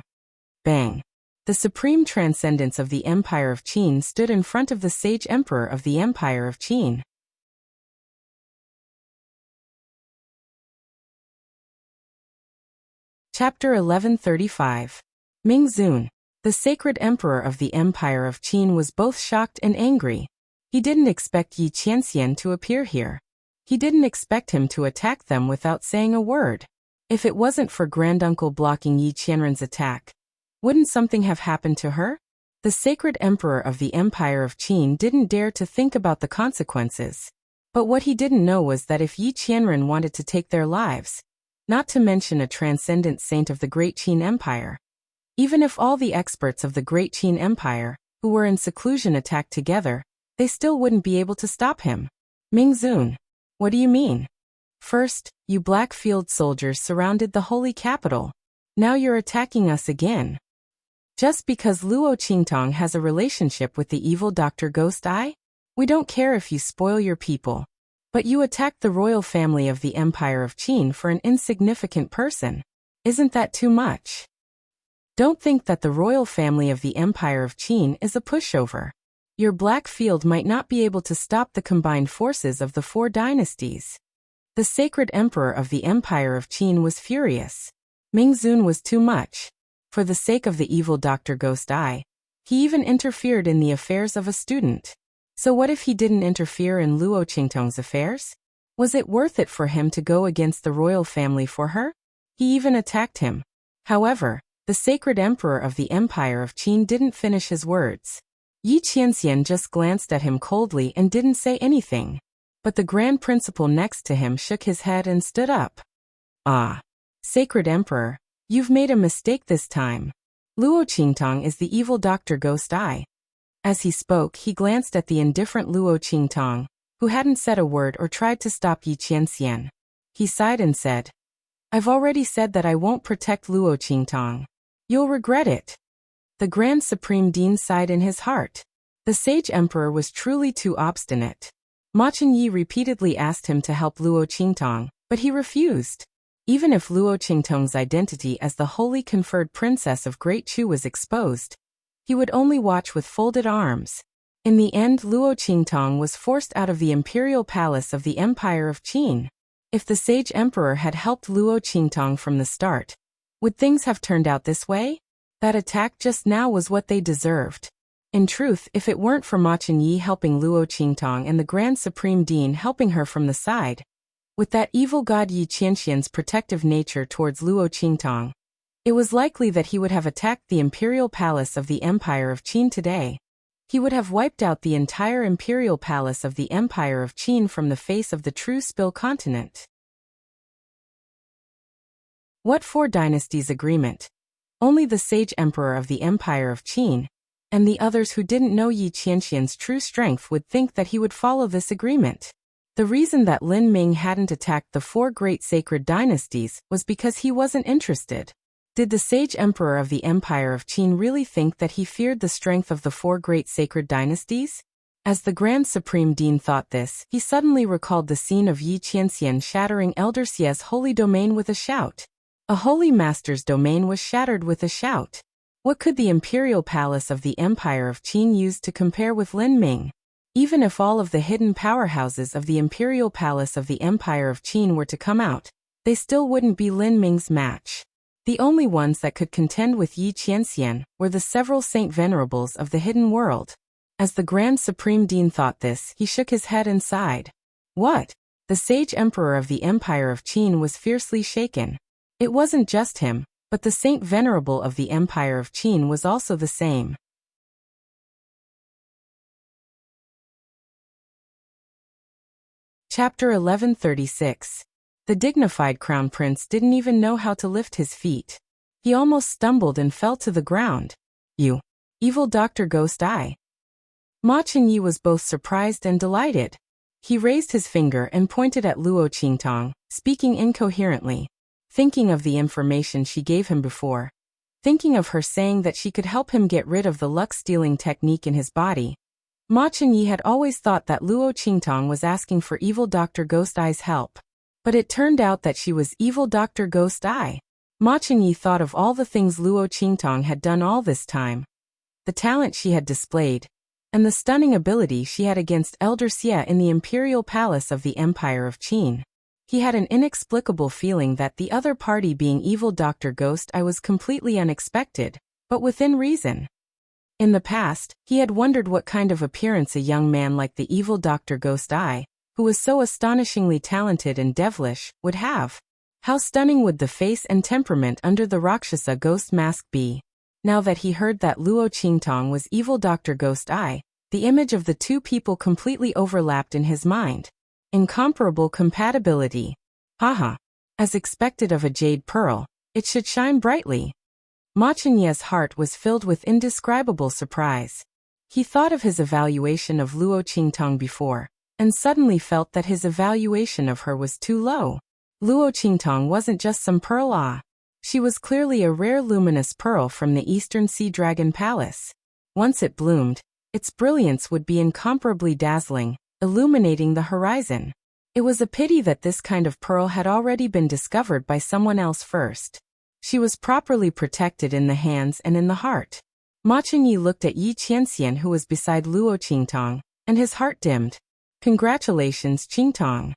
Bang! The supreme transcendence of the Empire of Qin stood in front of the sage emperor of the Empire of Qin. Chapter 1135. Mingzun, the sacred emperor of the Empire of Qin, was both shocked and angry. He didn't expect Yi Qianxian to appear here. He didn't expect him to attack them without saying a word. If it wasn't for granduncle blocking Yi Qianren's attack, wouldn't something have happened to her? The sacred emperor of the Empire of Qin didn't dare to think about the consequences. But what he didn't know was that if Yi Qianren wanted to take their lives, not to mention a transcendent saint of the Great Qin Empire, even if all the experts of the Great Qin Empire, who were in seclusion, attacked together, they still wouldn't be able to stop him. Mingzun, what do you mean? First, you black field soldiers surrounded the holy capital. Now you're attacking us again. Just because Luo Qingtong has a relationship with the evil Dr. Ghost Eye? We don't care if you spoil your people. But you attacked the royal family of the Empire of Qin for an insignificant person. Isn't that too much? Don't think that the royal family of the Empire of Qin is a pushover. Your black field might not be able to stop the combined forces of the four dynasties. The sacred emperor of the Empire of Qin was furious. Mingzun was too much. For the sake of the evil Dr. Ghost Eye, he even interfered in the affairs of a student. So what if he didn't interfere in Luo Qingtong's affairs? Was it worth it for him to go against the royal family for her? He even attacked him. However, the sacred emperor of the Empire of Qin didn't finish his words. Yi Qianxian just glanced at him coldly and didn't say anything. But the grand principal next to him shook his head and stood up. Ah, sacred emperor, you've made a mistake this time. Luo Qingtong is the evil Dr. Ghost Eye. As he spoke, he glanced at the indifferent Luo Qingtong, who hadn't said a word or tried to stop Yi Qianxian. He sighed and said, I've already said that I won't protect Luo Qingtong. You'll regret it. The Grand Supreme Dean sighed in his heart. The sage emperor was truly too obstinate. Ma Chenyi repeatedly asked him to help Luo Qingtong, but he refused. Even if Luo Qingtong's identity as the holy conferred princess of Great Chu was exposed, he would only watch with folded arms. In the end, Luo Qingtong was forced out of the imperial palace of the Empire of Qin. If the sage emperor had helped Luo Qingtong from the start, would things have turned out this way? That attack just now was what they deserved. In truth, if it weren't for Ma Chenyi helping Luo Qingtong and the Grand Supreme Dean helping her from the side, with that evil god Yi Qianxian's protective nature towards Luo Qingtong, it was likely that he would have attacked the imperial palace of the Empire of Qin today. He would have wiped out the entire imperial palace of the Empire of Qin from the face of the true Spill continent. What four dynasties agreement? Only the sage emperor of the Empire of Qin, and the others who didn't know Yi Qianxian's true strength would think that he would follow this agreement. The reason that Lin Ming hadn't attacked the four great sacred dynasties was because he wasn't interested. Did the sage emperor of the Empire of Qin really think that he feared the strength of the four great sacred dynasties? As the Grand Supreme Dean thought this, he suddenly recalled the scene of Yi Qianxian shattering Elder Xie's holy domain with a shout. A holy master's domain was shattered with a shout. What could the imperial palace of the Empire of Qin use to compare with Lin Ming? Even if all of the hidden powerhouses of the imperial palace of the Empire of Qin were to come out, they still wouldn't be Lin Ming's match. The only ones that could contend with Yi Qianxian were the several saint venerables of the hidden world. As the Grand Supreme Dean thought this, he shook his head and sighed. What? The sage emperor of the Empire of Qin was fiercely shaken. It wasn't just him, but the saint venerable of the Empire of Qin was also the same. Chapter 1136. The dignified crown prince didn't even know how to lift his feet. He almost stumbled and fell to the ground. You evil Dr. Ghost Eye. Ma Chenyi was both surprised and delighted. He raised his finger and pointed at Luo Qingtong, speaking incoherently. Thinking of the information she gave him before. Thinking of her saying that she could help him get rid of the luck-stealing technique in his body. Ma Chenyi had always thought that Luo Qingtong was asking for evil Dr. Ghost Eye's help. But it turned out that she was evil Dr. Ghost Eye. Ma Chenyi thought of all the things Luo Qingtong had done all this time. The talent she had displayed, and the stunning ability she had against Elder Xie in the imperial palace of the Empire of Qin. He had an inexplicable feeling that the other party being evil Dr. Ghost Eye was completely unexpected, but within reason. In the past, he had wondered what kind of appearance a young man like the evil Dr. Ghost Eye, who was so astonishingly talented and devilish, would have. How stunning would the face and temperament under the Rakshasa ghost mask be? Now that he heard that Luo Qingtong was evil Dr. Ghost Eye, the image of the two people completely overlapped in his mind. Incomparable compatibility. Haha. As expected of a jade pearl, it should shine brightly. Ma Chenyi's heart was filled with indescribable surprise. He thought of his evaluation of Luo Qingtong before, and suddenly felt that his evaluation of her was too low. Luo Qingtong wasn't just some pearl. She was clearly a rare luminous pearl from the Eastern Sea Dragon Palace. Once it bloomed, its brilliance would be incomparably dazzling, illuminating the horizon. It was a pity that this kind of pearl had already been discovered by someone else first. She was properly protected in the hands and in the heart. Ma Chenyi looked at Yi Qianxian who was beside Luo Qingtong, and his heart dimmed. Congratulations, Qingtong,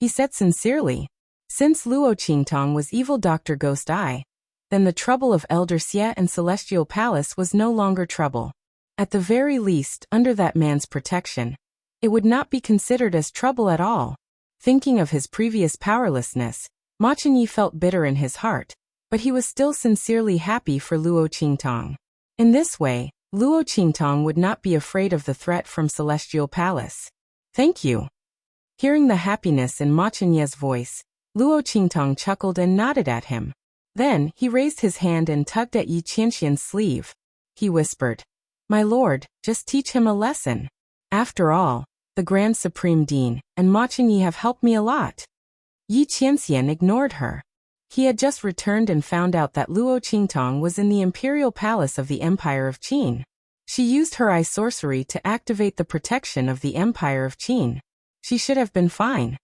he said sincerely. Since Luo Qingtong was evil Dr. Ghost Eye, then the trouble of Elder Xie and Celestial Palace was no longer trouble. At the very least, under that man's protection, it would not be considered as trouble at all. Thinking of his previous powerlessness, Ma Chenyi felt bitter in his heart, but he was still sincerely happy for Luo Qingtong. In this way, Luo Qingtong would not be afraid of the threat from Celestial Palace. Thank you. Hearing the happiness in Ma Chenyi's voice, Luo Qingtong chuckled and nodded at him. Then, he raised his hand and tugged at Yi Qianxian's sleeve. He whispered, "My lord, just teach him a lesson. After all, the Grand Supreme Dean and Ma Chenyi have helped me a lot." Yi Qianxian ignored her. He had just returned and found out that Luo Qingtong was in the imperial palace of the Empire of Qin. She used her eye sorcery to activate the protection of the Empire of Qin. She should have been fine.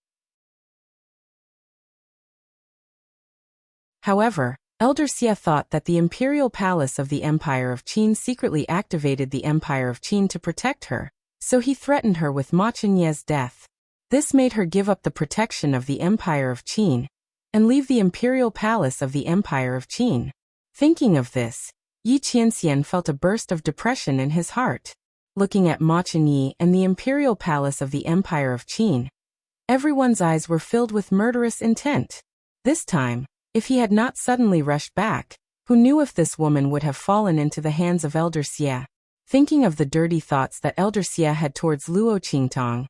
However, Elder Xie thought that the imperial palace of the Empire of Qin secretly activated the Empire of Qin to protect her, so he threatened her with Ma Chenyi's death. This made her give up the protection of the Empire of Qin and leave the imperial palace of the Empire of Qin. Thinking of this, Yi Qianxian felt a burst of depression in his heart. Looking at Ma Chenyi and the imperial palace of the Empire of Qin, everyone's eyes were filled with murderous intent. This time, if he had not suddenly rushed back, who knew if this woman would have fallen into the hands of Elder Xie? Thinking of the dirty thoughts that Elder Xie had towards Luo Qingtong,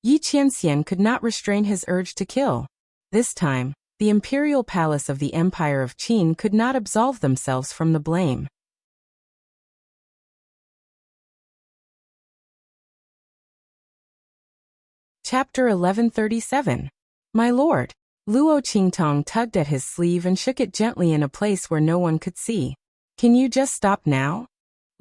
Yi Qianxian could not restrain his urge to kill. This time, the imperial palace of the Empire of Qin could not absolve themselves from the blame. Chapter 1137. My lord. Luo Qingtong tugged at his sleeve and shook it gently in a place where no one could see. Can you just stop now?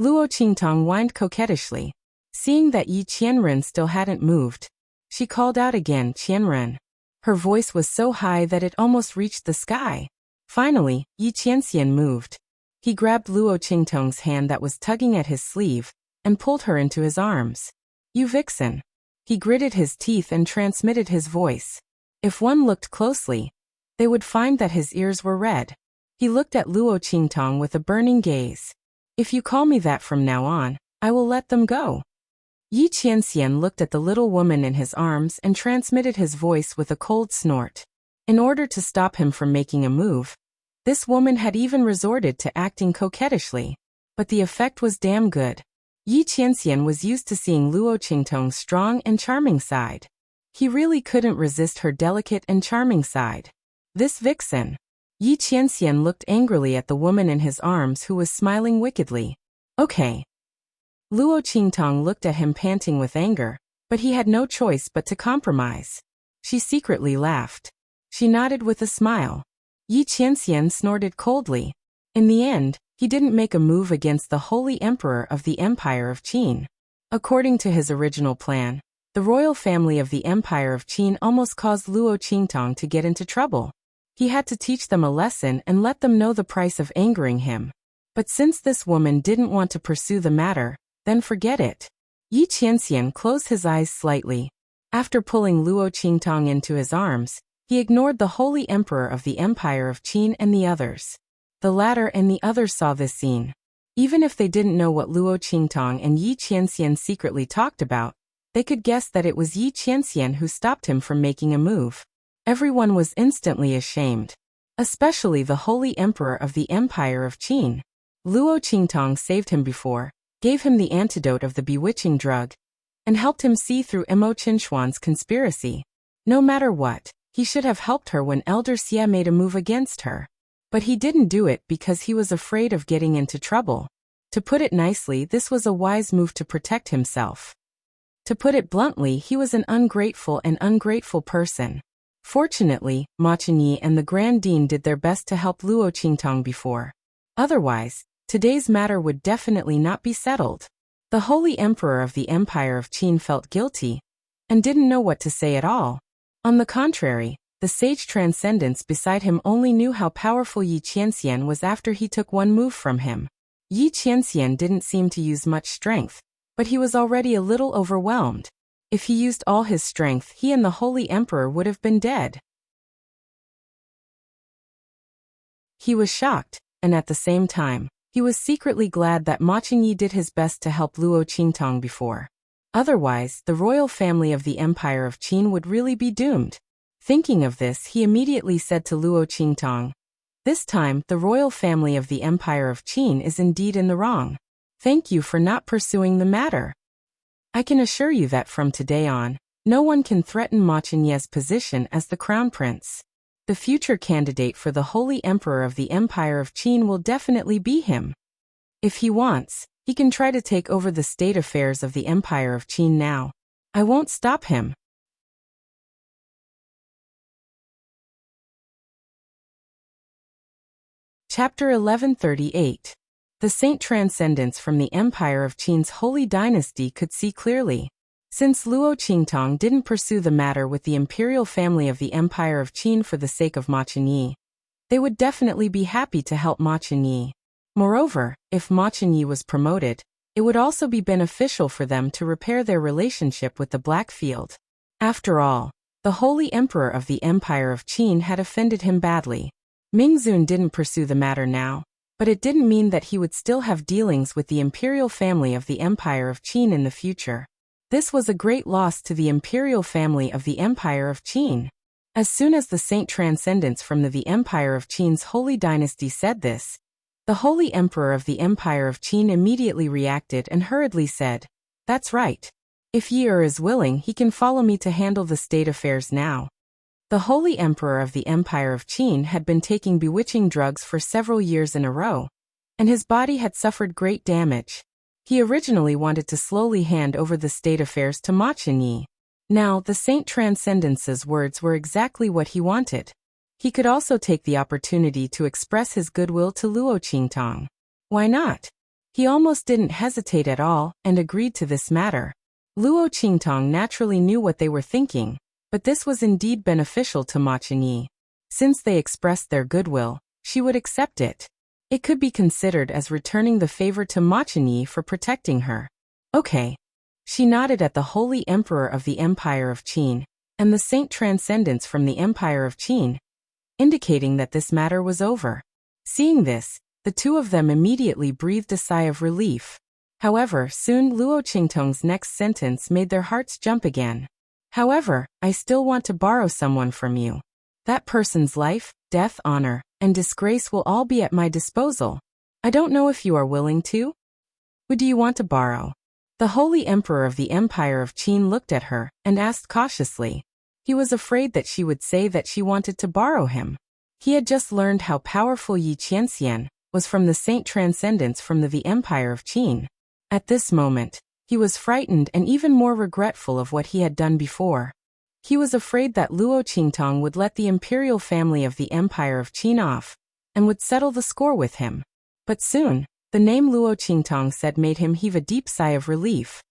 Luo Qingtong whined coquettishly. Seeing that Yi Qianren still hadn't moved, she called out again, Qianren. Her voice was so high that it almost reached the sky. Finally, Yi Qianxian moved. He grabbed Luo Qingtong's hand that was tugging at his sleeve and pulled her into his arms. You vixen. He gritted his teeth and transmitted his voice. If one looked closely, they would find that his ears were red. He looked at Luo Qingtong with a burning gaze. If you call me that from now on, I will let them go. Yi Qianxian looked at the little woman in his arms and transmitted his voice with a cold snort. In order to stop him from making a move, this woman had even resorted to acting coquettishly. But the effect was damn good. Yi Qianxian was used to seeing Luo Qingtong's strong and charming side. He really couldn't resist her delicate and charming side. This vixen. Yi Qianxian looked angrily at the woman in his arms who was smiling wickedly. Okay. Luo Qingtong looked at him panting with anger, But he had no choice but to compromise. She secretly laughed. She nodded with a smile. Yi Qianxian snorted coldly. In the end, he didn't make a move against the holy emperor of the Empire of Qin. According to his original plan, the royal family of the Empire of Qin almost caused Luo Qingtong to get into trouble. He had to teach them a lesson and let them know the price of angering him. But since this woman didn't want to pursue the matter, then forget it. Yi Qianxian closed his eyes slightly. After pulling Luo Qingtong into his arms, he ignored the holy emperor of the Empire of Qin and the others. The latter and the others saw this scene. Even if they didn't know what Luo Qingtong and Yi Qianxian secretly talked about, they could guess that it was Yi Qianxian who stopped him from making a move. Everyone was instantly ashamed. Especially the holy emperor of the Empire of Qin. Luo Qingtong saved him before, gave him the antidote of the bewitching drug, and helped him see through Mo Qinxuan's conspiracy. No matter what, he should have helped her when Elder Xie made a move against her. But he didn't do it because he was afraid of getting into trouble. To put it nicely, this was a wise move to protect himself. To put it bluntly, he was an ungrateful person. Fortunately, Ma Qinyi and the Grand Dean did their best to help Luo Qingtong before. Otherwise, today's matter would definitely not be settled. The holy emperor of the Empire of Qin felt guilty and didn't know what to say at all. On the contrary, the sage transcendence beside him only knew how powerful Yi Qianxian was after he took one move from him. Yi Qianxian didn't seem to use much strength, but he was already a little overwhelmed. If he used all his strength, he and the holy emperor would have been dead. He was shocked, and at the same time, he was secretly glad that Ma Qingyi did his best to help Luo Qingtong before. Otherwise, the royal family of the Empire of Qin would really be doomed. Thinking of this, he immediately said to Luo Qingtong, "This time, the royal family of the Empire of Qin is indeed in the wrong. Thank you for not pursuing the matter. I can assure you that from today on, no one can threaten Ma Qinyi's position as the crown prince. The future candidate for the holy emperor of the Empire of Qin will definitely be him. If he wants, he can try to take over the state affairs of the Empire of Qin now. I won't stop him." Chapter 1138. The Saint Transcendence from the Empire of Qin's holy dynasty could see clearly. Since Luo Qingtong didn't pursue the matter with the imperial family of the Empire of Qin for the sake of Ma Qinyi, they would definitely be happy to help Ma Qinyi. Moreover, if Ma Qinyi was promoted, it would also be beneficial for them to repair their relationship with the Blackfield. After all, the holy emperor of the Empire of Qin had offended him badly. Mingzun didn't pursue the matter now, but it didn't mean that he would still have dealings with the imperial family of the Empire of Qin in the future. This was a great loss to the imperial family of the Empire of Qin. As soon as the Saint Transcendence from the Empire of Qin's holy dynasty said this, the holy emperor of the Empire of Qin immediately reacted and hurriedly said, "That's right. If Yi is willing, he can follow me to handle the state affairs now." The holy emperor of the Empire of Qin had been taking bewitching drugs for several years in a row, and his body had suffered great damage. He originally wanted to slowly hand over the state affairs to Ma Qinyi. Now, the Saint Transcendence's words were exactly what he wanted. He could also take the opportunity to express his goodwill to Luo Qingtong. Why not? He almost didn't hesitate at all and agreed to this matter. Luo Qingtong naturally knew what they were thinking, but this was indeed beneficial to Ma Qinyi. Since they expressed their goodwill, she would accept it. It could be considered as returning the favor to Ma Qinyi for protecting her. Okay. She nodded at the holy emperor of the Empire of Qin, and the Saint Transcendence from the Empire of Qin, indicating that this matter was over. Seeing this, the two of them immediately breathed a sigh of relief. However, soon Luo Qingtong's next sentence made their hearts jump again. "However, I still want to borrow someone from you. That person's life, death, honor, and disgrace will all be at my disposal. I don't know if you are willing to? Who do you want to borrow?" The holy emperor of the Empire of Qin looked at her and asked cautiously. He was afraid that she would say that she wanted to borrow him. He had just learned how powerful Yi Qianxian was from the Saint Transcendence from the Empire of Qin. At this moment, He was frightened and even more regretful of what he had done before. He was afraid that Luo Qingtong would let the imperial family of the Empire of Qin off, and would settle the score with him. But soon, the name Luo Qingtong said made him heave a deep sigh of relief.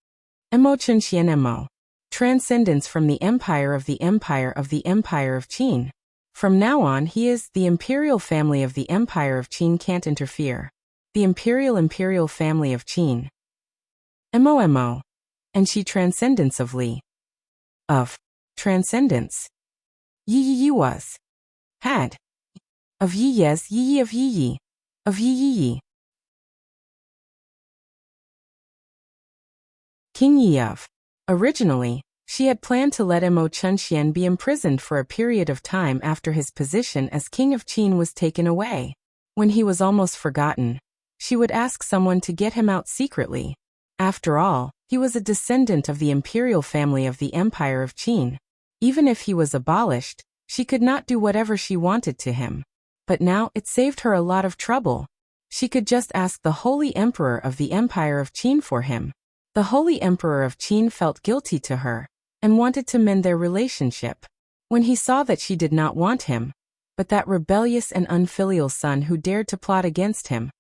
Emo Chunxian Emo. Transcendence from the Empire of the Empire of the Empire of Qin. From now on he is the imperial family of the Empire of Qin can't interfere. The imperial family of Qin. Emo. And she transcendence of Li. Of. Transcendence. Yi was. Had. Of yi yes yi of yi. Of yi. King Yi of. Originally, she had planned to let Mo Chunxian be imprisoned for a period of time after his position as King of Qin was taken away. When he was almost forgotten, she would ask someone to get him out secretly. After all, he was a descendant of the imperial family of the Empire of Qin. Even if he was abolished, she could not do whatever she wanted to him. But now it saved her a lot of trouble. She could just ask the Holy Emperor of the Empire of Qin for him. The Holy Emperor of Qin felt guilty to her, and wanted to mend their relationship. When he saw that she did not want him, but that rebellious and unfilial son who dared to plot against him,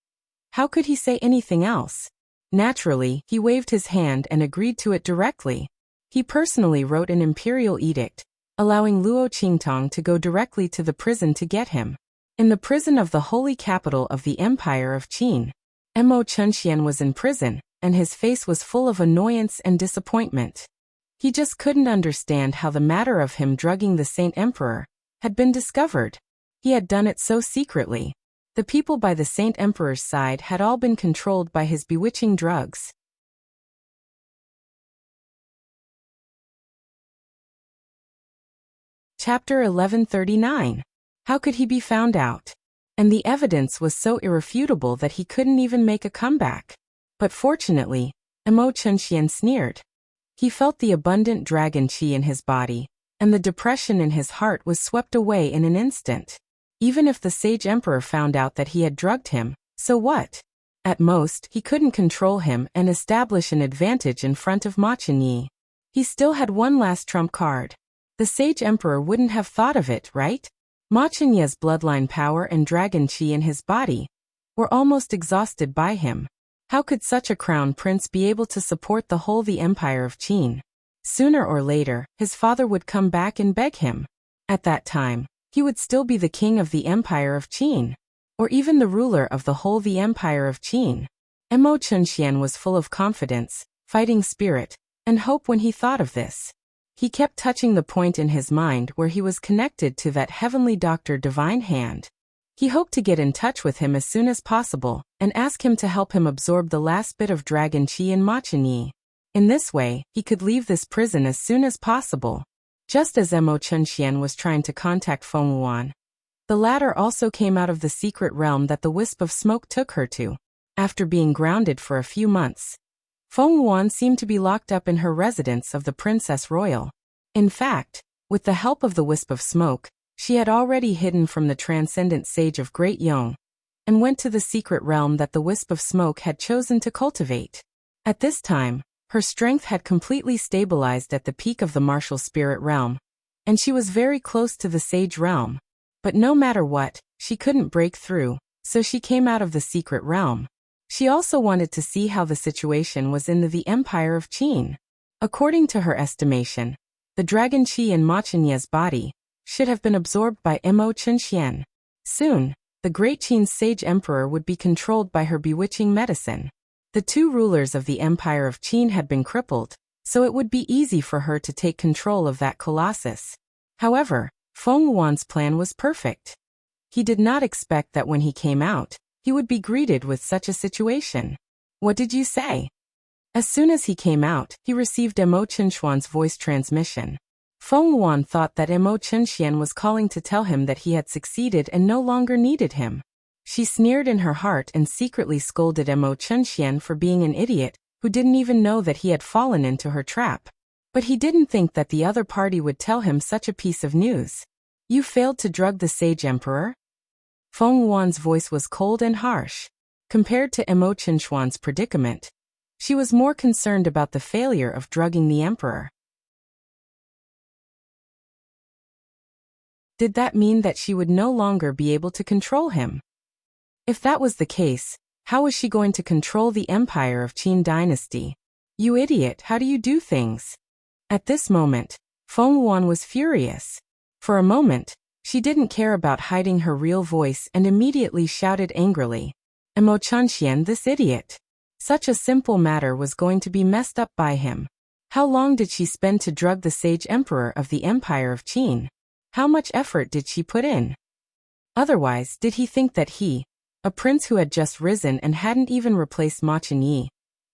how could he say anything else? Naturally, he waved his hand and agreed to it directly. He personally wrote an imperial edict, allowing Luo Qingtong to go directly to the prison to get him. In the prison of the holy capital of the Empire of Qin, Mo Chunxian was in prison, and his face was full of annoyance and disappointment. He just couldn't understand how the matter of him drugging the Saint Emperor had been discovered. He had done it so secretly. The people by the Saint Emperor's side had all been controlled by his bewitching drugs. Chapter 1139. How could he be found out? And the evidence was so irrefutable that he couldn't even make a comeback. But fortunately, Mo Chunxian sneered. He felt the abundant dragon qi in his body, and the depression in his heart was swept away in an instant. Even if the sage emperor found out that he had drugged him, so what? At most, he couldn't control him and establish an advantage in front of Ma Chenyi. He still had one last trump card. The sage emperor wouldn't have thought of it, right? Ma Chenyi's bloodline power and dragon qi in his body were almost exhausted by him. How could such a crown prince be able to support the Empire of Qin? Sooner or later, his father would come back and beg him. At that time, he would still be the king of the Empire of Qin, or even the ruler of the Empire of Qin. Mo Chunxian was full of confidence, fighting spirit, and hope when he thought of this. He kept touching the point in his mind where he was connected to that heavenly doctor divine hand. He hoped to get in touch with him as soon as possible, and ask him to help him absorb the last bit of dragon qi in Ma Chenyi. In this way, he could leave this prison as soon as possible. Just as Mo Chunxian was trying to contact Feng Wuan, the latter also came out of the secret realm that the wisp of smoke took her to. After being grounded for a few months, Feng Wuan seemed to be locked up in her residence of the Princess Royal. In fact, with the help of the wisp of smoke, she had already hidden from the transcendent sage of Great Yong, and went to the secret realm that the wisp of smoke had chosen to cultivate. At this time, her strength had completely stabilized at the peak of the martial spirit realm, and she was very close to the sage realm. But no matter what, she couldn't break through, so she came out of the secret realm. She also wanted to see how the situation was in the Empire of Qin. According to her estimation, the dragon qi in Ma Chenyi's body should have been absorbed by Mo Chunxian. Soon, the great Qin's sage emperor would be controlled by her bewitching medicine. The two rulers of the Empire of Qin had been crippled, so it would be easy for her to take control of that colossus. However, Feng Wuan's plan was perfect. He did not expect that when he came out, he would be greeted with such a situation. What did you say? As soon as he came out, he received Mo Chunxian's voice transmission. Feng Wuan thought that Mo Chunxian was calling to tell him that he had succeeded and no longer needed him. She sneered in her heart and secretly scolded Mo Chunxian for being an idiot who didn't even know that he had fallen into her trap. But he didn't think that the other party would tell him such a piece of news. You failed to drug the sage emperor? Feng Wuan's voice was cold and harsh. Compared to Mo Chunxian's predicament, She was more concerned about the failure of drugging the emperor. Did that mean that she would no longer be able to control him? If that was the case, how was she going to control the empire of Qin dynasty? You idiot, how do you do things? At this moment, Feng Yuan was furious. For a moment, she didn't care about hiding her real voice and immediately shouted angrily, "Emo Chunxian, this idiot!" Such a simple matter was going to be messed up by him. How long did she spend to drug the sage emperor of the empire of Qin? How much effort did she put in? Otherwise, did he think that he, a prince who had just risen and hadn't even replaced Ma Qinyi,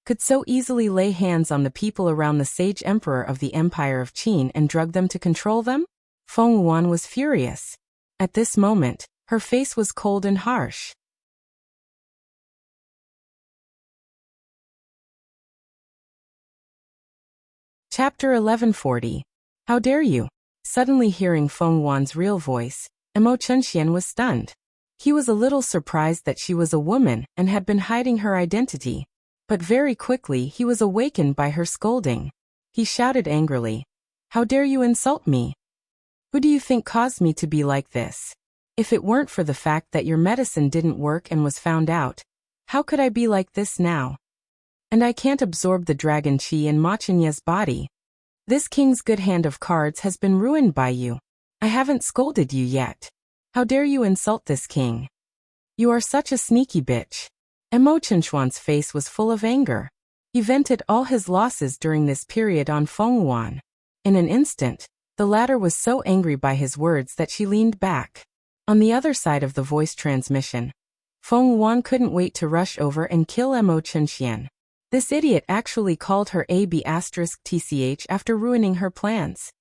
could so easily lay hands on the people around the sage emperor of the empire of Qin and drug them to control them? Feng Yuan was furious. At this moment, her face was cold and harsh. Chapter 1140. How dare you? Suddenly hearing Feng Yuan's real voice, Emo Chunxian was stunned. He was a little surprised that she was a woman and had been hiding her identity. But very quickly he was awakened by her scolding. He shouted angrily, "How dare you insult me? Who do you think caused me to be like this? If it weren't for the fact that your medicine didn't work and was found out, how could I be like this now? And I can't absorb the dragon qi in Ma Qinye's body. This king's good hand of cards has been ruined by you. I haven't scolded you yet. How dare you insult this king? You are such a sneaky bitch." Emo Chunxuan's face was full of anger. He vented all his losses during this period on Feng Yuan. In an instant, the latter was so angry by his words that she leaned back. On the other side of the voice transmission, Feng Yuan couldn't wait to rush over and kill Emo Chunxian. This idiot actually called her AB*TCH after ruining her plans.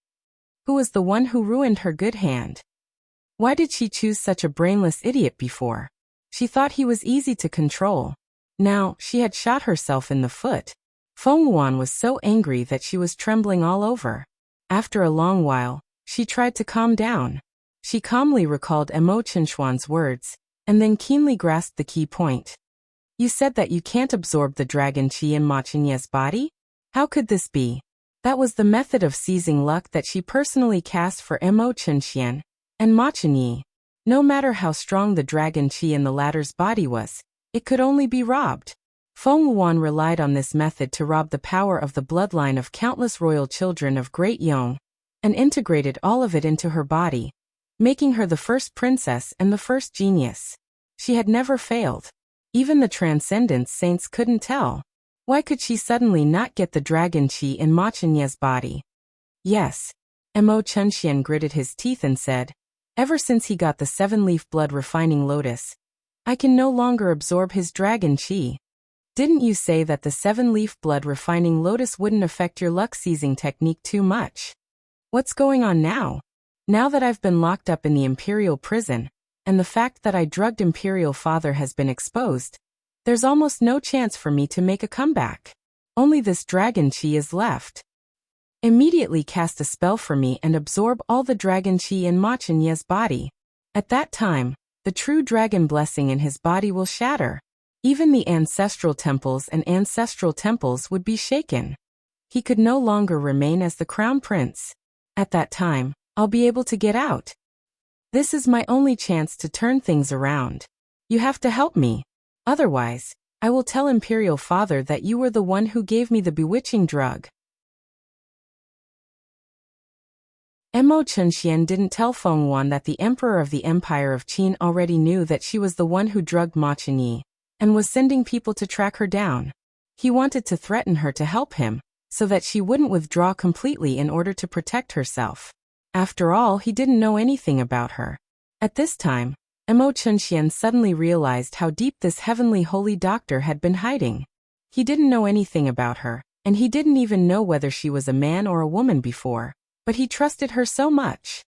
Who was the one who ruined her good hand? Why did she choose such a brainless idiot before? She thought he was easy to control. Now, she had shot herself in the foot. Feng Yuan was so angry that she was trembling all over. After a long while, she tried to calm down. She calmly recalled Emo Chunxuan's words, and then keenly grasped the key point. You said that you can't absorb the dragon qi in Ma Qinye's body? How could this be? That was the method of seizing luck that she personally cast for Emo Chunxian and Ma Qinyi. No matter how strong the dragon qi in the latter's body was, it could only be robbed. Feng Yuan relied on this method to rob the power of the bloodline of countless royal children of Great Yong, and integrated all of it into her body, making her the first princess and the first genius. She had never failed. Even the Transcendence Saints couldn't tell. Why could she suddenly not get the dragon qi in Ma Qinye's body? Yes. Emo Chunxian gritted his teeth and said, "Ever since he got the 7-leaf blood refining lotus, I can no longer absorb his dragon qi. Didn't you say that the 7-leaf blood refining lotus wouldn't affect your luck-seizing technique too much? What's going on now? Now that I've been locked up in the imperial prison, and the fact that I drugged imperial father has been exposed, there's almost no chance for me to make a comeback. Only this dragon qi is left. Immediately cast a spell for me and absorb all the dragon qi in Ma Qinye's body. At that time, the true dragon blessing in his body will shatter. Even the ancestral temples would be shaken. He could no longer remain as the crown prince. At that time, I'll be able to get out. This is my only chance to turn things around. You have to help me. Otherwise, I will tell imperial father that you were the one who gave me the bewitching drug." Emo Chunxian didn't tell Feng Yuan that the emperor of the empire of Qin already knew that she was the one who drugged Ma Qinyi, and was sending people to track her down. He wanted to threaten her to help him, so that she wouldn't withdraw completely in order to protect herself. After all, he didn't know anything about her. At this time, Emo Chunxian suddenly realized how deep this heavenly holy doctor had been hiding. He didn't know anything about her, and he didn't even know whether she was a man or a woman before, but he trusted her so much.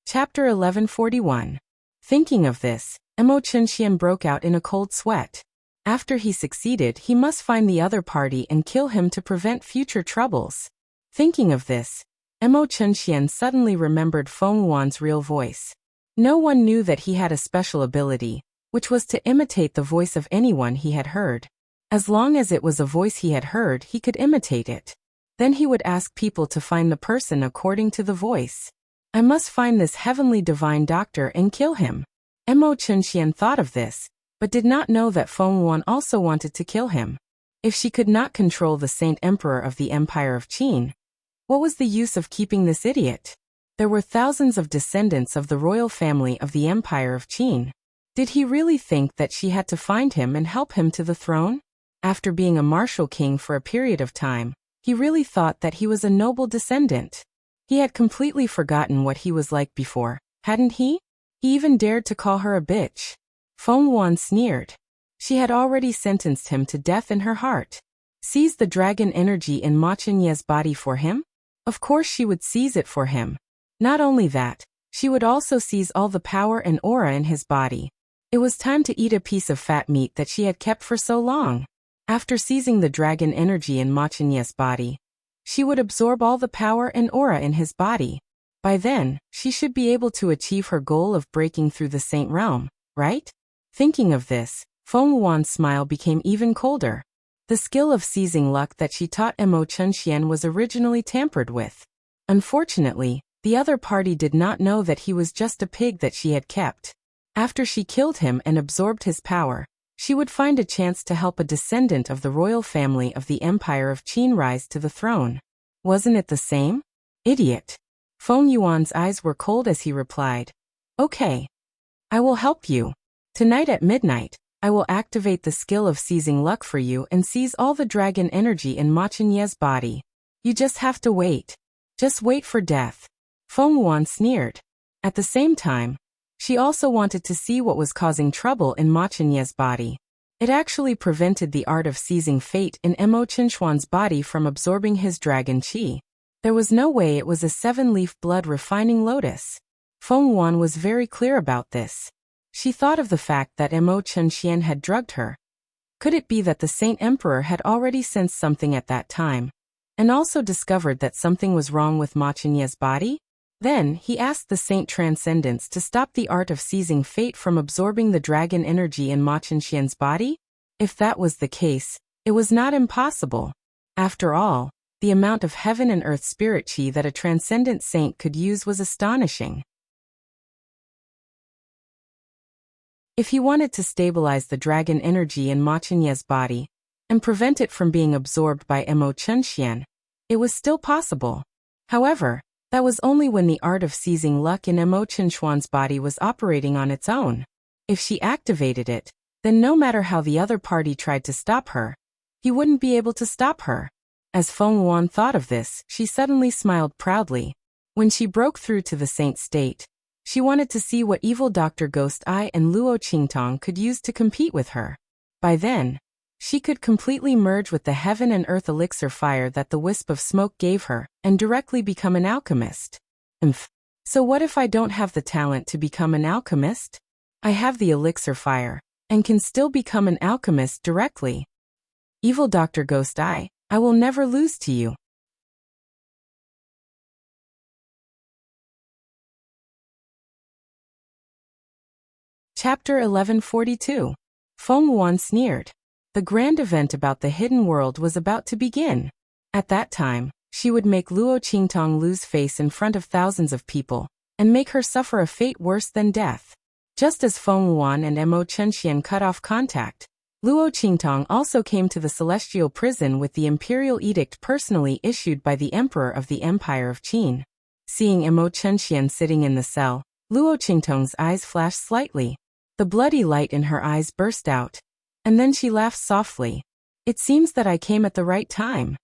Chapter 1141. Thinking of this, Emo Chunxian broke out in a cold sweat. After he succeeded, he must find the other party and kill him to prevent future troubles. Thinking of this, Emo Chunxian suddenly remembered Feng Yuan's real voice. No one knew that he had a special ability, which was to imitate the voice of anyone he had heard. As long as it was a voice he had heard, he could imitate it. Then he would ask people to find the person according to the voice. I must find this heavenly divine doctor and kill him. Mo Chunxian thought of this, but did not know that Feng Yuan also wanted to kill him. If she could not control the Saint Emperor of the Empire of Qin, what was the use of keeping this idiot? There were thousands of descendants of the royal family of the Empire of Qin. Did he really think that she had to find him and help him to the throne? After being a martial king for a period of time, he really thought that he was a noble descendant. He had completely forgotten what he was like before, hadn't he? He even dared to call her a bitch. Feng Yuan sneered. She had already sentenced him to death in her heart. Seize the dragon energy in Ma Chenye's body for him? Of course she would seize it for him. Not only that, she would also seize all the power and aura in his body. It was time to eat a piece of fat meat that she had kept for so long. After seizing the dragon energy in Ma Chenye's body, she would absorb all the power and aura in his body. By then, she should be able to achieve her goal of breaking through the Saint Realm, right? Thinking of this, Feng Yuan's smile became even colder. The skill of seizing luck that she taught Mo Chunxian was originally tampered with. Unfortunately, the other party did not know that he was just a pig that she had kept. After she killed him and absorbed his power, she would find a chance to help a descendant of the royal family of the Empire of Qin rise to the throne. Wasn't it the same? Idiot. Feng Yuan's eyes were cold as he replied, "Okay. I will help you. Tonight at midnight, I will activate the skill of seizing luck for you and seize all the dragon energy in Ma Chenye's body. You just have to wait. Just wait for death." Feng Yuan sneered. At the same time, she also wanted to see what was causing trouble in Ma Chenye's body. It actually prevented the art of seizing fate in Mo Chenxuan's body from absorbing his dragon qi. There was no way it was a 7-leaf blood-refining lotus. Feng Yuan was very clear about this. She thought of the fact that Mo Chunxian had drugged her. Could it be that the Saint Emperor had already sensed something at that time, and also discovered that something was wrong with Ma Chenye's body? Then, he asked the Saint Transcendence to stop the art of seizing fate from absorbing the dragon energy in Ma Chenxian's body? If that was the case, it was not impossible. After all, the amount of heaven and earth spirit chi that a transcendent saint could use was astonishing. If he wanted to stabilize the dragon energy in Ma Chenye's body, and prevent it from being absorbed by Mo Chunxian, it was still possible. However, that was only when the art of seizing luck in Mo Chunxuan's body was operating on its own. If she activated it, then no matter how the other party tried to stop her, he wouldn't be able to stop her. As Feng Yuan thought of this, she suddenly smiled proudly. When she broke through to the saint state, she wanted to see what evil Dr. Ghost Eye and Luo Qingtong could use to compete with her. By then, she could completely merge with the heaven and earth elixir fire that the wisp of smoke gave her, and directly become an alchemist. So what if I don't have the talent to become an alchemist? I have the elixir fire, and can still become an alchemist directly. Evil Dr. Ghost Eye, I will never lose to you. Chapter 1142. Feng Yuan sneered. The grand event about the hidden world was about to begin. At that time, she would make Luo Qingtong lose face in front of thousands of people, and make her suffer a fate worse than death. Just as Feng Yuan and Mo Chunxian cut off contact, Luo Qingtong also came to the celestial prison with the imperial edict personally issued by the emperor of the Empire of Qin. Seeing Mo Chunxian sitting in the cell, Luo Qingtong's eyes flashed slightly. The bloody light in her eyes burst out, and then she laughed softly. It seems that I came at the right time.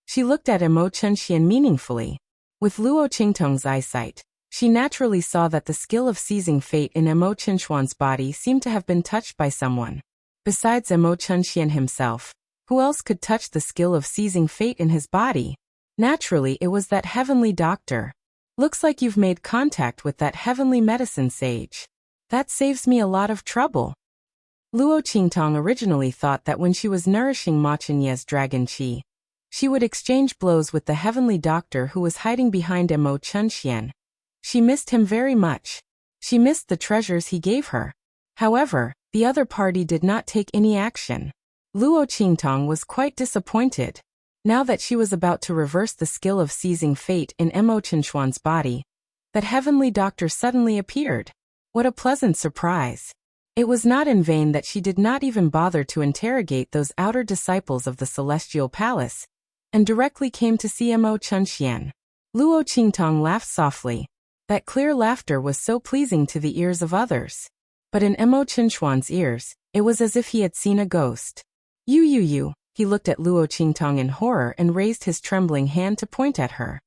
She looked at Mo Chunxian meaningfully. With Luo Qingtong's eyesight, she naturally saw that the skill of seizing fate in Mo Chunxuan's body seemed to have been touched by someone. Besides Mo Chunxian himself, who else could touch the skill of seizing fate in his body? Naturally, it was that heavenly doctor. Looks like you've made contact with that heavenly medicine sage. That saves me a lot of trouble. Luo Qingtong originally thought that when she was nourishing Ma Chenye's dragon qi, she would exchange blows with the heavenly doctor who was hiding behind Mo Chunxian. She missed him very much. She missed the treasures he gave her. However, the other party did not take any action. Luo Qingtong was quite disappointed. Now that she was about to reverse the skill of seizing fate in Mo Qinshuan's body, that heavenly doctor suddenly appeared. What a pleasant surprise. It was not in vain that she did not even bother to interrogate those outer disciples of the celestial palace, and directly came to see Mo Chunxian. Luo Qingtong laughed softly. That clear laughter was so pleasing to the ears of others. But in Mo Qinshuan's ears, it was as if he had seen a ghost. You. He looked at Luo Qingtong in horror and raised his trembling hand to point at her.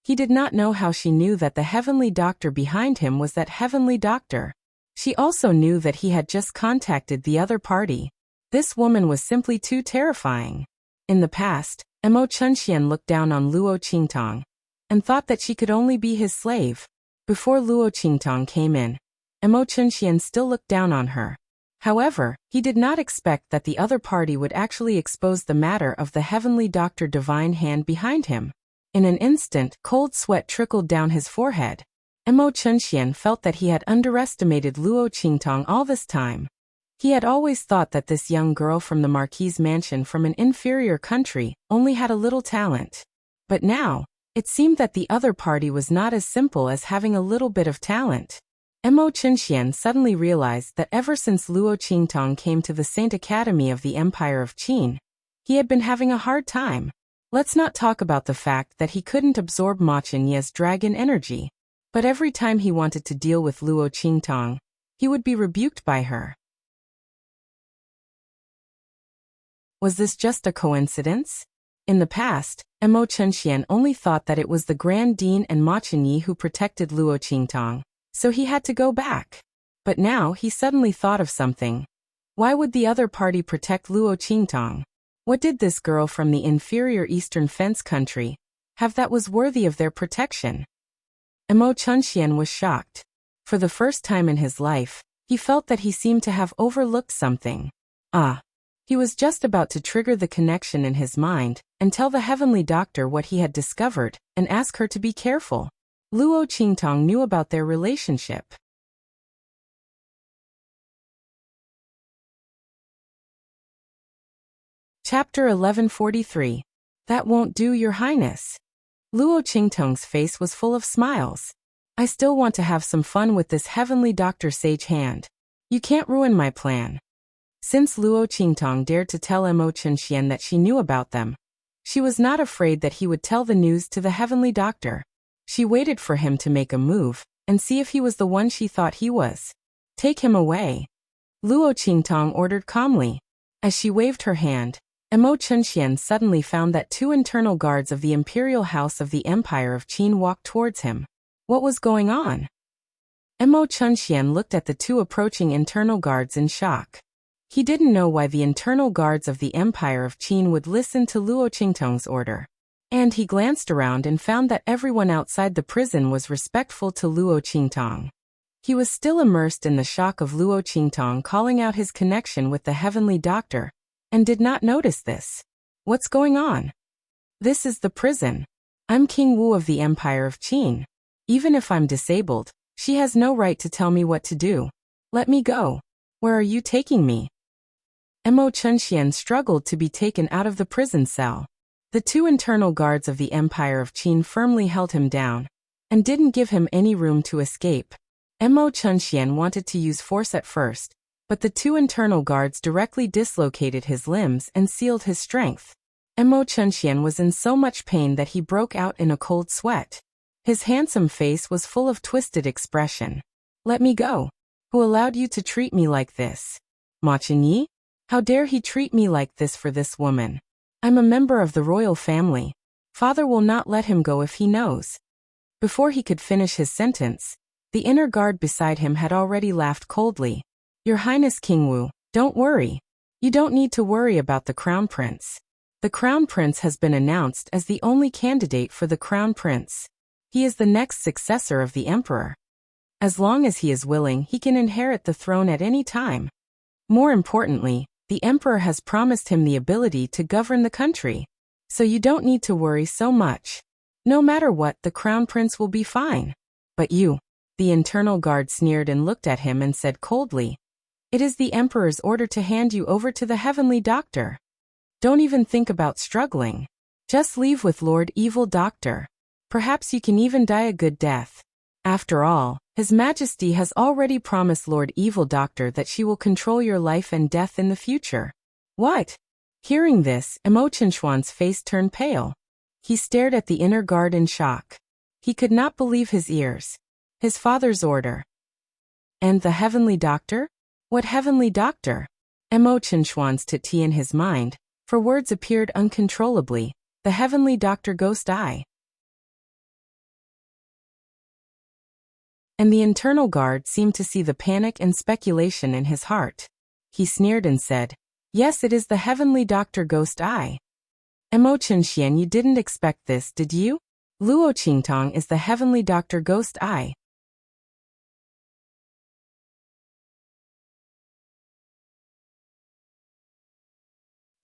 He did not know how she knew that the heavenly doctor behind him was that heavenly doctor. She also knew that he had just contacted the other party. This woman was simply too terrifying. In the past, Mo Chunxian looked down on Luo Qingtong and thought that she could only be his slave. Before Luo Qingtong came in, Mo Chunxian still looked down on her. However, he did not expect that the other party would actually expose the matter of the heavenly doctor divine hand behind him. In an instant, cold sweat trickled down his forehead. Mo Chunxian felt that he had underestimated Luo Qingtong all this time. He had always thought that this young girl from the Marquis's mansion from an inferior country only had a little talent. But now, it seemed that the other party was not as simple as having a little bit of talent. Mo Chunxian suddenly realized that ever since Luo Qingtong came to the Saint Academy of the Empire of Qin, he had been having a hard time. Let's not talk about the fact that he couldn't absorb Ma Qinye's dragon energy. But every time he wanted to deal with Luo Qingtong, he would be rebuked by her. Was this just a coincidence? In the past, Mo Chunxian only thought that it was the Grand Dean and Ma Qinye who protected Luo Qingtong, so he had to go back. But now he suddenly thought of something. Why would the other party protect Luo Qingtong? What did this girl from the inferior Eastern Fence country have that was worthy of their protection? Mo Chunxian was shocked. For the first time in his life, he felt that he seemed to have overlooked something. He was just about to trigger the connection in his mind and tell the heavenly doctor what he had discovered and ask her to be careful. Luo Qingtong knew about their relationship. Chapter 1143. That won't do, Your Highness. Luo Qingtong's face was full of smiles. I still want to have some fun with this heavenly doctor sage hand. You can't ruin my plan. Since Luo Qingtong dared to tell Mo Chunxian that she knew about them, she was not afraid that he would tell the news to the heavenly doctor. She waited for him to make a move and see if he was the one she thought he was. Take him away, Luo Qingtong ordered calmly. As she waved her hand, Mo Chunxian suddenly found that two internal guards of the imperial house of the Empire of Qin walked towards him. What was going on? Mo Chunxian looked at the two approaching internal guards in shock. He didn't know why the internal guards of the Empire of Qin would listen to Luo Qingtong's order. And he glanced around and found that everyone outside the prison was respectful to Luo Qingtong. He was still immersed in the shock of Luo Qingtong calling out his connection with the heavenly doctor, and did not notice this. What's going on? This is the prison. I'm King Wu of the Empire of Qin. Even if I'm disabled, she has no right to tell me what to do. Let me go. Where are you taking me? Mo Chunxian struggled to be taken out of the prison cell. The two internal guards of the Empire of Qin firmly held him down, and didn't give him any room to escape. Mo Chunxian wanted to use force at first, but the two internal guards directly dislocated his limbs and sealed his strength. Mo Chunxian was in so much pain that he broke out in a cold sweat. His handsome face was full of twisted expression. Let me go. Who allowed you to treat me like this? Ma Qinye? How dare he treat me like this for this woman? I'm a member of the royal family. Father will not let him go if he knows. Before he could finish his sentence, the inner guard beside him had already laughed coldly. Your Highness King Wu, don't worry. You don't need to worry about the Crown Prince. The Crown Prince has been announced as the only candidate for the Crown Prince. He is the next successor of the Emperor. As long as he is willing, he can inherit the throne at any time. More importantly, the Emperor has promised him the ability to govern the country. So you don't need to worry so much. No matter what, the Crown Prince will be fine. But you, The internal guard sneered and looked at him and said coldly, "It is the Emperor's order to hand you over to the heavenly doctor. Don't even think about struggling. Just leave with Lord Evil Doctor. Perhaps you can even die a good death. After all, His Majesty has already promised Lord Evil Doctor that she will control your life and death in the future." What? Hearing this, Emo Chinchuan's face turned pale. He stared at the inner guard in shock. He could not believe his ears. His father's order. And the heavenly doctor? What heavenly doctor? Emo Chinchuan's titi in his mind, for words appeared uncontrollably. The heavenly doctor Ghost Eye. And the internal guard seemed to see the panic and speculation in his heart. He sneered and said, "Yes, it is the heavenly doctor Ghost Eye. Emo Chinxian, you didn't expect this, did you? Luo Qingtong is the heavenly doctor Ghost Eye."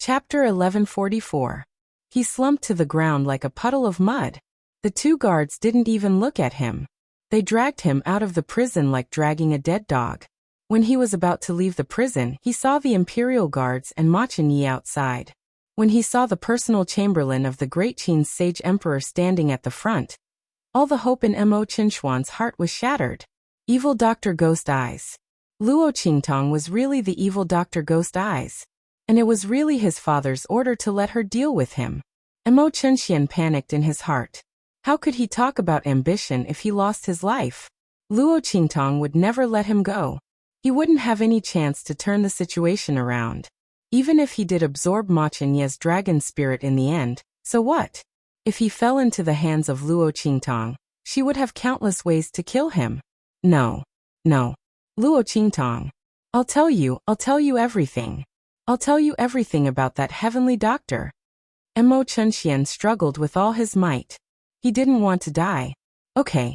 Chapter 1144. He slumped to the ground like a puddle of mud. The two guards didn't even look at him. They dragged him out of the prison like dragging a dead dog. When he was about to leave the prison, he saw the imperial guards and Ma Chenyi outside. When he saw the personal chamberlain of the great Qin's sage emperor standing at the front, all the hope in Emo Chinchuan's heart was shattered. Evil Doctor Ghost Eyes. Luo Qingtong was really the evil Doctor Ghost Eyes. And it was really his father's order to let her deal with him. Emo Chenxian panicked in his heart. How could he talk about ambition if he lost his life? Luo Qingtong would never let him go. He wouldn't have any chance to turn the situation around. Even if he did absorb Ma Chenyi's dragon spirit in the end, so what? If he fell into the hands of Luo Qingtong, she would have countless ways to kill him. No. Luo Qingtong. I'll tell you everything. I'll tell you everything about that heavenly doctor. Emo Chenxian struggled with all his might. He didn't want to die. Okay.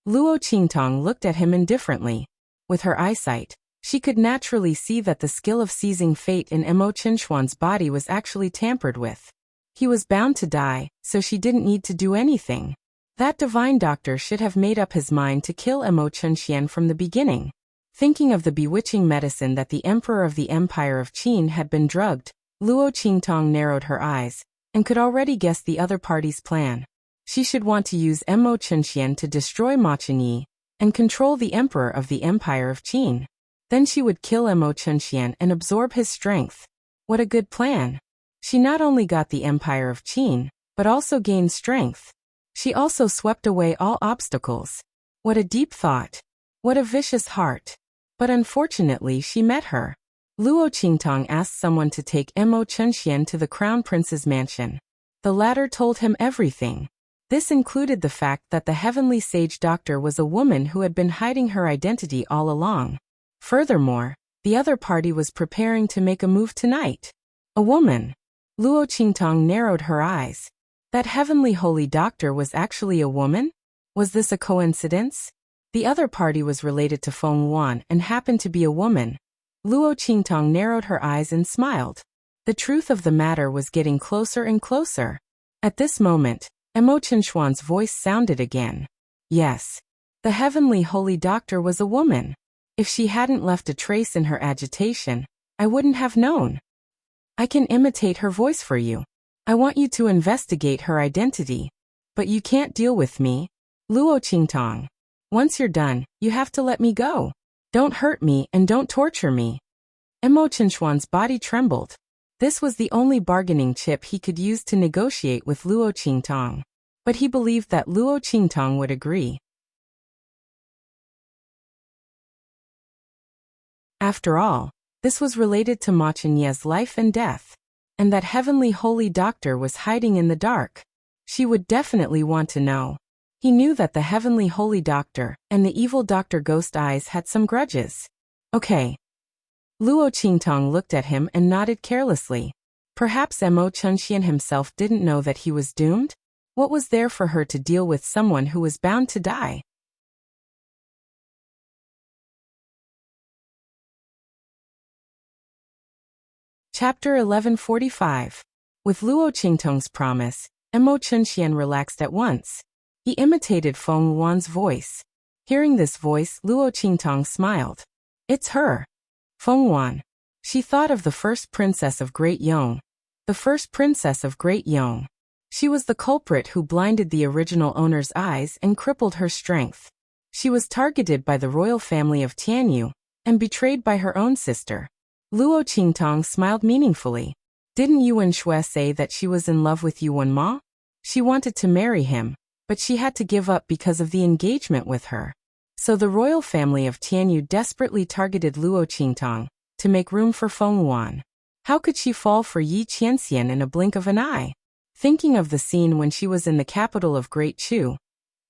Luo Qingtong looked at him indifferently. With her eyesight, she could naturally see that the skill of seizing fate in Emo Chinchuan's body was actually tampered with. He was bound to die, so she didn't need to do anything. That divine doctor should have made up his mind to kill Emo Chenxian from the beginning. Thinking of the bewitching medicine that the emperor of the Empire of Qin had been drugged, Luo Qingtong narrowed her eyes, and could already guess the other party's plan. She should want to use Emo Chenxian to destroy Ma Chenyi, and control the emperor of the Empire of Qin. Then she would kill Emo Chenxian and absorb his strength. What a good plan. She not only got the Empire of Qin, but also gained strength. She also swept away all obstacles. What a deep thought. What a vicious heart. But unfortunately she met her. Luo Qingtong asked someone to take Emo Chenxian to the crown prince's mansion. The latter told him everything. This included the fact that the heavenly sage doctor was a woman who had been hiding her identity all along. Furthermore, the other party was preparing to make a move tonight. A woman. Luo Qingtong narrowed her eyes. That heavenly holy doctor was actually a woman? Was this a coincidence? The other party was related to Feng Yuan and happened to be a woman. Luo Qingtong narrowed her eyes and smiled. The truth of the matter was getting closer and closer. At this moment, Emo Chinchuan's voice sounded again. Yes. The heavenly holy doctor was a woman. If she hadn't left a trace in her agitation, I wouldn't have known. I can imitate her voice for you. I want you to investigate her identity. But you can't deal with me. Luo Qingtong. Once you're done, you have to let me go. Don't hurt me and don't torture me. Emo Chinchuan's body trembled. This was the only bargaining chip he could use to negotiate with Luo Qingtong. But he believed that Luo Qingtong would agree. After all, this was related to Ma Chenyi's life and death. And that heavenly holy doctor was hiding in the dark. She would definitely want to know. He knew that the heavenly holy doctor and the evil Doctor Ghost Eyes had some grudges. Okay. Luo Qingtong looked at him and nodded carelessly. Perhaps Emo Chenxian himself didn't know that he was doomed? What was there for her to deal with someone who was bound to die? Chapter 1145. With Luo Qingtong's promise, Emo Chenxian relaxed at once. He imitated Feng Yuan's voice. Hearing this voice, Luo Qingtong smiled. It's her. Feng Yuan. She thought of the first princess of Great Yong. The first princess of Great Yong. She was the culprit who blinded the original owner's eyes and crippled her strength. She was targeted by the royal family of Tianyu and betrayed by her own sister. Luo Qingtong smiled meaningfully. Didn't Yuan Shui say that she was in love with Yuan Ma? She wanted to marry him, but she had to give up because of the engagement with her. So the royal family of Tianyu desperately targeted Luo Qingtong to make room for Feng Yuan. How could she fall for Yi Qianxian in a blink of an eye? Thinking of the scene when she was in the capital of Great Chu,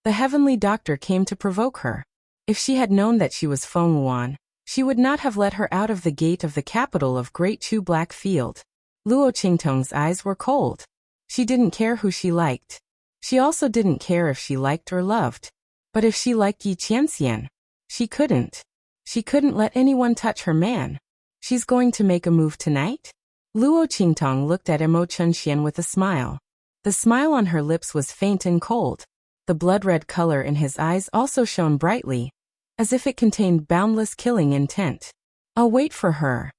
the heavenly doctor came to provoke her. If she had known that she was Feng Yuan, she would not have let her out of the gate of the capital of Great Chu Black Field. Luo Qingtong's eyes were cold. She didn't care who she liked. She also didn't care if she liked or loved. But if she liked Yi Qianxian, she couldn't. She couldn't let anyone touch her man. She's going to make a move tonight? Luo Qingtong looked at Mo Chunxian with a smile. The smile on her lips was faint and cold. The blood-red color in his eyes also shone brightly, as if it contained boundless killing intent. I'll wait for her.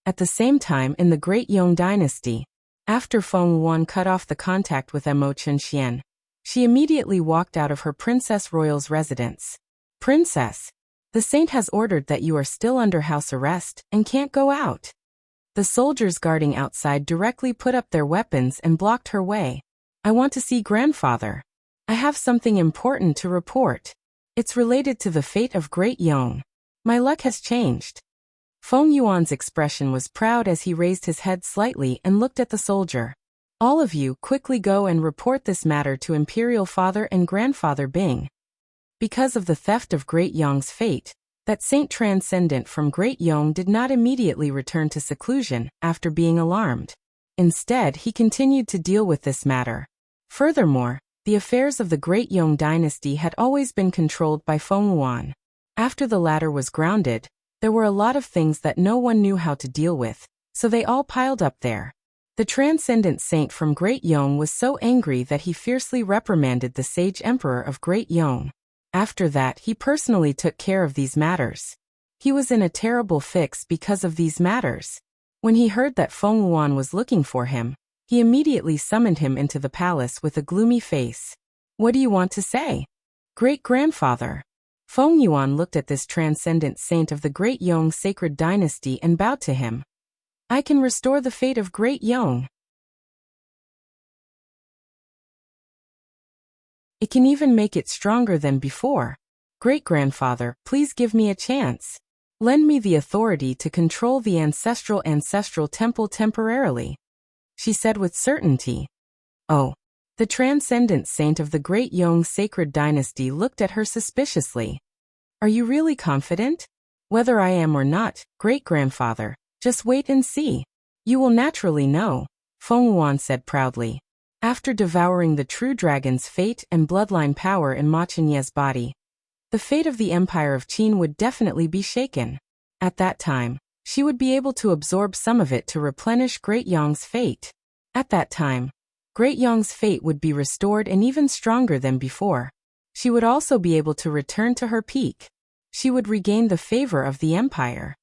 At the same time in the Great Yong dynasty, after Feng Yuan cut off the contact with Mo Chunxian, she immediately walked out of her Princess Royal's residence. Princess, the saint has ordered that you are still under house arrest and can't go out. The soldiers guarding outside directly put up their weapons and blocked her way. I want to see grandfather. I have something important to report. It's related to the fate of Great Yong. My luck has changed. Feng Yuan's expression was proud as he raised his head slightly and looked at the soldier. All of you quickly go and report this matter to Imperial Father and Grandfather Bing. Because of the theft of Great Yong's fate, that saint transcendent from Great Yong did not immediately return to seclusion after being alarmed. Instead, he continued to deal with this matter. Furthermore, the affairs of the Great Yong dynasty had always been controlled by Feng Yuan. After the latter was grounded, there were a lot of things that no one knew how to deal with, so they all piled up there. The transcendent saint from Great Yong was so angry that he fiercely reprimanded the sage emperor of Great Yong. After that, he personally took care of these matters. He was in a terrible fix because of these matters. When he heard that Feng Yuan was looking for him, he immediately summoned him into the palace with a gloomy face. What do you want to say? Great-grandfather. Feng Yuan looked at this transcendent saint of the Great Yong sacred dynasty and bowed to him. I can restore the fate of Great Yong. It can even make it stronger than before. Great-grandfather, please give me a chance. Lend me the authority to control the ancestral temple temporarily, she said with certainty. Oh. The transcendent saint of the Great Yong sacred dynasty looked at her suspiciously. Are you really confident? Whether I am or not, great-grandfather, just wait and see. You will naturally know, Feng Yuan said proudly. After devouring the true dragon's fate and bloodline power in Ma Chenye's body, the fate of the empire of Qin would definitely be shaken. At that time, she would be able to absorb some of it to replenish Great Yong's fate. At that time, Great Yong's fate would be restored and even stronger than before. She would also be able to return to her peak. She would regain the favor of the empire.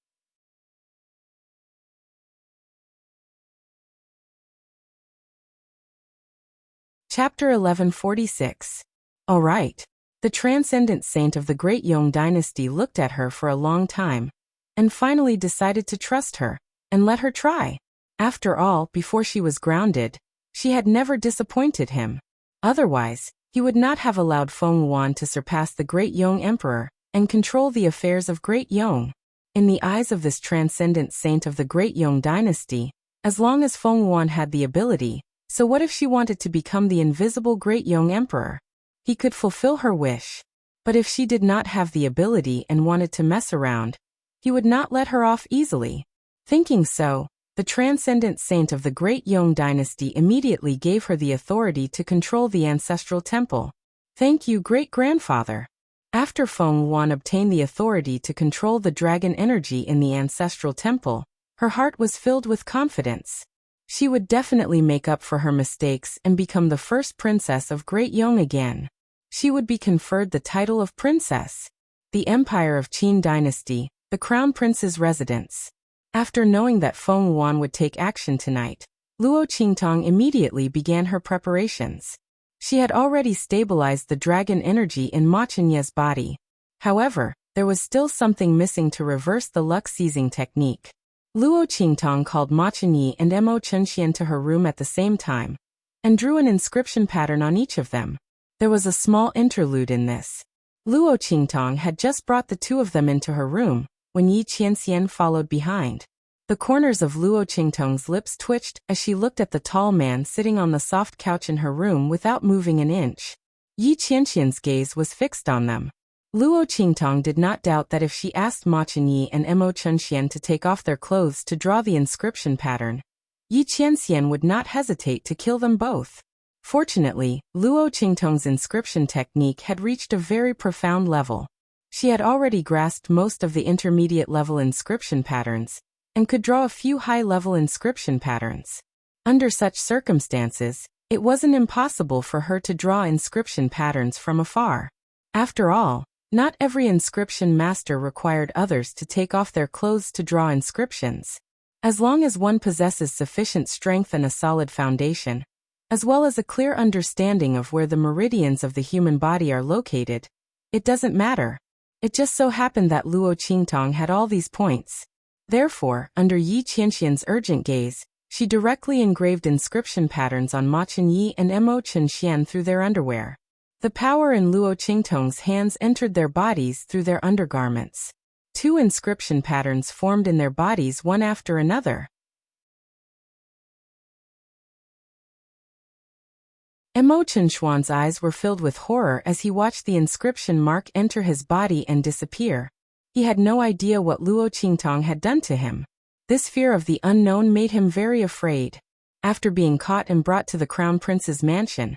Chapter 1146. All right. The transcendent saint of the Great Yong dynasty looked at her for a long time, and finally decided to trust her, and let her try. After all, before she was grounded, she had never disappointed him. Otherwise, he would not have allowed Feng Yuan to surpass the Great Yong emperor and control the affairs of Great Yong. In the eyes of this transcendent saint of the Great Yong dynasty, as long as Feng Yuan had the ability, so what if she wanted to become the invisible Great Yong emperor? He could fulfill her wish. But if she did not have the ability and wanted to mess around, he would not let her off easily. Thinking so, the transcendent saint of the Great Yong dynasty immediately gave her the authority to control the ancestral temple. Thank you, great-grandfather. After Feng Yuan obtained the authority to control the dragon energy in the ancestral temple, her heart was filled with confidence. She would definitely make up for her mistakes and become the first princess of Great Yong again. She would be conferred the title of princess. The empire of Qin dynasty, the crown prince's residence. After knowing that Feng Yuan would take action tonight, Luo Qingtong immediately began her preparations. She had already stabilized the dragon energy in Ma Chenye's body. However, there was still something missing to reverse the luck-seizing technique. Luo Qingtong called Ma Chenye and Mo Chenxian to her room at the same time, and drew an inscription pattern on each of them. There was a small interlude in this. Luo Qingtong had just brought the two of them into her room, when Yi Qianxian followed behind. The corners of Luo Qingtong's lips twitched as she looked at the tall man sitting on the soft couch in her room without moving an inch. Yi Qianxian's gaze was fixed on them. Luo Qingtong did not doubt that if she asked Ma Chenye and Mo Chenxian to take off their clothes to draw the inscription pattern, Yi Qianxian would not hesitate to kill them both. Fortunately, Luo Qingtong's inscription technique had reached a very profound level. She had already grasped most of the intermediate-level inscription patterns, and could draw a few high-level inscription patterns. Under such circumstances, it wasn't impossible for her to draw inscription patterns from afar. After all, not every inscription master required others to take off their clothes to draw inscriptions. As long as one possesses sufficient strength and a solid foundation, as well as a clear understanding of where the meridians of the human body are located, it doesn't matter. It just so happened that Luo Qingtong had all these points. Therefore, under Yi Qianxian's urgent gaze, she directly engraved inscription patterns on Ma Chenye and Mo Chenxian through their underwear. The power in Luo Qingtong's hands entered their bodies through their undergarments. 2 inscription patterns formed in their bodies one after another. Mo Chenxuan's eyes were filled with horror as he watched the inscription mark enter his body and disappear. He had no idea what Luo Qingtong had done to him. This fear of the unknown made him very afraid. After being caught and brought to the crown prince's mansion,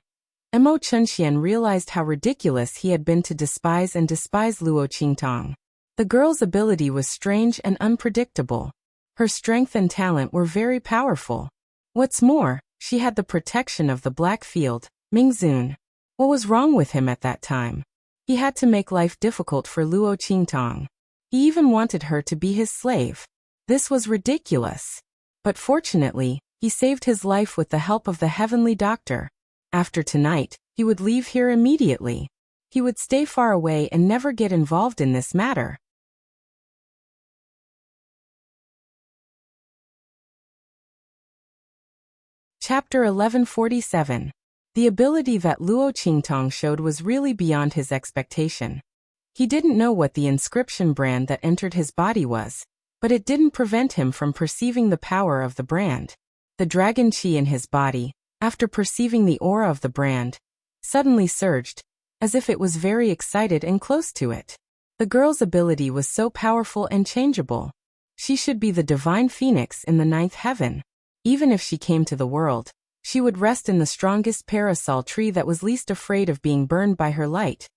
Mo Chenxian realized how ridiculous he had been to despise Luo Qingtong. The girl's ability was strange and unpredictable. Her strength and talent were very powerful. What's more, she had the protection of the Black Field, Mingzun. What was wrong with him at that time? He had to make life difficult for Luo Qingtong. He even wanted her to be his slave. This was ridiculous. But fortunately, he saved his life with the help of the heavenly doctor. After tonight, he would leave here immediately. He would stay far away and never get involved in this matter. Chapter 1147. The ability that Luo Qingtong showed was really beyond his expectation. He didn't know what the inscription brand that entered his body was, but it didn't prevent him from perceiving the power of the brand. The dragon qi in his body, after perceiving the aura of the brand, suddenly surged, as if it was very excited and close to it. The girl's ability was so powerful and changeable. She should be the divine phoenix in the 9th heaven. Even if she came to the world, she would rest in the strongest parasol tree that was least afraid of being burned by her light.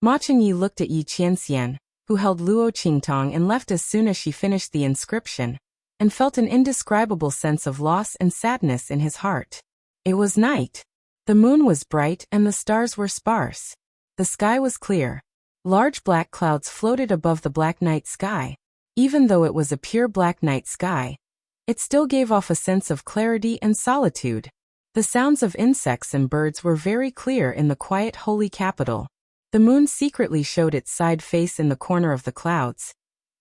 Ma Chenye looked at Yi Qianxian, who held Luo Qingtong and left as soon as she finished the inscription, and felt an indescribable sense of loss and sadness in his heart. It was night. The moon was bright and the stars were sparse. The sky was clear. Large black clouds floated above the black night sky. Even though it was a pure black night sky, it still gave off a sense of clarity and solitude. The sounds of insects and birds were very clear in the quiet holy capital. The moon secretly showed its side face in the corner of the clouds,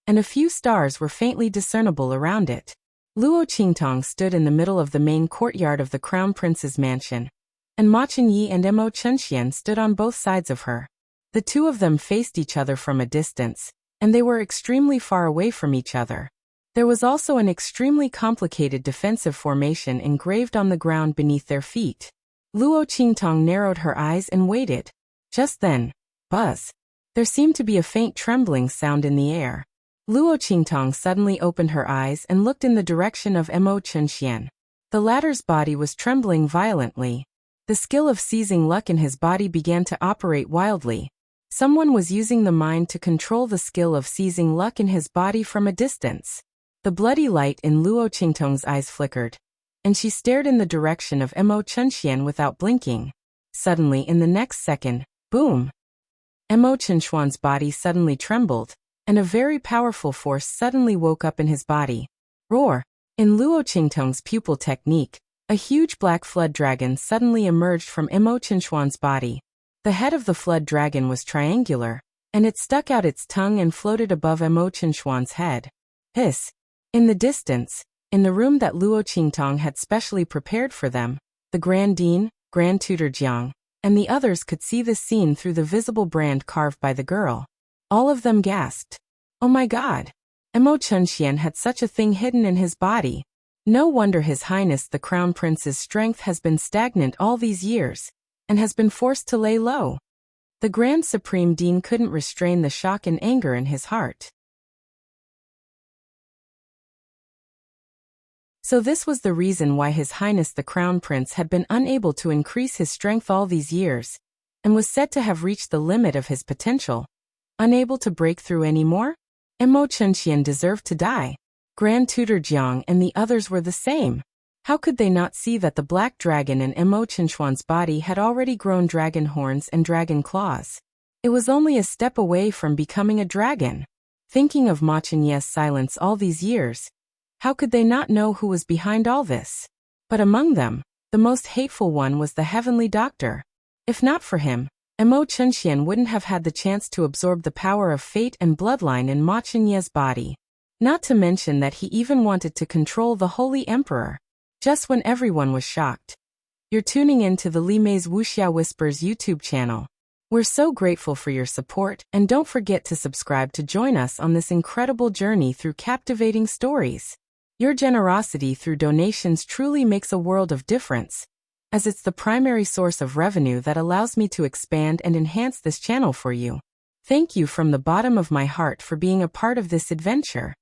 and a few stars were faintly discernible around it. Luo Qingtong stood in the middle of the main courtyard of the crown prince's mansion, and Ma Chenye and Mo Chenxian stood on both sides of her. The two of them faced each other from a distance, and they were extremely far away from each other. There was also an extremely complicated defensive formation engraved on the ground beneath their feet. Luo Qingtong narrowed her eyes and waited. Just then, buzz. There seemed to be a faint trembling sound in the air. Luo Qingtong suddenly opened her eyes and looked in the direction of Mo Chenxian. The latter's body was trembling violently. The skill of seizing luck in his body began to operate wildly. Someone was using the mind to control the skill of seizing luck in his body from a distance. The bloody light in Luo Qingtong's eyes flickered, and she stared in the direction of Mo Chenxian without blinking. Suddenly in the next second, Boom! Mo Qinshuan's body suddenly trembled, and a very powerful force suddenly woke up in his body. Roar! In Luo Qingtong's pupil technique, a huge black flood dragon suddenly emerged from Mo Qinshuan's body. The head of the flood dragon was triangular, and it stuck out its tongue and floated above Mo Qinshuan's head. Hiss! In the distance, in the room that Luo Qingtong had specially prepared for them, the Grand Dean, Grand Tutor Jiang, and the others could see the scene through the visible brand carved by the girl. All of them gasped. Oh my god! Mo Chunxian had such a thing hidden in his body. No wonder His Highness the Crown Prince's strength has been stagnant all these years, and has been forced to lay low. The Grand Supreme Dean couldn't restrain the shock and anger in his heart. So this was the reason why His Highness the Crown Prince had been unable to increase his strength all these years, and was said to have reached the limit of his potential. Unable to break through anymore? Mo Chunxian deserved to die. Grand Tutor Jiang and the others were the same. How could they not see that the black dragon in Mo Qinshuan's body had already grown dragon horns and dragon claws? It was only a step away from becoming a dragon. Thinking of Ma Chenye's silence all these years, how could they not know who was behind all this? But among them, the most hateful one was the heavenly doctor. If not for him, Mo Chunxian wouldn't have had the chance to absorb the power of fate and bloodline in Ma Chenye's body. Not to mention that he even wanted to control the Holy Emperor. Just when everyone was shocked. You're tuning in to the Li Mei's Wuxia Whispers YouTube channel. We're so grateful for your support, and don't forget to subscribe to join us on this incredible journey through captivating stories. Your generosity through donations truly makes a world of difference, as it's the primary source of revenue that allows me to expand and enhance this channel for you. Thank you from the bottom of my heart for being a part of this adventure.